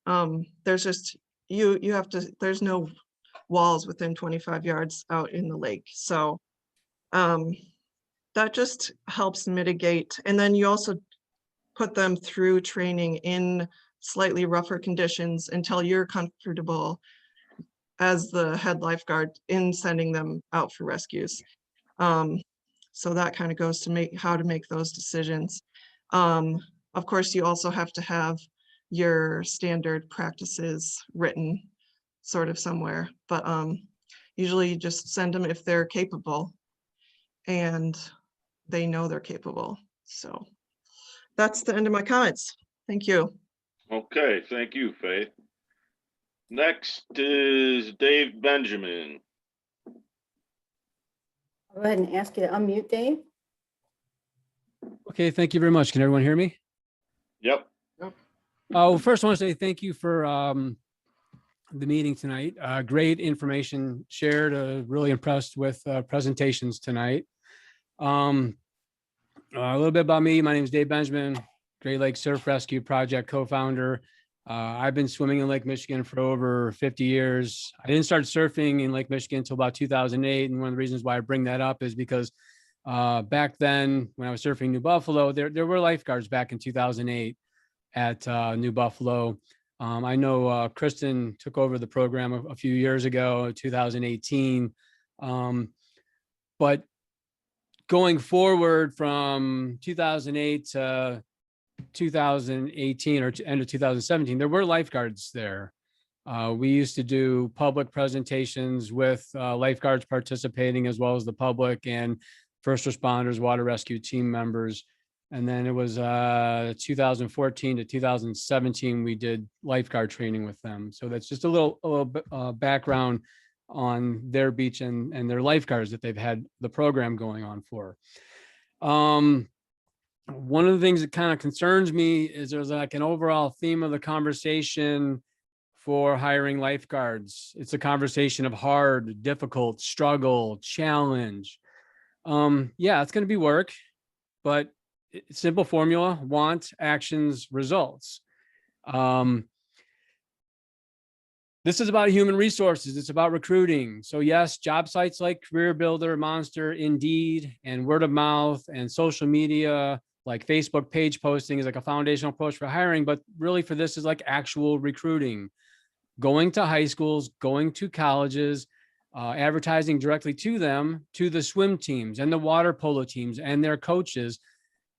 there's no walls within 25 yards out in the lake. So that just helps mitigate. And then you also put them through training in slightly rougher conditions until you're comfortable as the head lifeguard in sending them out for rescues. So that kind of goes to how to make those decisions. Of course, you also have to have your standard practices written sort of somewhere, but usually you just send them if they're capable and they know they're capable. So that's the end of my comments. Thank you. Okay, thank you, Faith. Next is Dave Benjamin. Go ahead and ask you to unmute, Dave. Okay, thank you very much. Can everyone hear me? Yep. Oh, first I want to say thank you for the meeting tonight. Great information shared. Really impressed with presentations tonight. A little bit about me. My name is Dave Benjamin, Great Lakes Surf Rescue Project co-founder. I've been swimming in Lake Michigan for over 50 years. I didn't start surfing in Lake Michigan until about 2008. And one of the reasons why I bring that up is because back then when I was surfing New Buffalo, there were lifeguards back in 2008 at New Buffalo. I know Kristen took over the program a few years ago, 2018. But going forward from 2008 to 2018 or end of 2017, there were lifeguards there. We used to do public presentations with lifeguards participating as well as the public and first responders, water rescue team members. And then it was 2014 to 2017, we did lifeguard training with them. So that's just a little bit background on their beach and their lifeguards that they've had the program going on for. One of the things that kind of concerns me is there's like an overall theme of the conversation for hiring lifeguards. It's a conversation of hard, difficult, struggle, challenge. Yeah, it's going to be work, but simple formula: want, actions, results. This is about human resources. It's about recruiting. So yes, job sites like CareerBuilder, Monster, Indeed, and word of mouth and social media like Facebook page posting is like a foundational approach for hiring, but really for this is like actual recruiting, going to high schools, going to colleges, advertising directly to them, to the swim teams and the water polo teams and their coaches,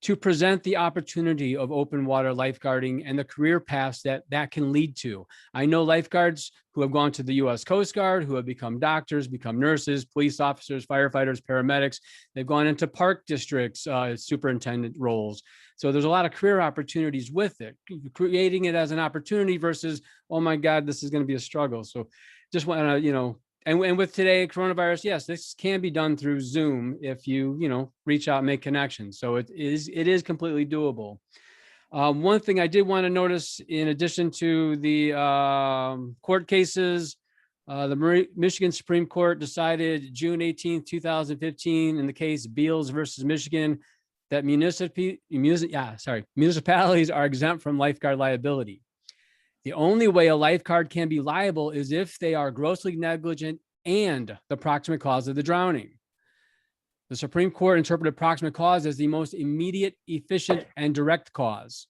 to present the opportunity of open water lifeguarding and the career paths that can lead to. I know lifeguards who have gone to the U.S. Coast Guard, who have become doctors, become nurses, police officers, firefighters, paramedics. They've gone into park districts, superintendent roles. So there's a lot of career opportunities with it, creating it as an opportunity versus, oh my God, this is going to be a struggle. So just want to, and with today, coronavirus, yes, this can be done through Zoom if you, reach out and make connections. So it is completely doable. One thing I did want to notice, in addition to the court cases, the Michigan Supreme Court decided June 18th, 2015, in the case Beals versus Michigan, that municipalities are exempt from lifeguard liability. The only way a lifeguard can be liable is if they are grossly negligent and the proximate cause of the drowning. The Supreme Court interpreted proximate cause as the most immediate, efficient, and direct cause.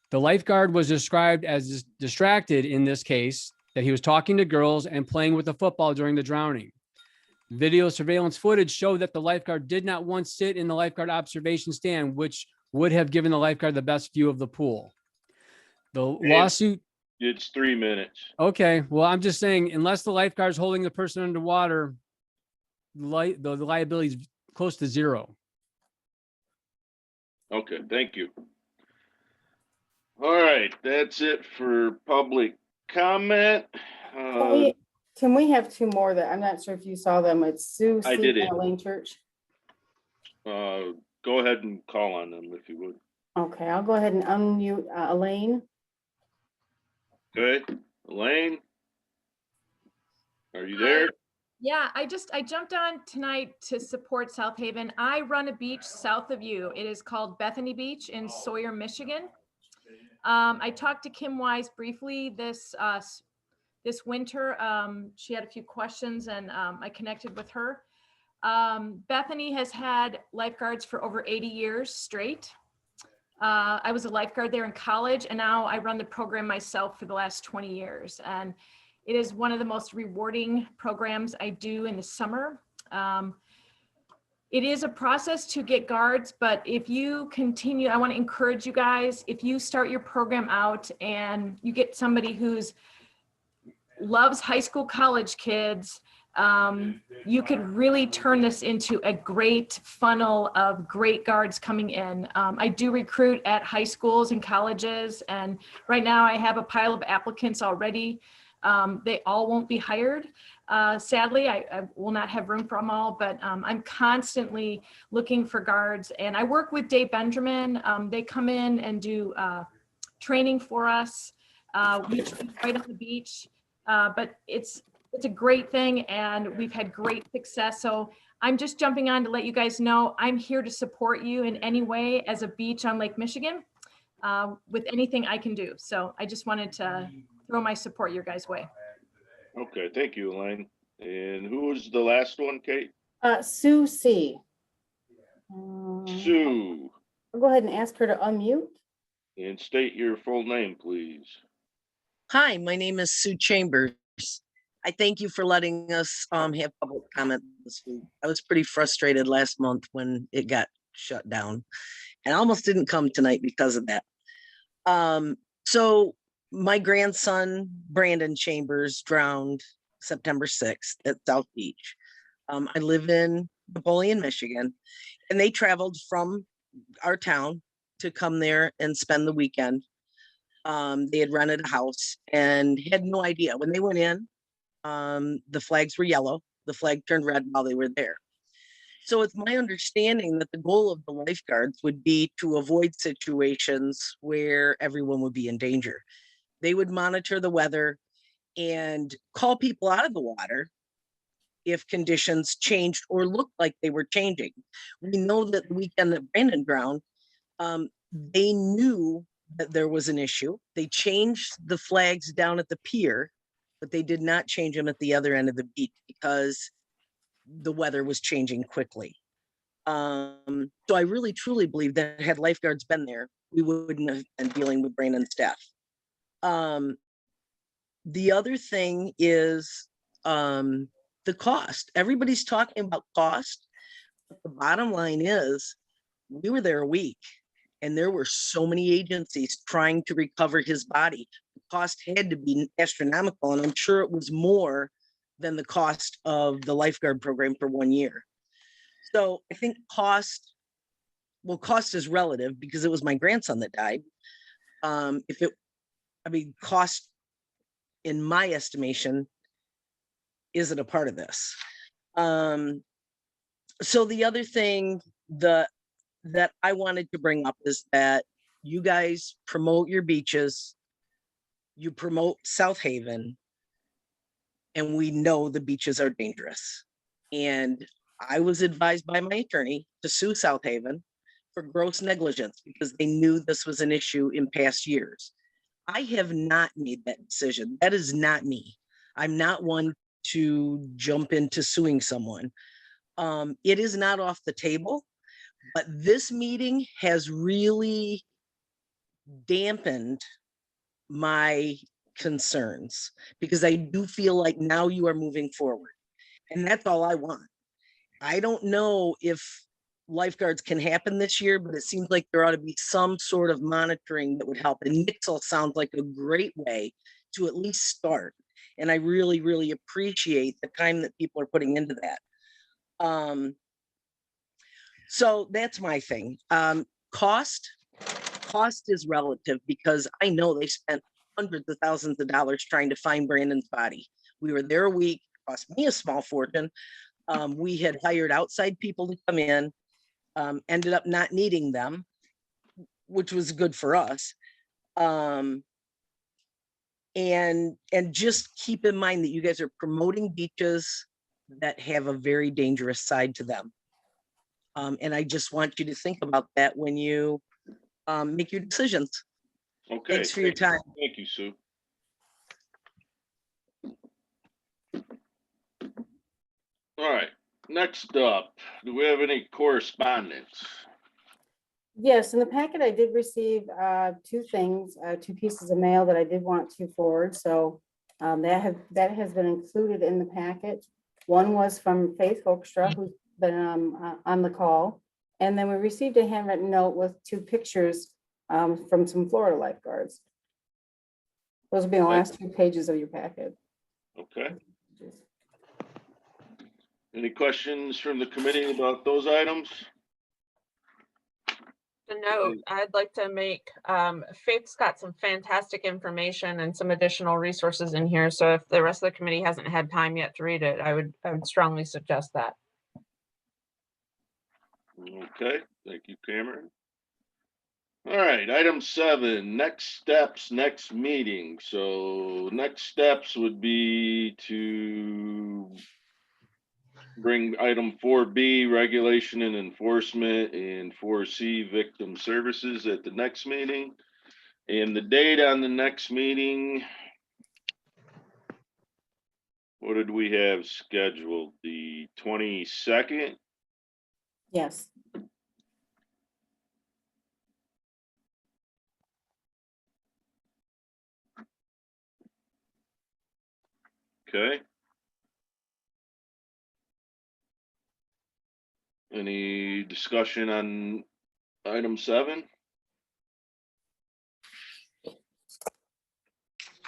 The lifeguard was described as distracted in this case, that he was talking to girls and playing with the football during the drowning. Video surveillance footage showed that the lifeguard did not once sit in the lifeguard observation stand, which would have given the lifeguard the best view of the pool. The lawsuit. It's 3 minutes. Okay, well, I'm just saying, unless the lifeguard's holding the person underwater, the liability is close to zero. Okay, thank you. All right, that's it for public comment. Can we have two more that I'm not sure if you saw them? It's Sue I C. did it. and Elaine Church. Go ahead and call on them if you would. Okay, I'll go ahead and unmute Elaine. Okay, Elaine, are you there? Yeah, I jumped on tonight to support South Haven. I run a beach south of you. It is called Bethany Beach in Sawyer, Michigan. I talked to Kim Wise briefly this winter. She had a few questions and I connected with her. Bethany has had lifeguards for over 80 years straight. I was a lifeguard there in college, and now I run the program myself for the last 20 years. And it is one of the most rewarding programs I do in the summer. It is a process to get guards, but if you continue, I want to encourage you guys, if you start your program out and you get somebody who's loves high school, college kids, you could really turn this into a great funnel of great guards coming in. I do recruit at high schools and colleges, and right now I have a pile of applicants already. They all won't be hired. Sadly, I will not have room for them all, but I'm constantly looking for guards, and I work with Dave Benjamin. They come in and do training for us. We train right on the beach, but it's a great thing, and we've had great success. So I'm just jumping on to let you guys know I'm here to support you in any way as a beach on Lake Michigan with anything I can do. So I just wanted to throw my support your guys' way. Okay, thank you, Elaine. And who was the last one, Kate? Sue C. Sue, I'll go ahead and ask her to unmute. and state your full name, please. Hi, my name is Sue Chambers. I thank you for letting us have public comment this week. I was pretty frustrated last month when it got shut down, and I almost didn't come tonight because of that. So my grandson, Brandon Chambers, drowned September 6th at South Beach. I live in Napoleon, Michigan, and they traveled from our town to come there and spend the weekend. They had rented a house and had no idea. When they went in, the flags were yellow. The flag turned red while they were there. So it's my understanding that the goal of the lifeguards would be to avoid situations where everyone would be in danger. They would monitor the weather and call people out of the water if conditions changed or looked like they were changing. We know that the weekend that Brandon drowned, they knew that there was an issue. They changed the flags down at the pier, but they did not change them at the other end of the beach because the weather was changing quickly. So I really truly believe that had lifeguards been there, we wouldn't have been dealing with Brandon's death. The other thing is the cost. Everybody's talking about cost, but the bottom line is we were there a week and there were so many agencies trying to recover his body. The cost had to be astronomical, and I'm sure it was more than the cost of the lifeguard program for 1 year. So I think cost is relative because it was my grandson that died. Cost in my estimation isn't a part of this. So the other thing that I wanted to bring up is that you guys promote your beaches, you promote South Haven, and we know the beaches are dangerous. And I was advised by my attorney to sue South Haven for gross negligence because they knew this was an issue in past years. I have not made that decision. That is not me. I'm not one to jump into suing someone. It is not off the table, but this meeting has really dampened my concerns because I do feel like now you are moving forward, and that's all I want. I don't know if lifeguards can happen this year, but it seems like there ought to be some sort of monitoring that would help. And Nixle sounds like a great way to at least start. And I really, really appreciate the time that people are putting into that. So that's my thing. Cost is relative because I know they spent hundreds of thousands of dollars trying to find Brandon's body. We were there a week, cost me a small fortune. We had hired outside people to come in, ended up not needing them, which was good for us. And just keep in mind that you guys are promoting beaches that have a very dangerous side to them. And I just want you to think about that when you make your decisions. Okay. Thanks for your time. Thank you, Sue. All right, next up, do we have any correspondence? Yes, in the packet, I did receive two things, two pieces of mail that I did want to forward. So that has been included in the packet. One was from Faith Hoekstra, who's been on the call. And then we received a handwritten note with 2 pictures from some Florida lifeguards. Those will be on the last 2 pages of your packet. Okay. Any questions from the committee about those items? A note I'd like to make, Faith's got some fantastic information and some additional resources in here. So if the rest of the committee hasn't had time yet to read it, I would strongly suggest that. Okay, thank you, Cameron. All right, item 7, next steps, next meeting. So next steps would be to bring item 4B, regulation and enforcement, and 4C, victim services at the next meeting. And the date on the next meeting, what did we have scheduled? The 22nd? Yes. Okay. Any discussion on item 7?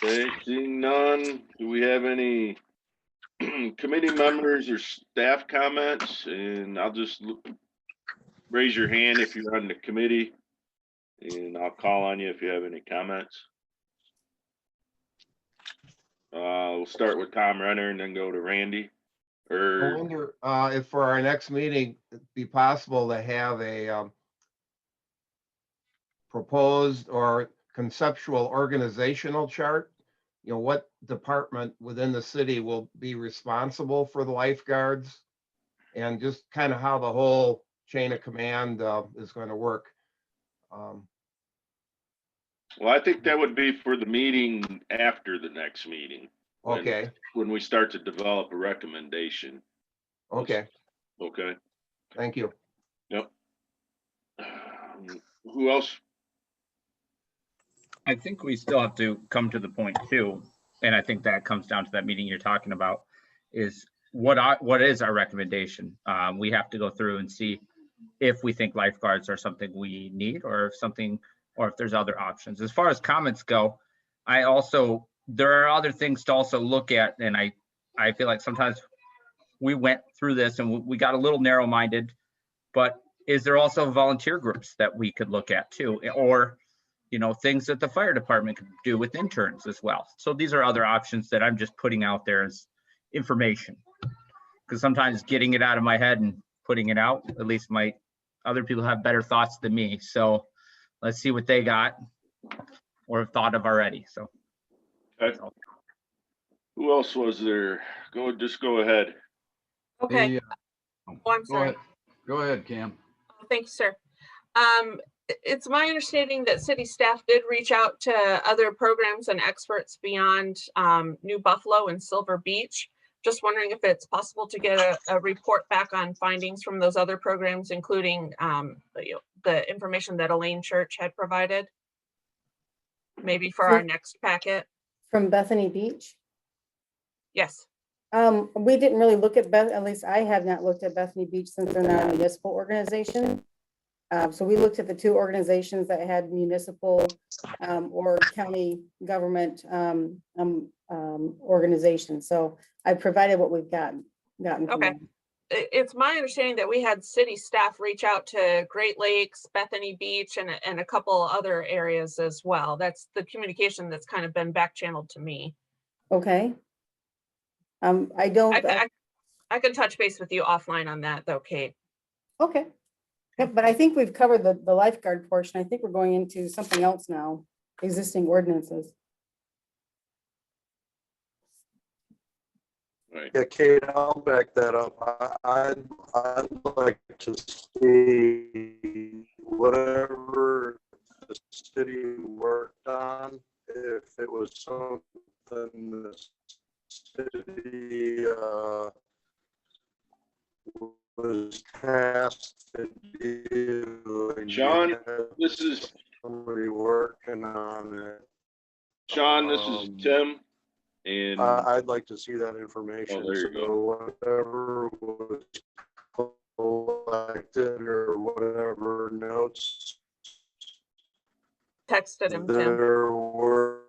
Okay, seeing none, do we have any committee members or staff comments? And I'll just raise your hand if you're on the committee, and I'll call on you if you have any comments. We'll start with Tom Renner and then go to Randy. I wonder if for our next meeting, it'd be possible to have a proposed or conceptual organizational chart. You know, what department within the city will be responsible for the lifeguards, and just kind of how the whole chain of command is going to work. Well, I think that would be for the meeting after the next meeting. Okay. When we start to develop a recommendation. Okay. Okay. Thank you. Yep. Who else? I think we still have to come to the point too, and I think that comes down to that meeting you're talking about, is what is our recommendation? We have to go through and see if we think lifeguards are something we need, or if there's other options. As far as comments go, there are other things to also look at, and I feel like sometimes we went through this and we got a little narrow-minded, but is there also volunteer groups that we could look at too, or things that the fire department could do with interns as well? So these are other options that I'm just putting out there as information, because sometimes getting it out of my head and putting it out, at least other people have better thoughts than me. So let's see what they got or have thought of already. So. Okay. Who else was there? Just go ahead. Okay. Hey, Oh, I'm sorry. Go ahead, Cam. Thank you, sir. It's my understanding that city staff did reach out to other programs and experts beyond New Buffalo and Silver Beach. Just wondering if it's possible to get a report back on findings from those other programs, including the information that Elaine Church had provided, maybe for our next packet. From Bethany Beach? Yes. We didn't really look at at least I have not looked at Bethany Beach since they're not a municipal organization. So we looked at the 2 organizations that had municipal or county government organizations. So I provided what we've gotten. Okay. It's my understanding that we had city staff reach out to Great Lakes, Bethany Beach, and a couple other areas as well. That's the communication that's kind of been back channeled to me. Okay. I can touch base with you offline on that though, Kate. Okay. Yeah, but I think we've covered the lifeguard portion. I think we're going into something else now, existing ordinances. Right. Yeah, Kate, I'll back that up. I'd like to see whatever the city worked on, if it was something the city was tasked to do. John, this is somebody working on it. John, this is Tim. And I'd like to see that information. Oh, there you so whatever was collected or whatever notes Texted him, Tim. there were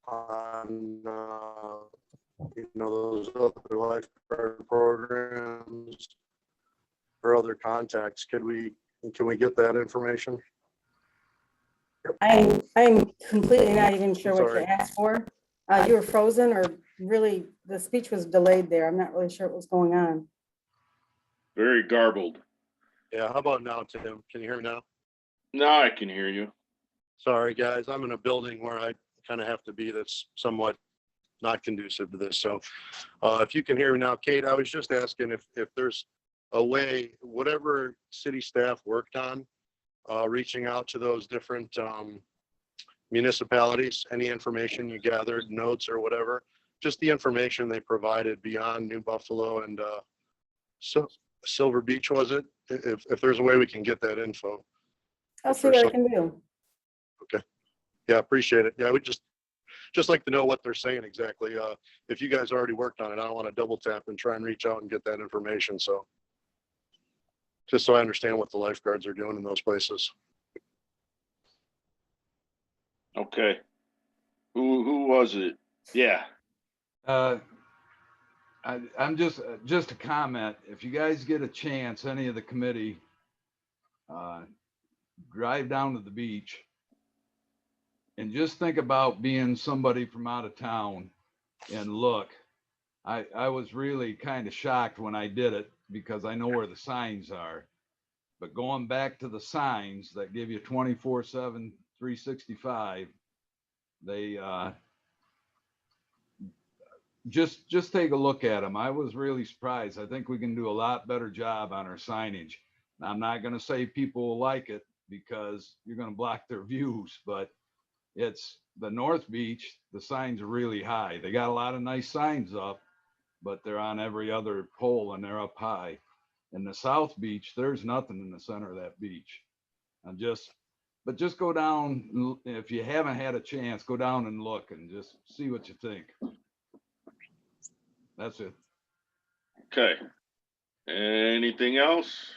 on, those other lifeguard programs or other contacts, can we get that information? I'm completely not even sure what you Sorry. asked for. You were frozen, or really, the speech was delayed there. I'm not really sure what was going on. Very garbled. Yeah, how about now, Tim? Can you hear me now? Now I can hear you. Sorry, guys, I'm in a building where I kind of have to be that's somewhat not conducive to this. So if you can hear me now, Kate, I was just asking if there's a way, whatever city staff worked on, reaching out to those different municipalities, any information you gathered, notes or whatever, just the information they provided beyond New Buffalo and Silver Beach, was it? If there's a way we can get that info. I'll see what I can do. Okay. Yeah, appreciate it. Yeah, we just like to know what they're saying exactly. If you guys already worked on it, I don't want to double tap and try and reach out and get that information. So just so I understand what the lifeguards are doing in those places. Okay. Who was it? Yeah. I'm just a comment. If you guys get a chance, any of the committee, drive down to the beach and just think about being somebody from out of town and look. I was really kind of shocked when I did it because I know where the signs are. But going back to the signs that give you 24/7, 365, they just take a look at them. I was really surprised. I think we can do a lot better job on our signage. I'm not going to say people will like it because you're going to block their views, but it's the North Beach. The signs are really high. They got a lot of nice signs up, but they're on every other pole and they're up high. In the South Beach, there's nothing in the center of that beach. But just go down. If you haven't had a chance, go down and look and just see what you think. That's it. Okay. Anything else?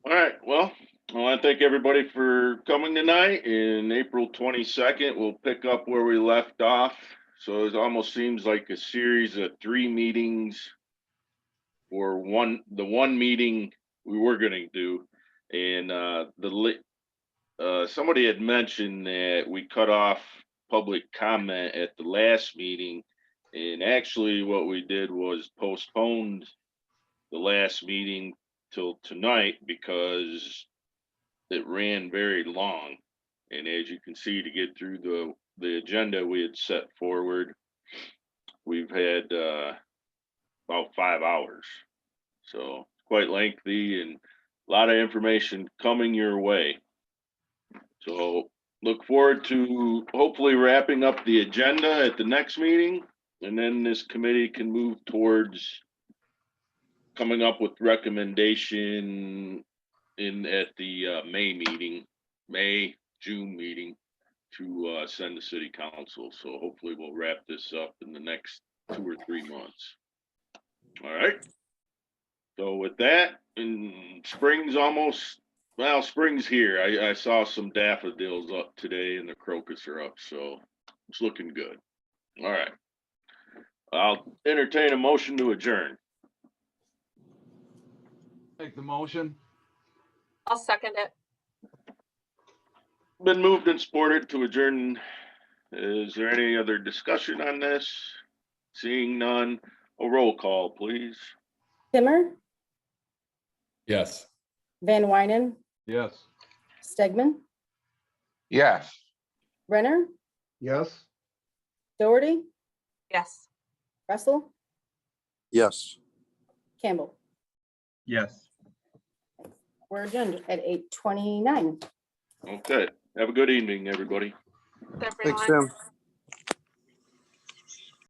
All right. Well, I want to thank everybody for coming tonight. In April 22nd, we'll pick up where we left off. So it almost seems like a series of 3 meetings for the one meeting we were going to do. And somebody had mentioned that we cut off public comment at the last meeting. And actually what we did was postponed the last meeting till tonight because it ran very long. And as you can see, to get through the agenda we had set forward, we've had about 5 hours. So quite lengthy and a lot of information coming your way. So look forward to hopefully wrapping up the agenda at the next meeting. And then this committee can move towards coming up with recommendation at the June meeting to send to city council. So hopefully we'll wrap this up in the next 2 or 3 months. All right. So with that, and spring's here. I saw some daffodils up today and the crocus are up. So it's looking good. All right. I'll entertain a motion to adjourn. Make the motion. I'll second it. Been moved and supported to adjourn. Is there any other discussion on this? Seeing none, a roll call, please. Timmer, Yes. Van Wynen, Yes. Stegman, Yes. Renner, Yes. Doherty, Yes. Russell, Yes. Campbell. Yes. We're adjourned at 8:29. Okay. Have a good evening, everybody. Thanks, Tim.